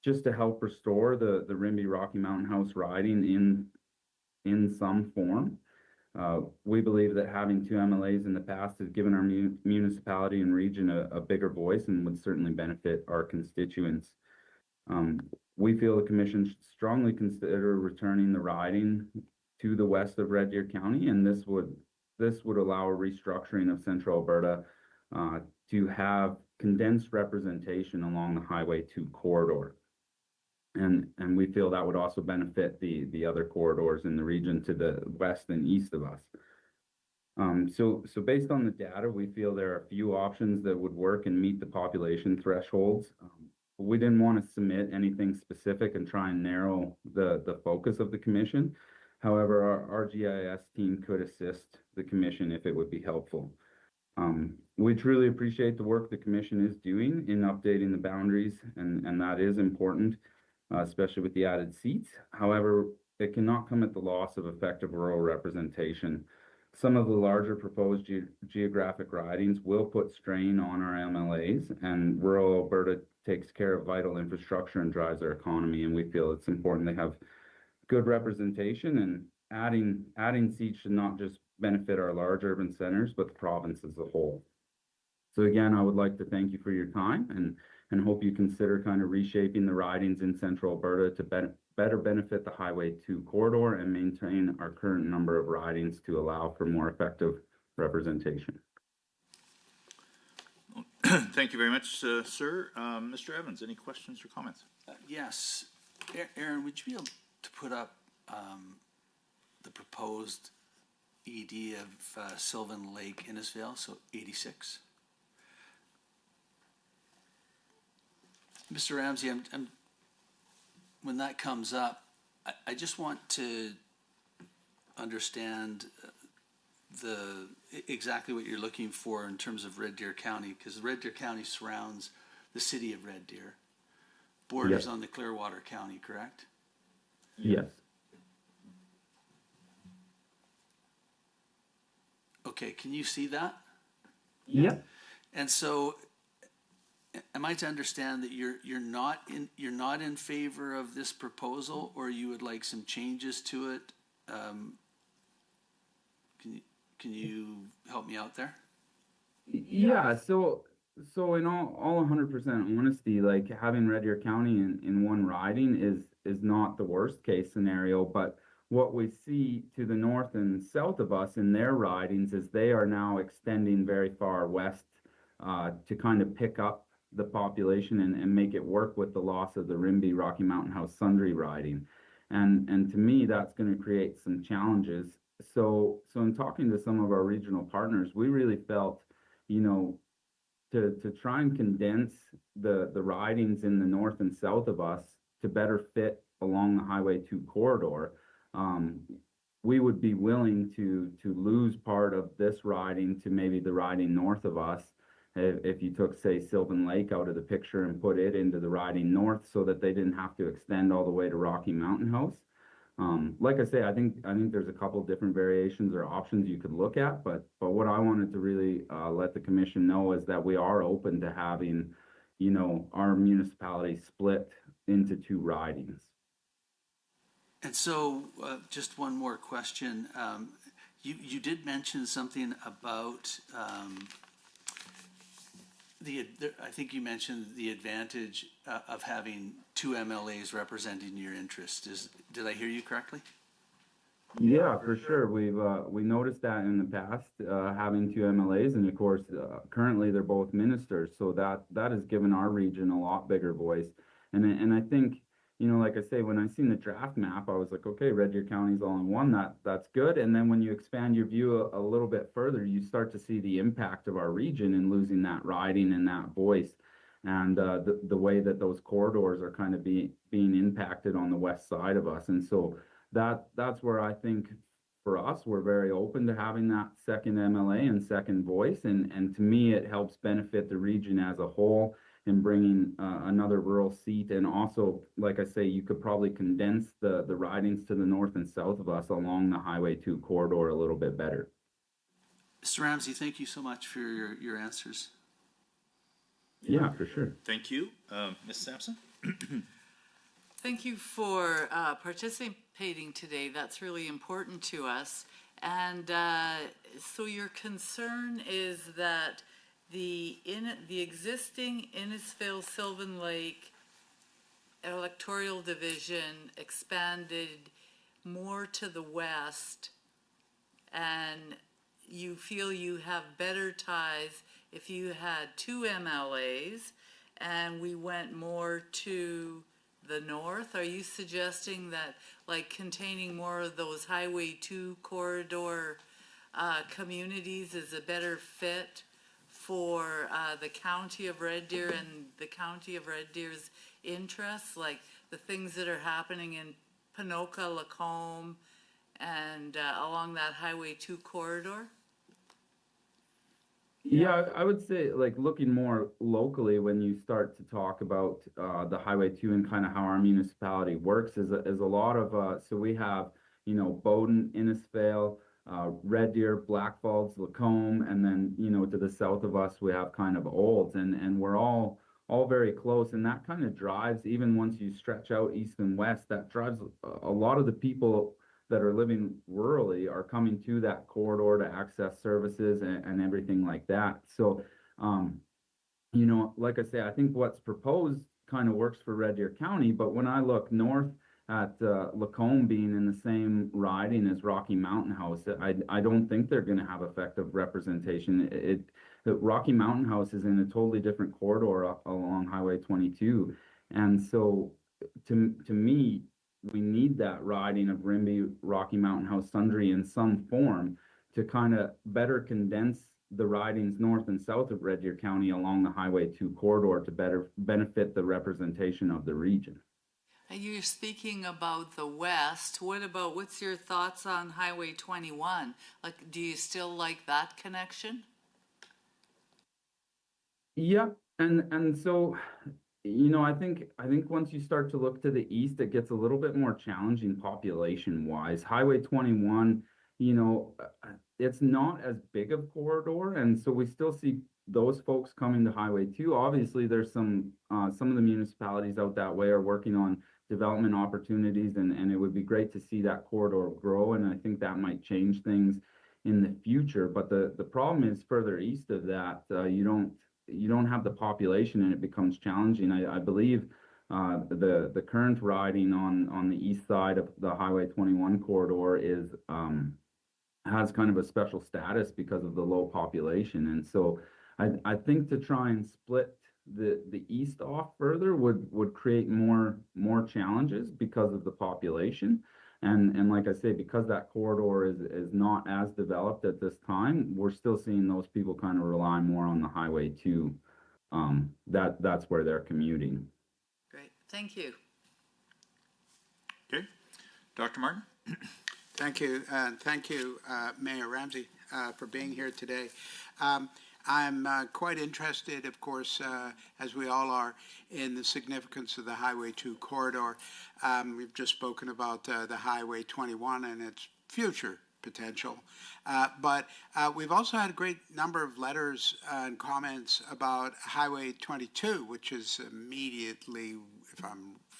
just to help restore the Rimbey Rocky Mountain House riding in some form. We believe that having 2 MLAs in the past has given our municipality and region a bigger voice and would certainly benefit our constituents. We feel the commission should strongly consider returning the riding to the west of Red Deer County, and this would allow a restructuring of Central Alberta to have condensed representation along the Highway 2 corridor. And we feel that would also benefit the other corridors in the region to the west and east of us. So based on the data, we feel there are a few options that would work and meet the population thresholds. We didn't want to submit anything specific and try and narrow the focus of the commission. However, our GIS team could assist the commission if it would be helpful. We truly appreciate the work the commission is doing in updating the boundaries, and that is important, especially with the added seats. However, it cannot come at the loss of effective rural representation. Some of the larger proposed geographic ridings will put strain on our MLAs, and rural Alberta takes care of vital infrastructure and drives our economy, and we feel it's important to have good representation, and adding seats should not just benefit our large urban centers, but the province as a whole. So again, I would like to thank you for your time and hope you consider kind of reshaping the ridings in central Alberta to better benefit the Highway 2 corridor and maintain our current number of ridings to allow for more effective representation. Thank you very much, sir. Mr. Evans, any questions or comments? Yes. Aaron, would you be able to put up the proposed ED of Sylvan Lake Innisfail, so 86? Mr. Ramsey, when that comes up, I just want to understand exactly what you're looking for in terms of Red Deer County, because Red Deer County surrounds the city of Red Deer, borders on the Clearwater County, correct? Yes. Okay, can you see that? Yeah. And so, am I to understand that you're not in favor of this proposal, or you would like some changes to it? Can you help me out there? Yeah. So in all 100% honesty, like having Red Deer County in one riding is not the worst case scenario, but what we see to the north and south of us in their ridings is they are now extending very far west to kind of pick up the population and make it work with the loss of the Rimbey Rocky Mountain House Sundre riding. And to me, that's going to create some challenges. So in talking to some of our regional partners, we really felt, you know, to try and condense the ridings in the north and south of us to better fit along the Highway 2 corridor, we would be willing to lose part of this riding to maybe the riding north of us if you took, say, Sylvan Lake out of the picture and put it into the riding north so that they didn't have to extend all the way to Rocky Mountain House. Like I say, I think there's a couple different variations or options you could look at, but what I wanted to really let the commission know is that we are open to having, you know, our municipality split into 2 ridings. And so, just one more question. You did mention something about I think you mentioned the advantage of having 2 MLAs representing your interest. Did I hear you correctly? Yeah, for sure. We noticed that in the past, having 2 MLAs, and of course, currently they're both ministers, so that has given our region a lot bigger voice. And I think, you know, like I say, when I seen the draft map, I was like, okay, Red Deer County's all in one. That's good. And then when you expand your view a little bit further, you start to see the impact of our region in losing that riding and that voice, and the way that those corridors are kind of being impacted on the west side of us. And so that's where I think for us, we're very open to having that second MLA and second voice. And to me, it helps benefit the region as a whole in bringing another rural seat. And also, like I say, you could probably condense the ridings to the north and south of us along the Highway 2 corridor a little bit better. Mr. Ramsey, thank you so much for your answers. Yeah, for sure. Thank you. Ms. Sampson? Thank you for participating today. That's really important to us. And so your concern is that the existing Innisfail-Sylvan Lake electoral division expanded more to the west, and you feel you have better ties if you had 2 MLAs and we went more to the north? Are you suggesting that, like, containing more of those Highway 2 corridor communities is a better fit for the county of Red Deer and the county of Red Deer's interests, like the things that are happening in Ponoka, Lacombe, and along that Highway 2 corridor? Yeah, I would say, like, looking more locally, when you start to talk about the Highway 2 and kind of how our municipality works, is a lot of, so we have, you know, Bowden, Innisfail, Red Deer, Black Falls, Lacombe, and then, you know, to the south of us, we have kind of Olds, and we're all very close, and that kind of drives, even once you stretch out east and west, that drives a lot of the people that are living rurally are coming to that corridor to access services and everything like that. So, you know, like I say, I think what's proposed kind of works for Red Deer County, but when I look north at Lacombe being in the same riding as Rocky Mountain House, I don't think they're going to have effective representation. The Rocky Mountain House is in a totally different corridor along Highway 22. And so to me, we need that riding of Rimbey, Rocky Mountain House, Sundre in some form to kind of better condense the ridings north and south of Red Deer County along the Highway 2 corridor to better benefit the representation of the region. You're speaking about the west. What's your thoughts on Highway 21? Like, do you still like that connection? Yeah, and so, you know, I think once you start to look to the east, it gets a little bit more challenging population-wise. Highway 21, you know, it's not as big of corridor, and so we still see those folks coming to Highway 2. Obviously, there's some of the municipalities out that way are working on development opportunities, and it would be great to see that corridor grow, and I think that might change things in the future. But the problem is further east of that, you don't have the population, and it becomes challenging. I believe the current riding on the east side of the Highway 21 corridor is has kind of a special status because of the low population, and so I think to try and split the east off further would create more challenges because of the population. And like I say, because that corridor is not as developed at this time, we're still seeing those people kind of rely more on the Highway 2. That's where they're commuting. Great, thank you. Okay, Dr. Martin? Thank you, Mayor Ramsey, for being here today. I'm quite interested, of course, as we all are, in the significance of the Highway 2 corridor. We've just spoken about the Highway 21 and its future potential. But we've also had a great number of letters and comments about Highway 22, which is immediately, if I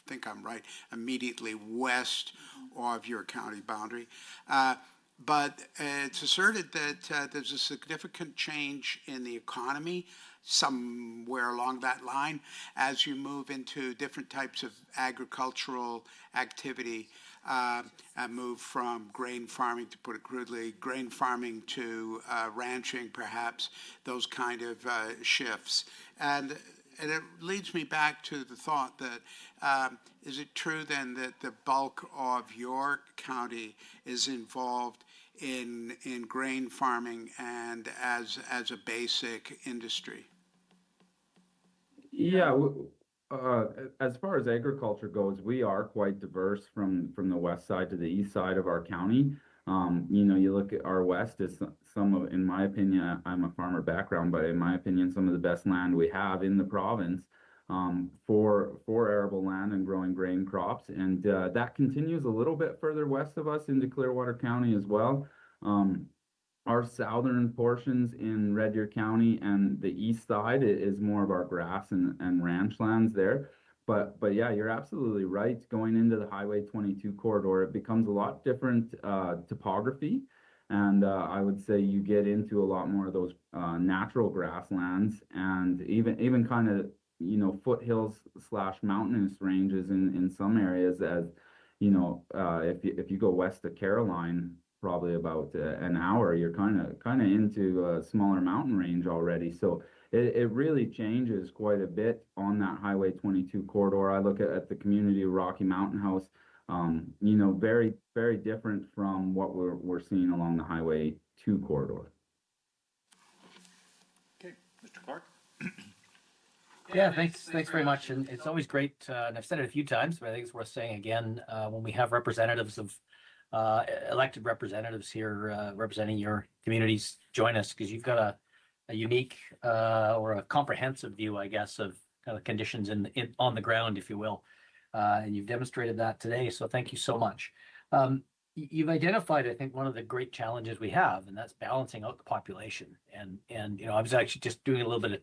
think I'm right, immediately west of your county boundary. But it's asserted that there's a significant change in the economy somewhere along that line as you move into different types of agricultural activity, move from grain farming, to put it crudely, grain farming to ranching, perhaps, those kind of shifts. And it leads me back to the thought that, is it true then that the bulk of your county is involved in grain farming and as a basic industry? Yeah, as far as agriculture goes, we are quite diverse from the west side to the east side of our county. You know, you look at our west is some of, in my opinion, I'm a farmer background, but in my opinion, some of the best land we have in the province for arable land and growing grain crops. And that continues a little bit further west of us into Clearwater County as well. Our southern portions in Red Deer County and the east side is more of our grass and ranch lands there. But yeah, you're absolutely right. Going into the Highway 22 corridor, it becomes a lot different topography. And I would say you get into a lot more of those natural grasslands and even kind of, you know, foothills / mountainous ranges in some areas. As you know, if you go west of Caroline, probably about an hour, you're kind of into a smaller mountain range already. So it really changes quite a bit on that Highway 22 corridor. I look at the community of Rocky Mountain House, you know, very, very different from what we're seeing along the Highway 2 corridor. Okay, Mr. Clark. Yeah, thanks very much. And it's always great, and I've said it a few times, but I think it's worth saying again, when we have representatives of elected representatives here representing your communities join us, because you've got a unique or a comprehensive view, I guess, of kind of conditions on the ground, if you will. And you've demonstrated that today. So thank you so much. You've identified, I think, one of the great challenges we have, and that's balancing out the population. And you know, I was actually just doing a little bit of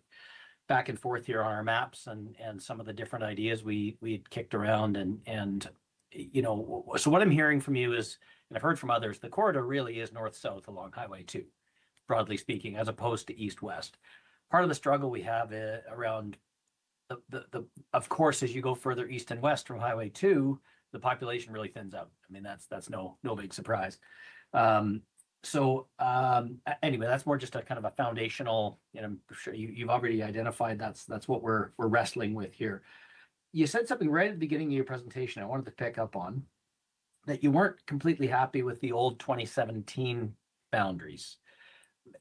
back and forth here on our maps and some of the different ideas we had kicked around and you know, so what I'm hearing from you is, and I've heard from others, the corridor really is north-south along Highway 2, broadly speaking, as opposed to east-west. Part of the struggle we have around of course, as you go further east and west from Highway 2, the population really thins out. I mean, that's no big surprise. Anyway, that's more just a kind of a foundational, you know, I'm sure you've already identified that's what we're wrestling with here. You said something right at the beginning of your presentation I wanted to pick up on, that you weren't completely happy with the old 2017 boundaries.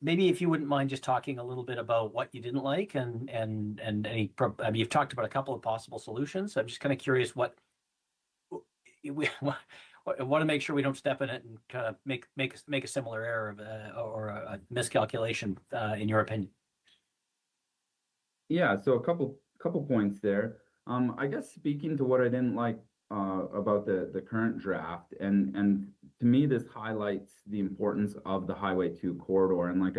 Maybe if you wouldn't mind just talking a little bit about what you didn't like and any, I mean, you've talked about a couple of possible solutions. I'm just kind of curious what I want to make sure we don't step in it and kind of make a similar error or a miscalculation in your opinion. Yeah, so a couple points there. I guess speaking to what I didn't like about the current draft, and to me this highlights the importance of the Highway 2 corridor. And like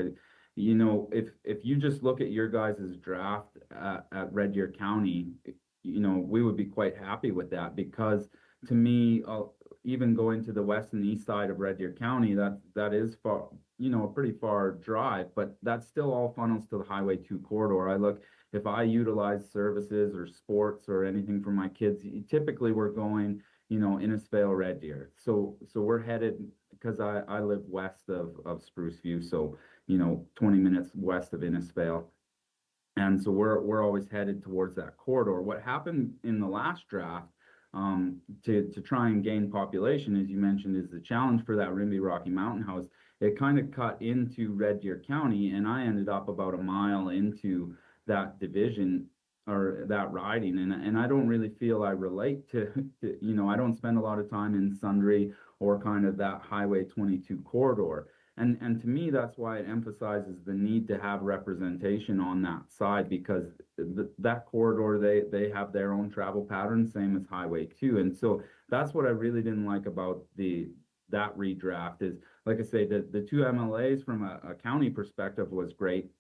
you know, if you just look at your guys' draft at Red Deer County, you know, we would be quite happy with that, because to me, even going to the west and east side of Red Deer County, that is far, you know, a pretty far drive, but that still all funnels to the Highway 2 corridor. I look, if I utilize services or sports or anything for my kids, typically we're going, you know, Innisfail, Red Deer. So we're headed, because I live west of Spruce View, so, you know, 20 minutes west of Innisfail. And so we're always headed towards that corridor. What happened in the last draft, to try and gain population, as you mentioned, is the challenge for that Rimbey Rocky Mountain House. It kind of cut into Red Deer County, and I ended up about a mile into that division or that riding, and I don't really feel I relate to, you know, I don't spend a lot of time in Sundre or kind of that Highway 22 corridor. And to me, that's why it emphasizes the need to have representation on that side, because that corridor, they have their own travel patterns, same as Highway 2. And so that's what I really didn't like about that redraft is, like I say, the two MLAs from a county perspective was great,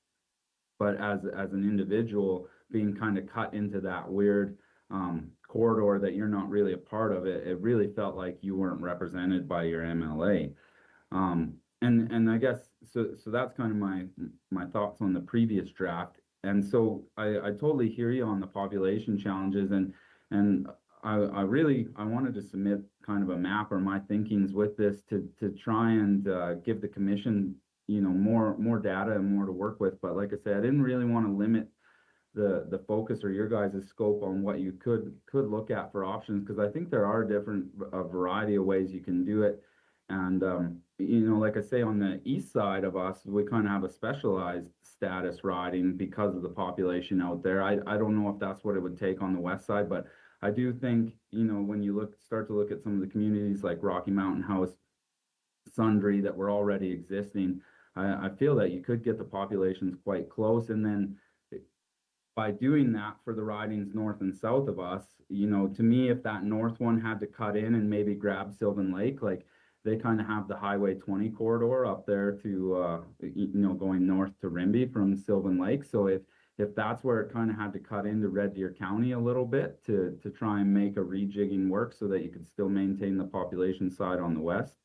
but as an individual being kind of cut into that weird corridor that you're not really a part of, it really felt like you weren't represented by your MLA. And I guess so that's kind of my thoughts on the previous draft. And so I totally hear you on the population challenges, and I really wanted to submit kind of a map or my thinkings with this to try and give the commission, you know, more data and more to work with. But like I said, I didn't really want to limit the focus or your guys' scope on what you could look at for options, because I think there are a variety of ways you can do it. And you know, like I say, on the east side of us, we kind of have a specialized status riding because of the population out there. I don't know if that's what it would take on the west side, but I do think, you know, when you start to look at some of the communities like Rocky Mountain House, Sundre, that were already existing, I feel that you could get the populations quite close. And then by doing that for the ridings north and south of us, you know, to me, if that north one had to cut in and maybe grab Sylvan Lake, like they kind of have the Highway 20 corridor up there to, you know, going north to Rimbey from Sylvan Lake. So if that's where it kind of had to cut into Red Deer County a little bit to try and make a rejigging work so that you could still maintain the population side on the west.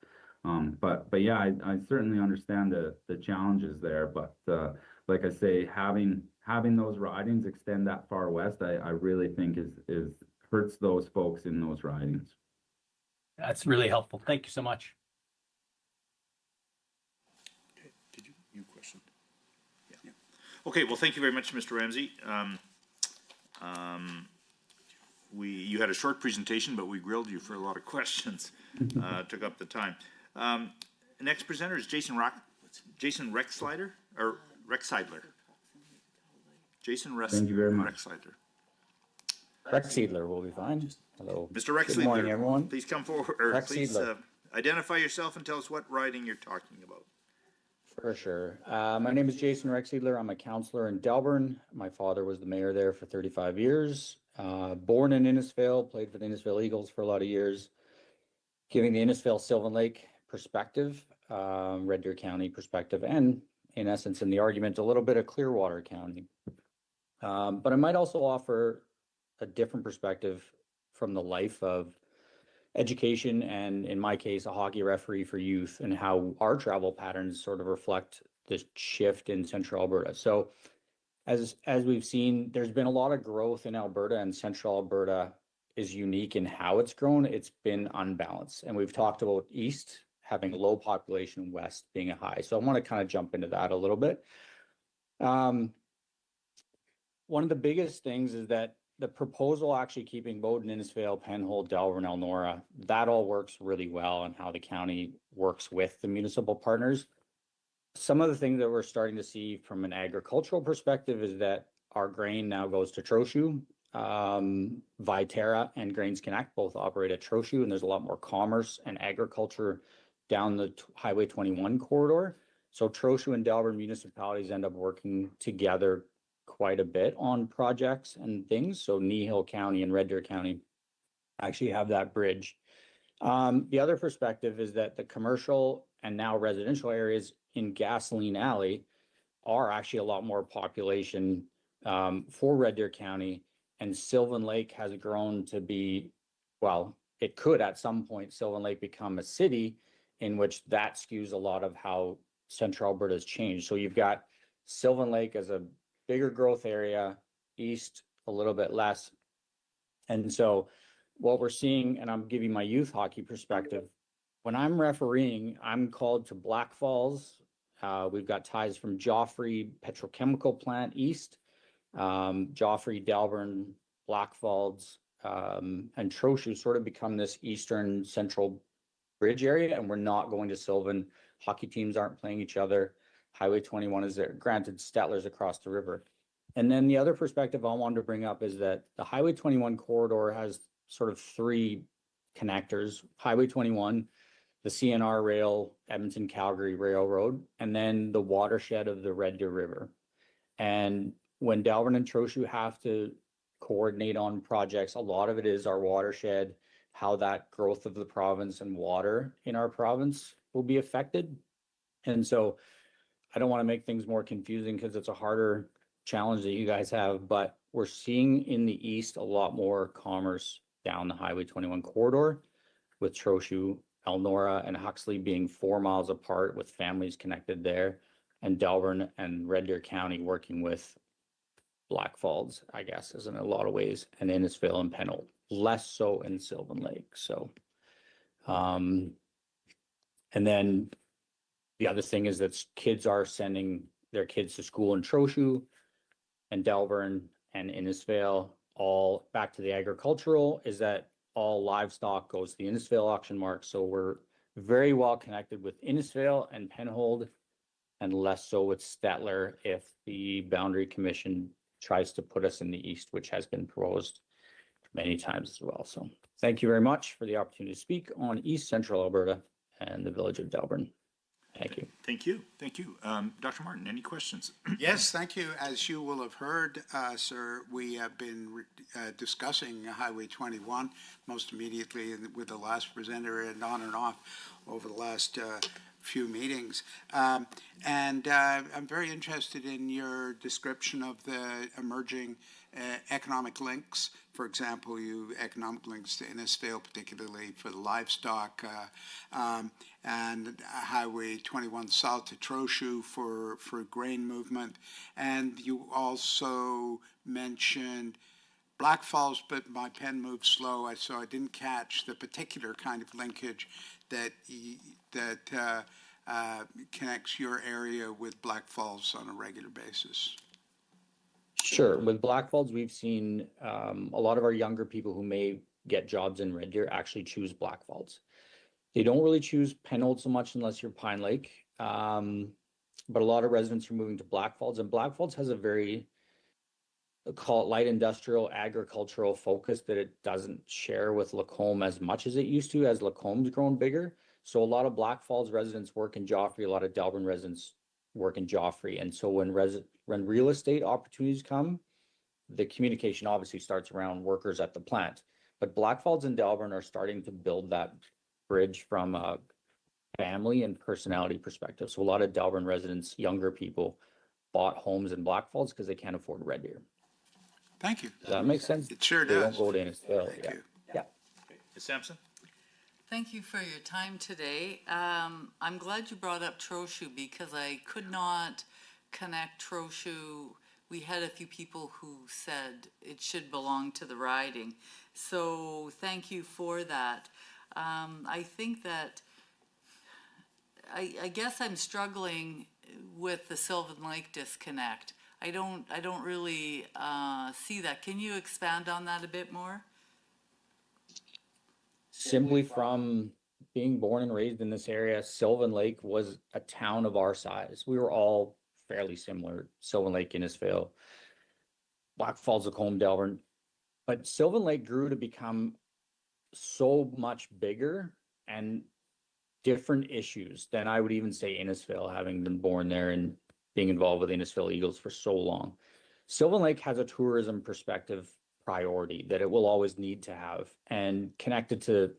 But yeah, I certainly understand the challenges there. But like I say, having those ridings extend that far west, I really think is hurts those folks in those ridings. That's really helpful. Thank you so much. Okay, did you question? Yeah. Okay, well, thank you very much, Mr. Ramsey. You had a short presentation, but we grilled you for a lot of questions. Took up the time. Next presenter is Jason Rexsider, or Rexsiedler. Thank you very much. Rexsiedler. Rexsiedler will be fine. Hello. Mr. Rexsiedler. Good morning, everyone. Please come forward, or please identify yourself and tell us what riding you're talking about. For sure. My name is Jason Rexsiedler. I'm a counselor in Delburn. My father was the mayor there for 35 years. Born in Innisfail, played for the Innisfail Eagles for a lot of years. Giving the Innisfail Sylvan Lake perspective, Red Deer County perspective, and in essence, in the argument, a little bit of Clearwater County. But I might also offer a different perspective from the life of education, and in my case, a hockey referee for youth, and how our travel patterns sort of reflect this shift in Central Alberta. So as we've seen, there's been a lot of growth in Alberta, and Central Alberta is unique in how it's grown. It's been unbalanced. And we've talked about east having a low population, west being a high. So I want to kind of jump into that a little bit. One of the biggest things is that the proposal actually keeping Bowden, Innisfail, Penhold, Delaware, and Elnora, that all works really well, and how the county works with the municipal partners. Some of the things that we're starting to see from an agricultural perspective is that our grain now goes to Trochu. Viterra and Grains Connect both operate at Trochu, and there's a lot more commerce and agriculture down the Highway 21 corridor. So Trochu and Delaware municipalities end up working together quite a bit on projects and things. So Kneehill County and Red Deer County actually have that bridge. The other perspective is that the commercial and now residential areas in Gasoline Alley are actually a lot more population for Red Deer County, and Sylvan Lake has grown to be, well, it could at some point, Sylvan Lake become a city, in which that skews a lot of how Central Alberta has changed. So you've got Sylvan Lake as a bigger growth area, east a little bit less. And so what we're seeing, and I'm giving my youth hockey perspective, when I'm refereeing, I'm called to Black Falls. We've got ties from Joffrey Petrochemical Plant east, Joffrey, Delburn, Black Falls, and Trochu sort of become this eastern central bridge area, and we're not going to Sylvan. Hockey teams aren't playing each other. Highway 21 is there. Granted, Stetler's across the river. And then the other perspective I wanted to bring up is that the Highway 21 corridor has sort of three connectors. Highway 21 the CNR Rail, Edmonton Calgary Railroad, and then the watershed of the Red Deer River. And when Delburn and Trochu have to coordinate on projects, a lot of it is our watershed, how that growth of the province and water in our province will be affected. And so I don't want to make things more confusing because it's a harder challenge that you guys have, but we're seeing in the east a lot more commerce down the Highway 21 corridor, with Trochu, Elnora, and Huxley being 4 miles apart with families connected there, and Delburn and Red Deer County working with Black Falls, I guess, is in a lot of ways, and Innisfail and Pennold, less so in Sylvan Lake. So, and then the other thing is that kids are sending their kids to school in Trochu and Delburn and Innisfail, all back to the agricultural, is that all livestock goes to the Innisfail auction mark. So we're very well connected with Innisfail and Penhold, and less so with Stettler if the Boundary Commission tries to put us in the east, which has been proposed many times as well. So thank you very much for the opportunity to speak on East Central Alberta and the village of Delburn. Thank you. Thank you. Thank you. Dr. Martin, any questions? Yes, thank you. As you will have heard, sir, we have been discussing Highway 21 most immediately with the last presenter and off over the last few meetings. I'm very interested in your description of the emerging economic links. For example, economic links to Innisfail, particularly for the livestock, and Highway 21 south to Trochu for grain movement. And you also mentioned Black Falls, but my pen moved slow, so I didn't catch the particular kind of linkage that connects your area with Black Falls on a regular basis. Sure. With Black Falls, we've seen a lot of our younger people who may get jobs in Red Deer actually choose Black Falls. They don't really choose Penhold so much unless you're Pine Lake. But a lot of residents are moving to Black Falls, and Black Falls has a very, call it light industrial, agricultural focus that it doesn't share with Lacombe as much as it used to, as Lacombe's grown bigger. So a lot of Black Falls residents work in Joffrey, a lot of Delburn residents work in Joffrey. And so when real estate opportunities come, the communication obviously starts around workers at the plant. But Black Falls and Delburn are starting to build that bridge from a family and personality perspective. So a lot of Delburn residents, younger people, bought homes in Black Falls because they can't afford Red Deer. Thank you. Does that make sense? It sure They does. don't go to Innisfail. Thank you. Yeah. Ms. Sampson? Thank you for your time today. I'm glad you brought up Trochu because I could not connect Trochu. We had a few people who said it should belong to the riding. So thank you for that. I think that I guess I'm struggling with the Sylvan Lake disconnect. I don't really see that. Can you expand on that a bit more? Simply from being born and raised in this area, Sylvan Lake was a town of our size. We were all fairly similar. Sylvan Lake, Innisfail, Black Falls, Lacombe, Delburn. But Sylvan Lake grew to become so much bigger and different issues than I would even say Innisfail, having been born there and being involved with Innisfail Eagles for so long. Sylvan Lake has a tourism perspective priority that it will always need to have, and connected to,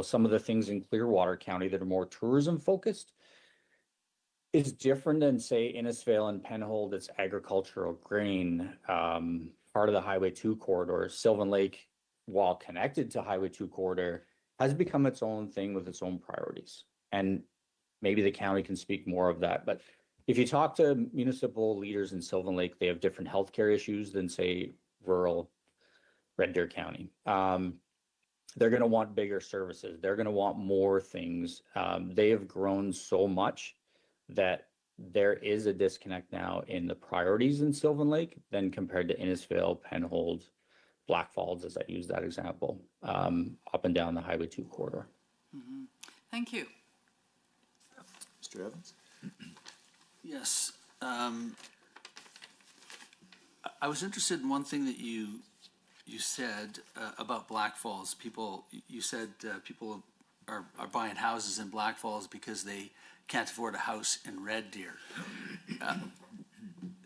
some of the things in Clearwater County that are more tourism focused is different than say Innisfail and Penhold. It's agricultural grain, part of the Highway 2 corridor. Sylvan Lake, while connected to Highway 2 corridor, has become its own thing with its own priorities. And maybe the county can speak more of that. But if you talk to municipal leaders in Sylvan Lake, they have different healthcare issues than say rural Red Deer County. They're going to want bigger services. They're going to want more things. They have grown so much that there is a disconnect now in the priorities in Sylvan Lake than compared to Innisfail, Penhold, Black Falls, as I use that example, up and down the Highway 2 corridor. Mm-hmm. Thank you. Mr. Evans? Yes. I was interested in one thing that you said about Black Falls. You said people are buying houses in Black Falls because they can't afford a house in Red Deer.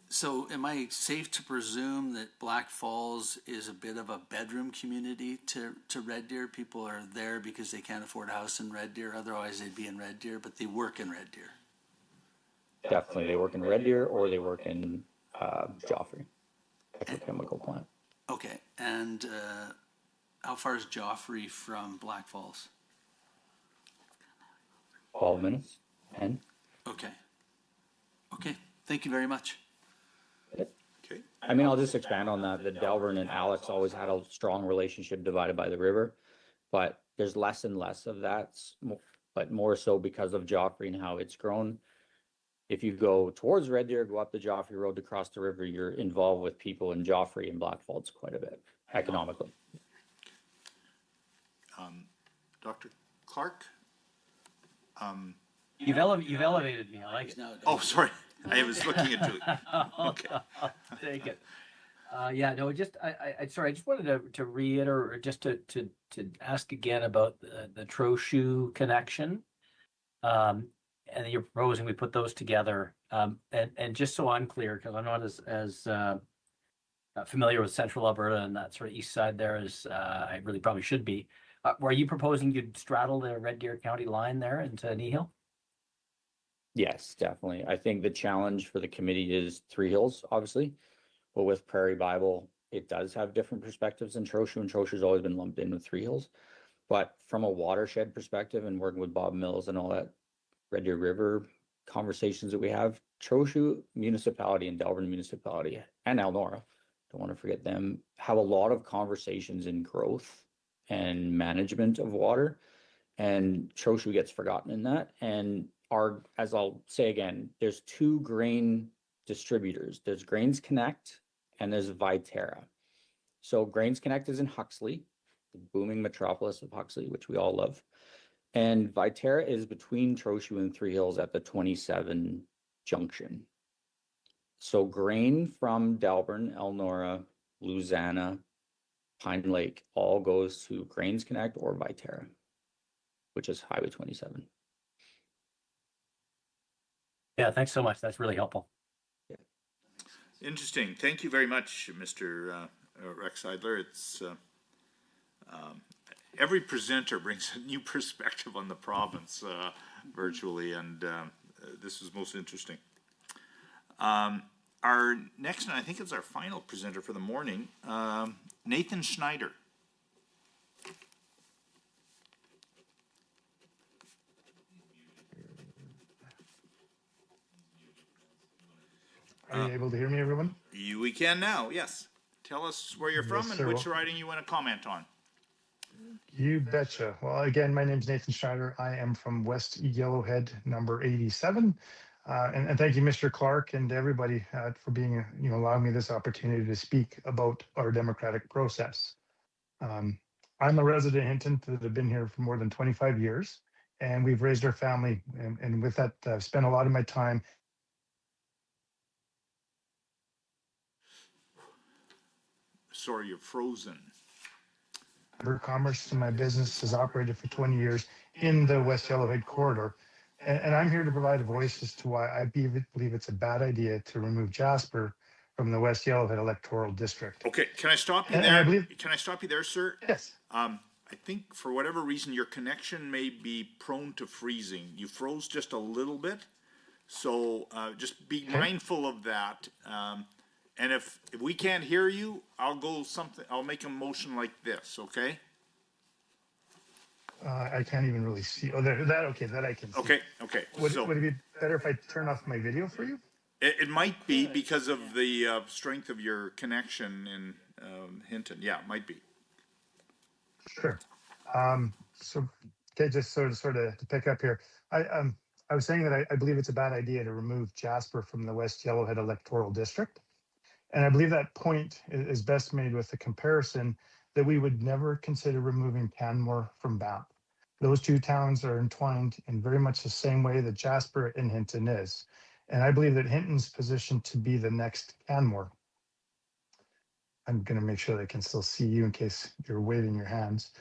So am I safe to presume that Black Falls is a bit of a bedroom community to Red Deer? People are there because they can't afford a house in Red Deer, otherwise they'd be in Red Deer, but they work in Red Deer. Definitely, they work in Red Deer or they work in Joffrey, petrochemical plant. Okay, and how far is Joffrey from Black Falls? 12 minutes, 10. Okay. Okay, thank you very much. Okay. I mean, I'll just expand on that. The Delburn and Alex always had a strong relationship divided by the river, but there's less and less of that, but more so because of Joffrey and how it's grown. If you go towards Red Deer, go up the Joffrey Road to cross the river, you're involved with people in Joffrey and Black Falls quite a bit, economically. Dr. Clark? You've elevated me. I like it. Oh, sorry. I was looking into it. Okay. I'll take it. Yeah, no, just I sorry, I just wanted to reiterate, or just to ask again about the Trochu connection. And you're proposing we put those together. And just so I'm clear, because I'm not as familiar with Central Alberta and that sort of east side there as I really probably should be. Were you proposing you'd straddle the Red Deer County line there into Nihil? Yes, definitely. I think the challenge for the committee is Three Hills, obviously, but with Prairie Bible, it does have different perspectives in Trochu, and Trochu's always been lumped in with Three Hills. But from a watershed perspective and working with Bob Mills and all that Red Deer River conversations that we have, Trochu municipality and Delburn municipality and Elnora, don't want to forget them, have a lot of conversations in growth and management of water, and Trochu gets forgotten in that. And as I'll say again, there's two grain distributors. There's Grains Connect and there's Viterra. So Grains Connect is in Huxley, the booming metropolis of Huxley, which we all love. And Viterra is between Trochu and Three Hills at the 27 junction. So grain from Delburn, Elnora, Luzana, Pine Lake all goes to Grains Connect or Viterra, which is Highway 27. Yeah, thanks so much. That's really helpful. Interesting. Thank you very much, Mr. Rex Seidler. It's every presenter brings a new perspective on the province virtually, and this is most interesting. Our next, and I think it's our final presenter for the morning, Nathan Schneider. Are you able to hear me, everyone? We can now, yes. Tell us where you're from and sir. which riding you want to comment on. You betcha. Well, again, my name is Nathan Schneider. I am from West Yellowhead, number 87. And thank you, Mr. Clark, and everybody for being, allowing me this opportunity to speak about our democratic process. I'm a resident of Hinton that have been here for more than 25 years, and we've raised our family. And with that, I've spent a lot of my time. Sorry, you're frozen. Commerce, and my business has operated for 20 years in the West Yellowhead corridor. And I'm here to provide a voice as to why I believe it's a bad idea to remove Jasper from the West Yellowhead electoral district. Okay, can I stop you there? Can I stop you there, sir? Yes. I think for whatever reason, your connection may be prone to freezing. You froze just a little bit, so just be mindful of that. And if we can't hear you, I'll make a motion like this, okay? I can't even really see. Oh, that I can see. Okay. Would it be better if I turn off my video for you? It might be because of the strength of your connection in Hinton. Yeah, it might be. Sure. So, okay, just sort of to pick up here. I was saying that I believe it's a bad idea to remove Jasper from the West Yellowhead electoral district. And I believe that point is best made with the comparison that we would never consider removing Canmore from Banff. Those two towns are entwined in very much the same way that Jasper and Hinton is. And I believe that Hinton's positioned to be the next Canmore. I'm going to make sure that I can still see you in case you're waving your hands.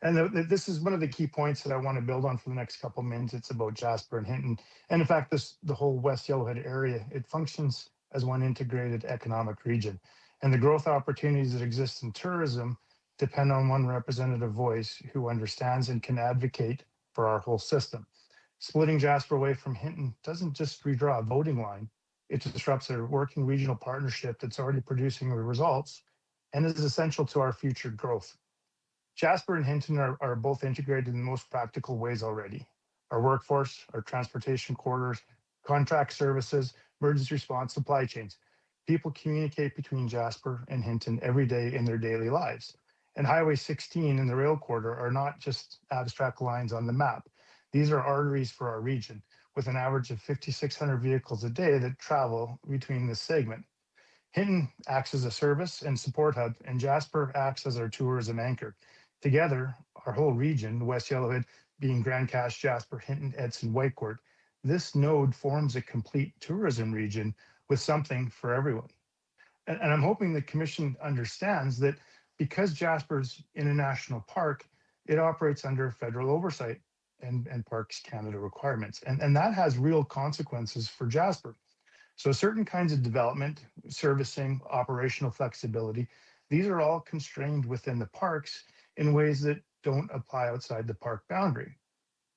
And this is one of the key points that I want to build on for the next couple of minutes. It's about Jasper and Hinton. And in fact, the whole West Yellowhead area, it functions as one integrated economic region. And the growth opportunities that exist in tourism depend on one representative voice who understands and can advocate for our whole system. Splitting Jasper away from Hinton doesn't just redraw a voting line, it disrupts a working regional partnership that's already producing the results and is essential to our future growth. Jasper and Hinton are both integrated in the most practical ways already. Our workforce, our transportation corridors, contract services, emergency response, supply chains. People communicate between Jasper and Hinton every day in their daily lives. And Highway 16 and the rail corridor are not just abstract lines on the map. These are arteries for our region, with an average of 5,600 vehicles a day that travel between this segment. Hinton acts as a service and support hub, and Jasper acts as our tourism anchor. Together, our whole region, the West Yellowhead being Grand Cache, Jasper, Hinton, Edson, Whitecourt, this node forms a complete tourism region with something for everyone. And I'm hoping the Commission understands that because Jasper's in a national park, it operates under federal oversight and Parks Canada requirements. And that has real consequences for Jasper. So certain kinds of development, servicing, operational flexibility, these are all constrained within the parks in ways that don't apply outside the park boundary.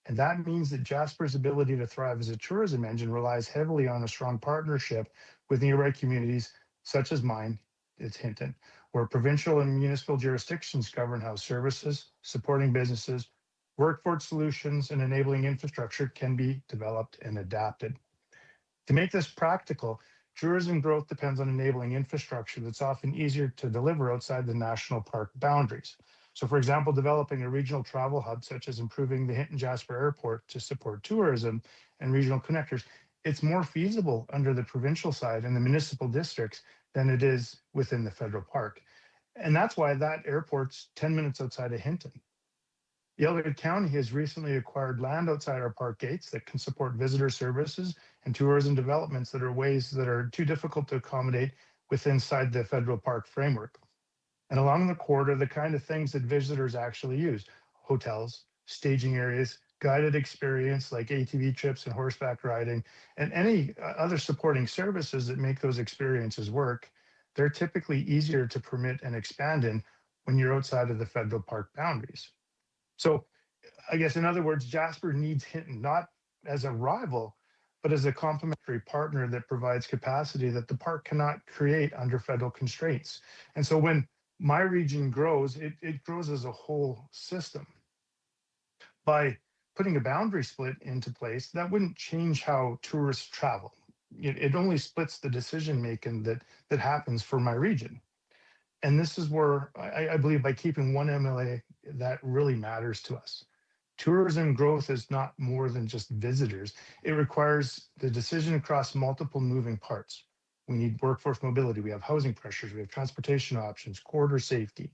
And that means that Jasper's ability to thrive as a tourism engine relies heavily on a strong partnership with nearby communities such as mine, it's Hinton, where provincial and municipal jurisdictions govern how services, supporting businesses, workforce solutions, and enabling infrastructure can be developed and adapted. To make this practical, tourism growth depends on enabling infrastructure that's often easier to deliver outside the national park boundaries. So for example, developing a regional travel hub, such as improving the Hinton Jasper Airport to support tourism and regional connectors, it's more feasible under the provincial side and the municipal districts than it is within the federal park. And that's why that airport's 10 minutes outside of Hinton. Yellowhead County has recently acquired land outside our park gates that can support visitor services and tourism developments that are ways that are too difficult to accommodate inside the federal park framework. And along the corridor, the kind of things that visitors actually use: hotels, staging areas, guided experience like ATV trips and horseback riding, and any other supporting services that make those experiences work, they're typically easier to permit and expand in when you're outside of the federal park boundaries. So I guess, in other words, Jasper needs Hinton not as a rival, but as a complementary partner that provides capacity that the park cannot create under federal constraints. And so when my region grows, it grows as a whole system. By putting a boundary split into place, that wouldn't change how tourists travel. It only splits the decision making that happens for my region. And this is where I believe by keeping one MLA, that really matters to us. Tourism growth is not more than just visitors. It requires the decision across multiple moving parts. We need workforce mobility. We have housing pressures. We have transportation options, corridor safety,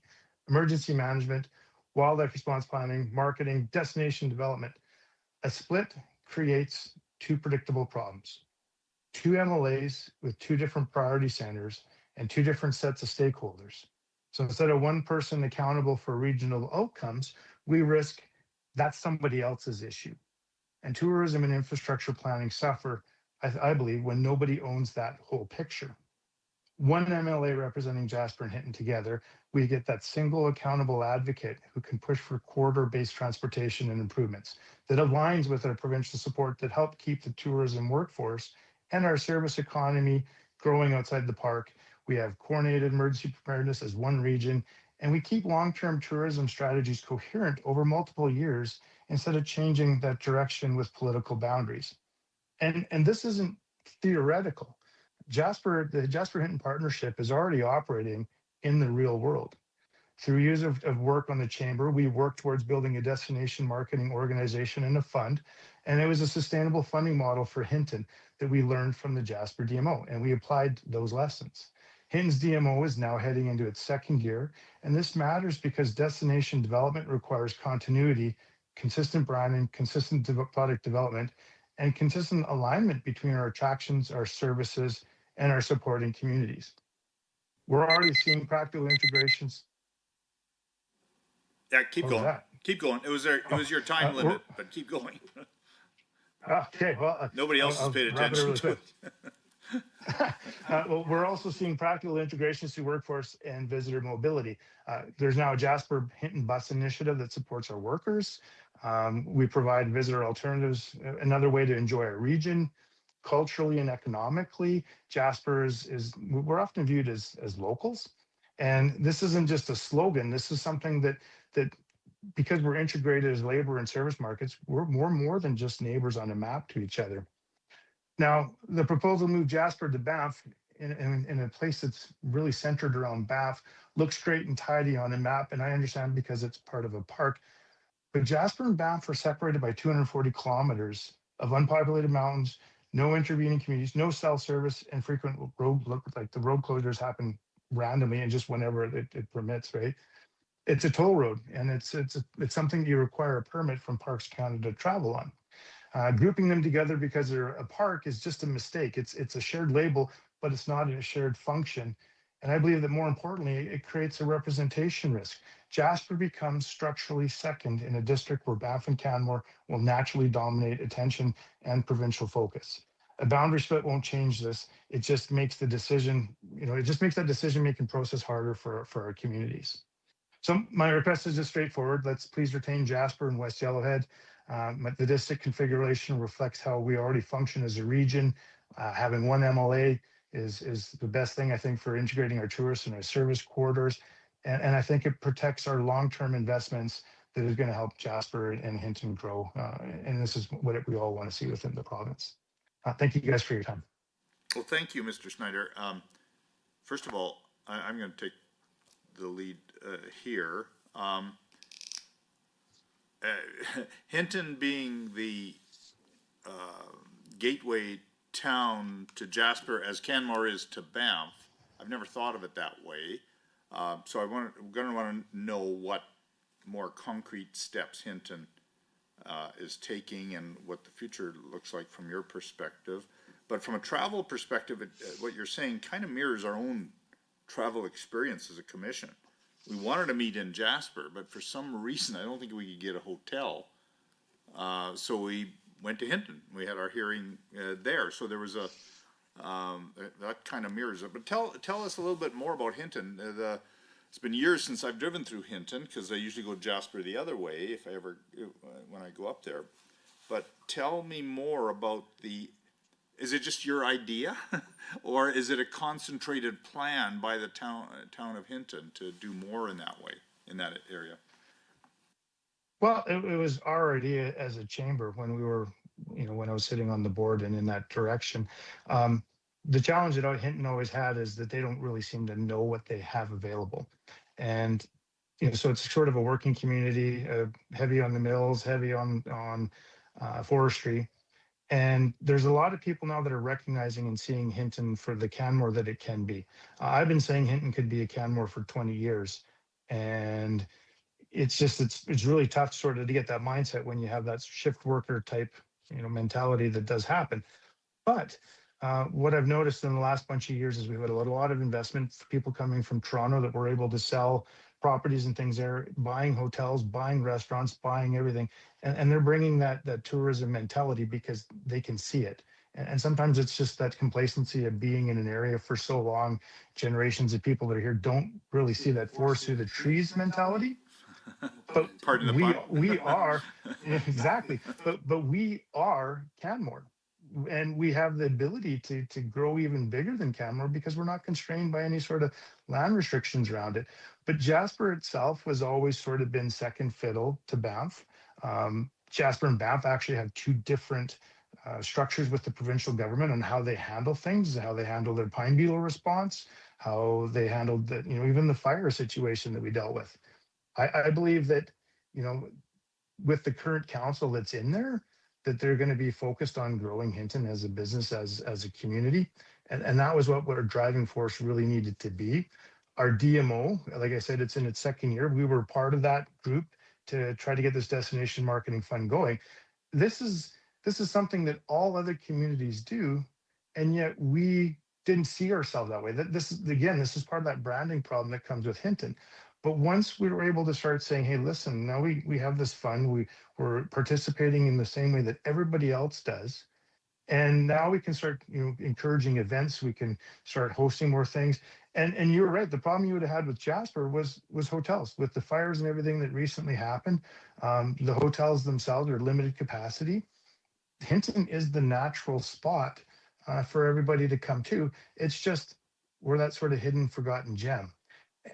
emergency management, wildlife response planning, marketing, destination development. A split creates two predictable problems: two MLAs with two different priority centers and two different sets of stakeholders. So instead of one person accountable for regional outcomes, we risk that's somebody else's issue. And tourism and infrastructure planning suffer, I believe, when nobody owns that whole picture. One MLA representing Jasper and Hinton together, we get that single accountable advocate who can push for corridor-based transportation and improvements that aligns with our provincial support that help keep the tourism workforce and our service economy growing outside the park. We have coordinated emergency preparedness as one region, and we keep long-term tourism strategies coherent over multiple years instead of changing that direction with political boundaries. And this isn't theoretical. The Jasper-Hinton partnership is already operating in the real world. Through years of work on the chamber, we worked towards building a destination marketing organization and a fund, and it was a sustainable funding model for Hinton that we learned from the Jasper DMO, and we applied those lessons. Hinton's DMO is now heading into its second year, and this matters because destination development requires continuity, consistent branding, consistent product development, and consistent alignment between our attractions, our services, and our supporting communities. We're already seeing practical integrations. Yeah, keep going. Keep going. It was your time limit, but keep going. Okay, well, Nobody else has paid wrap it up attention really to quick. it. Well, we're also seeing practical integrations to workforce and visitor mobility. There's now a Jasper Hinton Bus Initiative that supports our workers. We provide visitor alternatives, another way to enjoy our region. Culturally and economically, Jasper we're often viewed as locals. And this isn't just a slogan. This is something that because we're integrated as labor and service markets, we're more than just neighbors on a map to each other. Now, the proposal to move Jasper to Banff in a place that's really centered around Banff looks great and tidy on a map, and I understand because it's part of a park. But Jasper and Banff are separated by 240 kilometers of unpopulated mountains, no intervening communities, no cell service, and frequent the road closures happen randomly and just whenever it permits, right? It's a toll road, and it's something you require a permit from Parks Canada to travel on. Grouping them together because they're a park is just a mistake. It's a shared label, but it's not a shared function. And I believe that more importantly, it creates a representation risk. Jasper becomes structurally second in a district where Banff and Canmore will naturally dominate attention and provincial focus. A boundary split won't change this. It just makes the decision, it just makes that decision-making process harder for our communities. So my request is just straightforward. Let's please retain Jasper and West Yellowhead. The district configuration reflects how we already function as a region. Having one MLA is the best thing, I think, for integrating our tourists and our service corridors. And I think it protects our long-term investments that is going to help Jasper and Hinton grow. And this is what we all want to see within the province. Thank you guys for your time. Well, thank you, Mr. Schneider. First of all, I'm going to take the lead here. Hinton being the gateway town to Jasper as Canmore is to Banff, I've never thought of it that way. So I'm going to want to know what more concrete steps Hinton is taking and what the future looks like from your perspective. But from a travel perspective, what you're saying kind of mirrors our own travel experience as a commission. We wanted to meet in Jasper, but for some reason, I don't think we could get a hotel. So we went to Hinton. We had our hearing there. So there was that kind of mirrors it. But tell us a little bit more about Hinton. It's been years since I've driven through Hinton because I usually go Jasper the other way when I go up there. But tell me more about is it just your idea, or is it a concentrated plan by the town of Hinton to do more in that way, in that area? Well, it was our idea as a chamber when we were, when I was sitting on the board and in that direction. The challenge that Hinton always had is that they don't really seem to know what they have available. And, so it's sort of a working community, heavy on the mills, heavy on forestry. And there's a lot of people now that are recognizing and seeing Hinton for the Canmore that it can be. I've been saying Hinton could be a Canmore for 20 years. And it's really tough sort of to get that mindset when you have that shift worker type, mentality that does happen. But what I've noticed in the last bunch of years is we've had a lot of investment, people coming from Toronto that were able to sell properties and things there, buying hotels, buying restaurants, buying everything. And they're bringing that tourism mentality because they can see it. And sometimes it's just that complacency of being in an area for so long. Generations of people that are here don't really see that forest through the trees mentality. But we are exactly. But we are Canmore. And we have the ability to grow even bigger than Canmore because we're not constrained by any sort of land restrictions around it. But Jasper itself was always sort of been second fiddle to Banff. Jasper and Banff actually have two different structures with the provincial government on how they handle things, how they handle their pine beetle response, how they handled even the fire situation that we dealt with. I believe that, with the current council that's in there, that they're going to be focused on growing Hinton as a business, as a community. And that was what our driving force really needed to be. Our DMO, like I said, it's in its second year. We were part of that group to try to get this destination marketing fund going. This is something that all other communities do, and yet we didn't see ourselves that way. This is part of that branding problem that comes with Hinton. But once we were able to start saying, hey, listen, now we have this fund, we're participating in the same way that everybody else does. And now we can start, encouraging events. We can start hosting more things. And you were right. The problem you would have had with Jasper was hotels with the fires and everything that recently happened. The hotels themselves are limited capacity. Hinton is the natural spot for everybody to come to. It's just we're that sort of hidden, forgotten gem.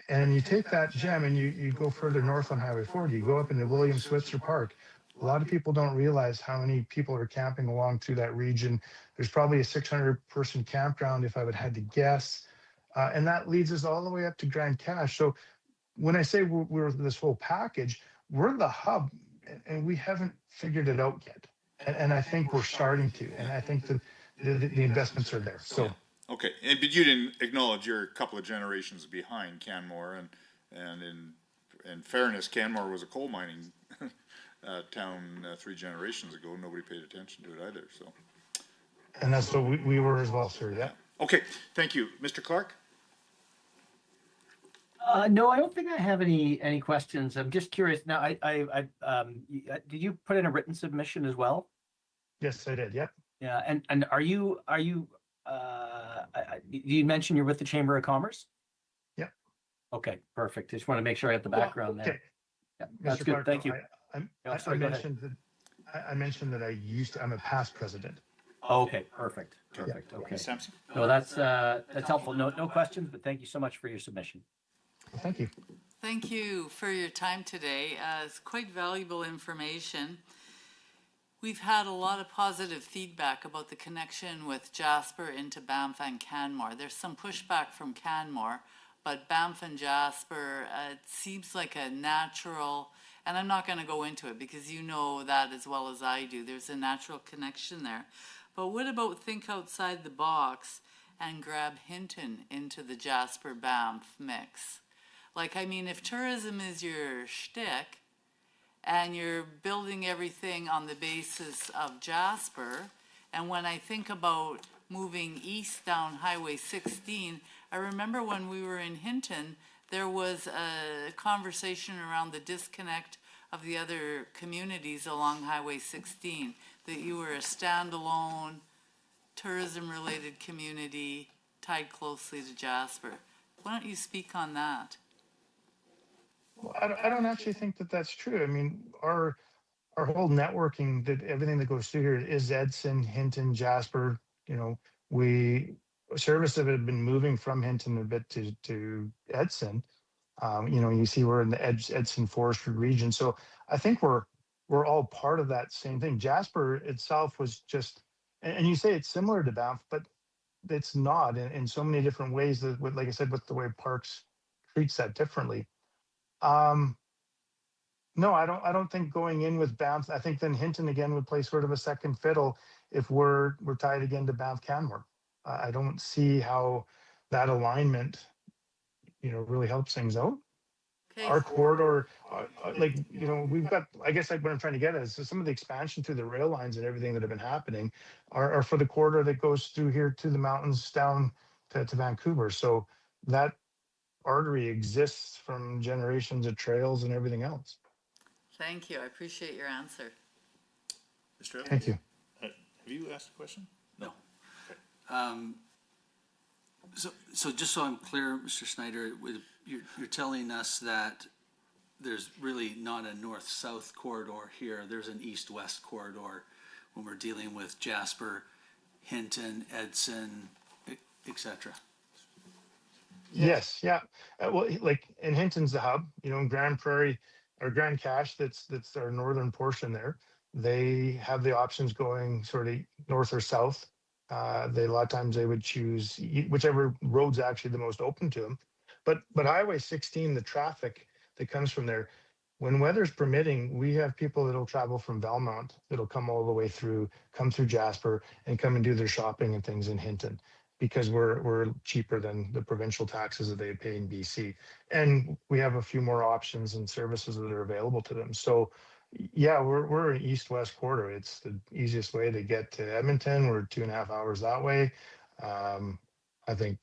And you take that gem and you go further north on Highway 40, you go up into William Switzer Park. A lot of people don't realize how many people are camping along through that region. There's probably a 600-person campground, if I would had to guess. And that leads us all the way up to Grand Cache. So when I say we're this whole package, we're the hub, and we haven't figured it out yet. And I think we're starting to. And I think that the investments are there. So. Okay, but you didn't acknowledge you're a couple of generations behind Canmore, and in fairness, Canmore was a coal mining town 3 generations ago. Nobody paid attention to it either. So, and that's what we were as well, sir. Yeah. Okay, thank you, Mr. Clark. No, I don't think I have any questions. I'm just curious. Now, did you put in a written submission as well? Yes, I did. Yep. Yeah, and are you you mentioned you're with the Chamber of Commerce? Yep. Okay, perfect. Just want to make sure I have the background there. Okay. Yeah, that's Mr. good. Clark, Thank you. I mentioned that I'm a past president. Okay, perfect. Perfect. Yeah. Okay. Sampson? No, that's helpful. No questions, but thank you so much for your submission. Well, thank you. Thank you for your time today. It's quite valuable information. We've had a lot of positive feedback about the connection with Jasper into Banff and Canmore. There's some pushback from Canmore, but Banff and Jasper, it seems like a natural, and I'm not going to go into it because you know that as well as I do. There's a natural connection there. But what about think outside the box and grab Hinton into the Jasper-Banff mix? Like, I mean, if tourism is your shtick, and you're building everything on the basis of Jasper. And when I think about moving east down Highway 16, I remember when we were in Hinton, there was a conversation around the disconnect of the other communities along Highway 16, that you were a standalone tourism-related community tied closely to Jasper. Why don't you speak on that? Well, I don't actually think that that's true. I mean, our whole networking, that everything that goes through here is Edson, Hinton, Jasper. Services have been moving from Hinton a bit to Edson. You see we're in the Edson Forestry region. So I think we're all part of that same thing. Jasper itself was just, and you say it's similar to Banff, but it's not in so many different ways that, like I said, with the way Parks treats that differently. No, I don't think going in with Banff, I think then Hinton again would play sort of a second fiddle if we're tied again to Banff Canmore. I don't see how that alignment, really helps things out. Okay. Our corridor, we've got, I guess like what I'm trying to get at is some of the expansion through the rail lines and everything that have been happening are for the corridor that goes through here to the mountains down to Vancouver. So that artery exists from generations of trails and everything else. Thank you. I appreciate your answer. Mr. Evans? Thank you. Have you asked a question? No. So just so I'm clear, Mr. Snyder, you're telling us that there's really not a north-south corridor here. There's an east-west corridor when we're dealing with Jasper, Hinton, Edson, etc. Yes, yeah. Well, like, and Hinton's the hub, in Grand Prairie or Grand Cache, that's our northern portion there. They have the options going sort of north or south. A lot of times they would choose whichever road's actually the most open to them. But Highway 16, the traffic that comes from there, when weather's permitting, we have people that'll travel from Belmont that'll come all the way through, come through Jasper, and come and do their shopping and things in Hinton, because we're cheaper than the provincial taxes that they pay in BC. And we have a few more options and services that are available to them. So yeah, we're an east-west corridor. It's the easiest way to get to Edmonton. We're 2.5 hours that way. I think,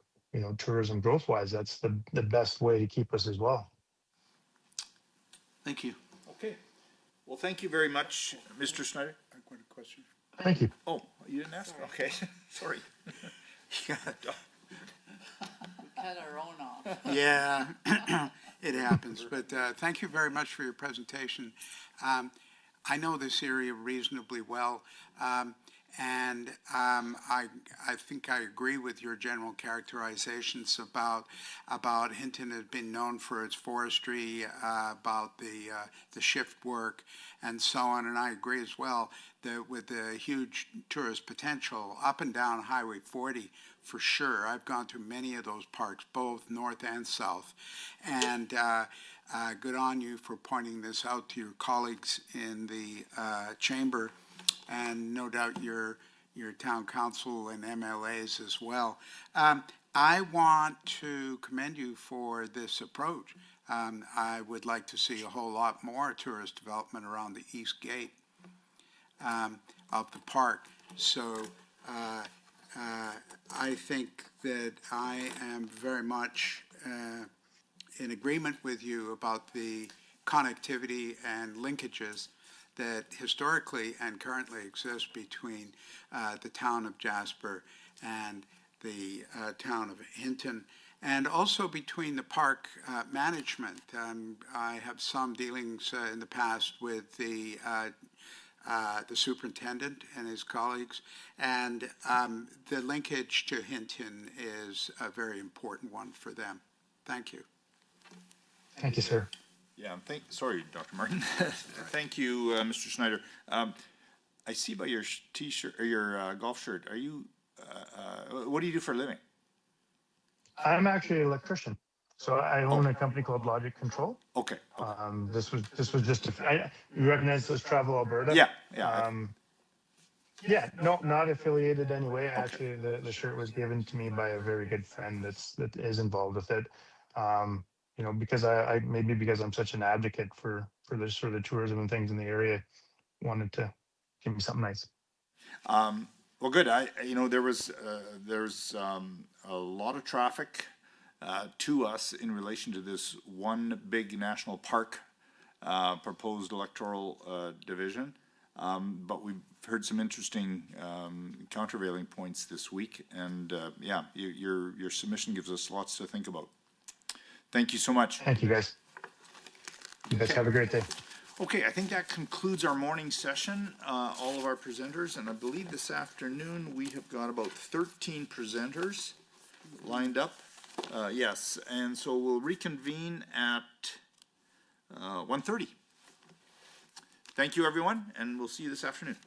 tourism growth-wise, that's the best way to keep us as well. Thank you. Okay. Well, thank you very much, Mr. Snyder. I've got a question. Thank you. Oh, you didn't ask? Okay, sorry. We cut our own off. Yeah, it happens, but thank you very much for your presentation. I know this area reasonably well, and I think I agree with your general characterizations about Hinton has been known for its forestry, about the shift work, and so on. And I agree as well that with the huge tourist potential up and down Highway 40, for sure. I've gone through many of those parks, both north and south, and good on you for pointing this out to your colleagues in the chamber, and no doubt your town council and MLAs as well. I want to commend you for this approach. I would like to see a whole lot more tourist development around the east gate of the park. So I think that I am very much in agreement with you about the connectivity and linkages that historically and currently exist between the town of Jasper and the town of Hinton, and also between the park management. I have some dealings in the past with the superintendent and his colleagues, and the linkage to Hinton is a very important one for them. Thank you. Thank you, sir. Yeah, sorry, Dr. Martin. Thank you, Mr. Schneider. I see by your t-shirt or your golf shirt, are you, what do you do for a living? I'm actually an electrician. So I own a company called Logic Control. Okay. This was just you recognize this Travel Alberta? Yeah, yeah. Yeah, no, not affiliated anyway. Actually, the shirt was given to me by a very good friend that is involved with it. You know, because I maybe because I'm such an advocate for the sort of tourism and things in the area, wanted to give me something nice. Well, good. You know, there's a lot of traffic to us in relation to this one big national park proposed electoral division, but we've heard some interesting countervailing points this week, and yeah, your submission gives us lots to think about. Thank you so much. Thank you, guys. You guys have a great day. Okay, I think that concludes our morning session, all of our presenters, and I believe this afternoon we have got about 13 presenters lined up. Yes, and so we'll reconvene at 1:30. Thank you, everyone, and we'll see you this afternoon.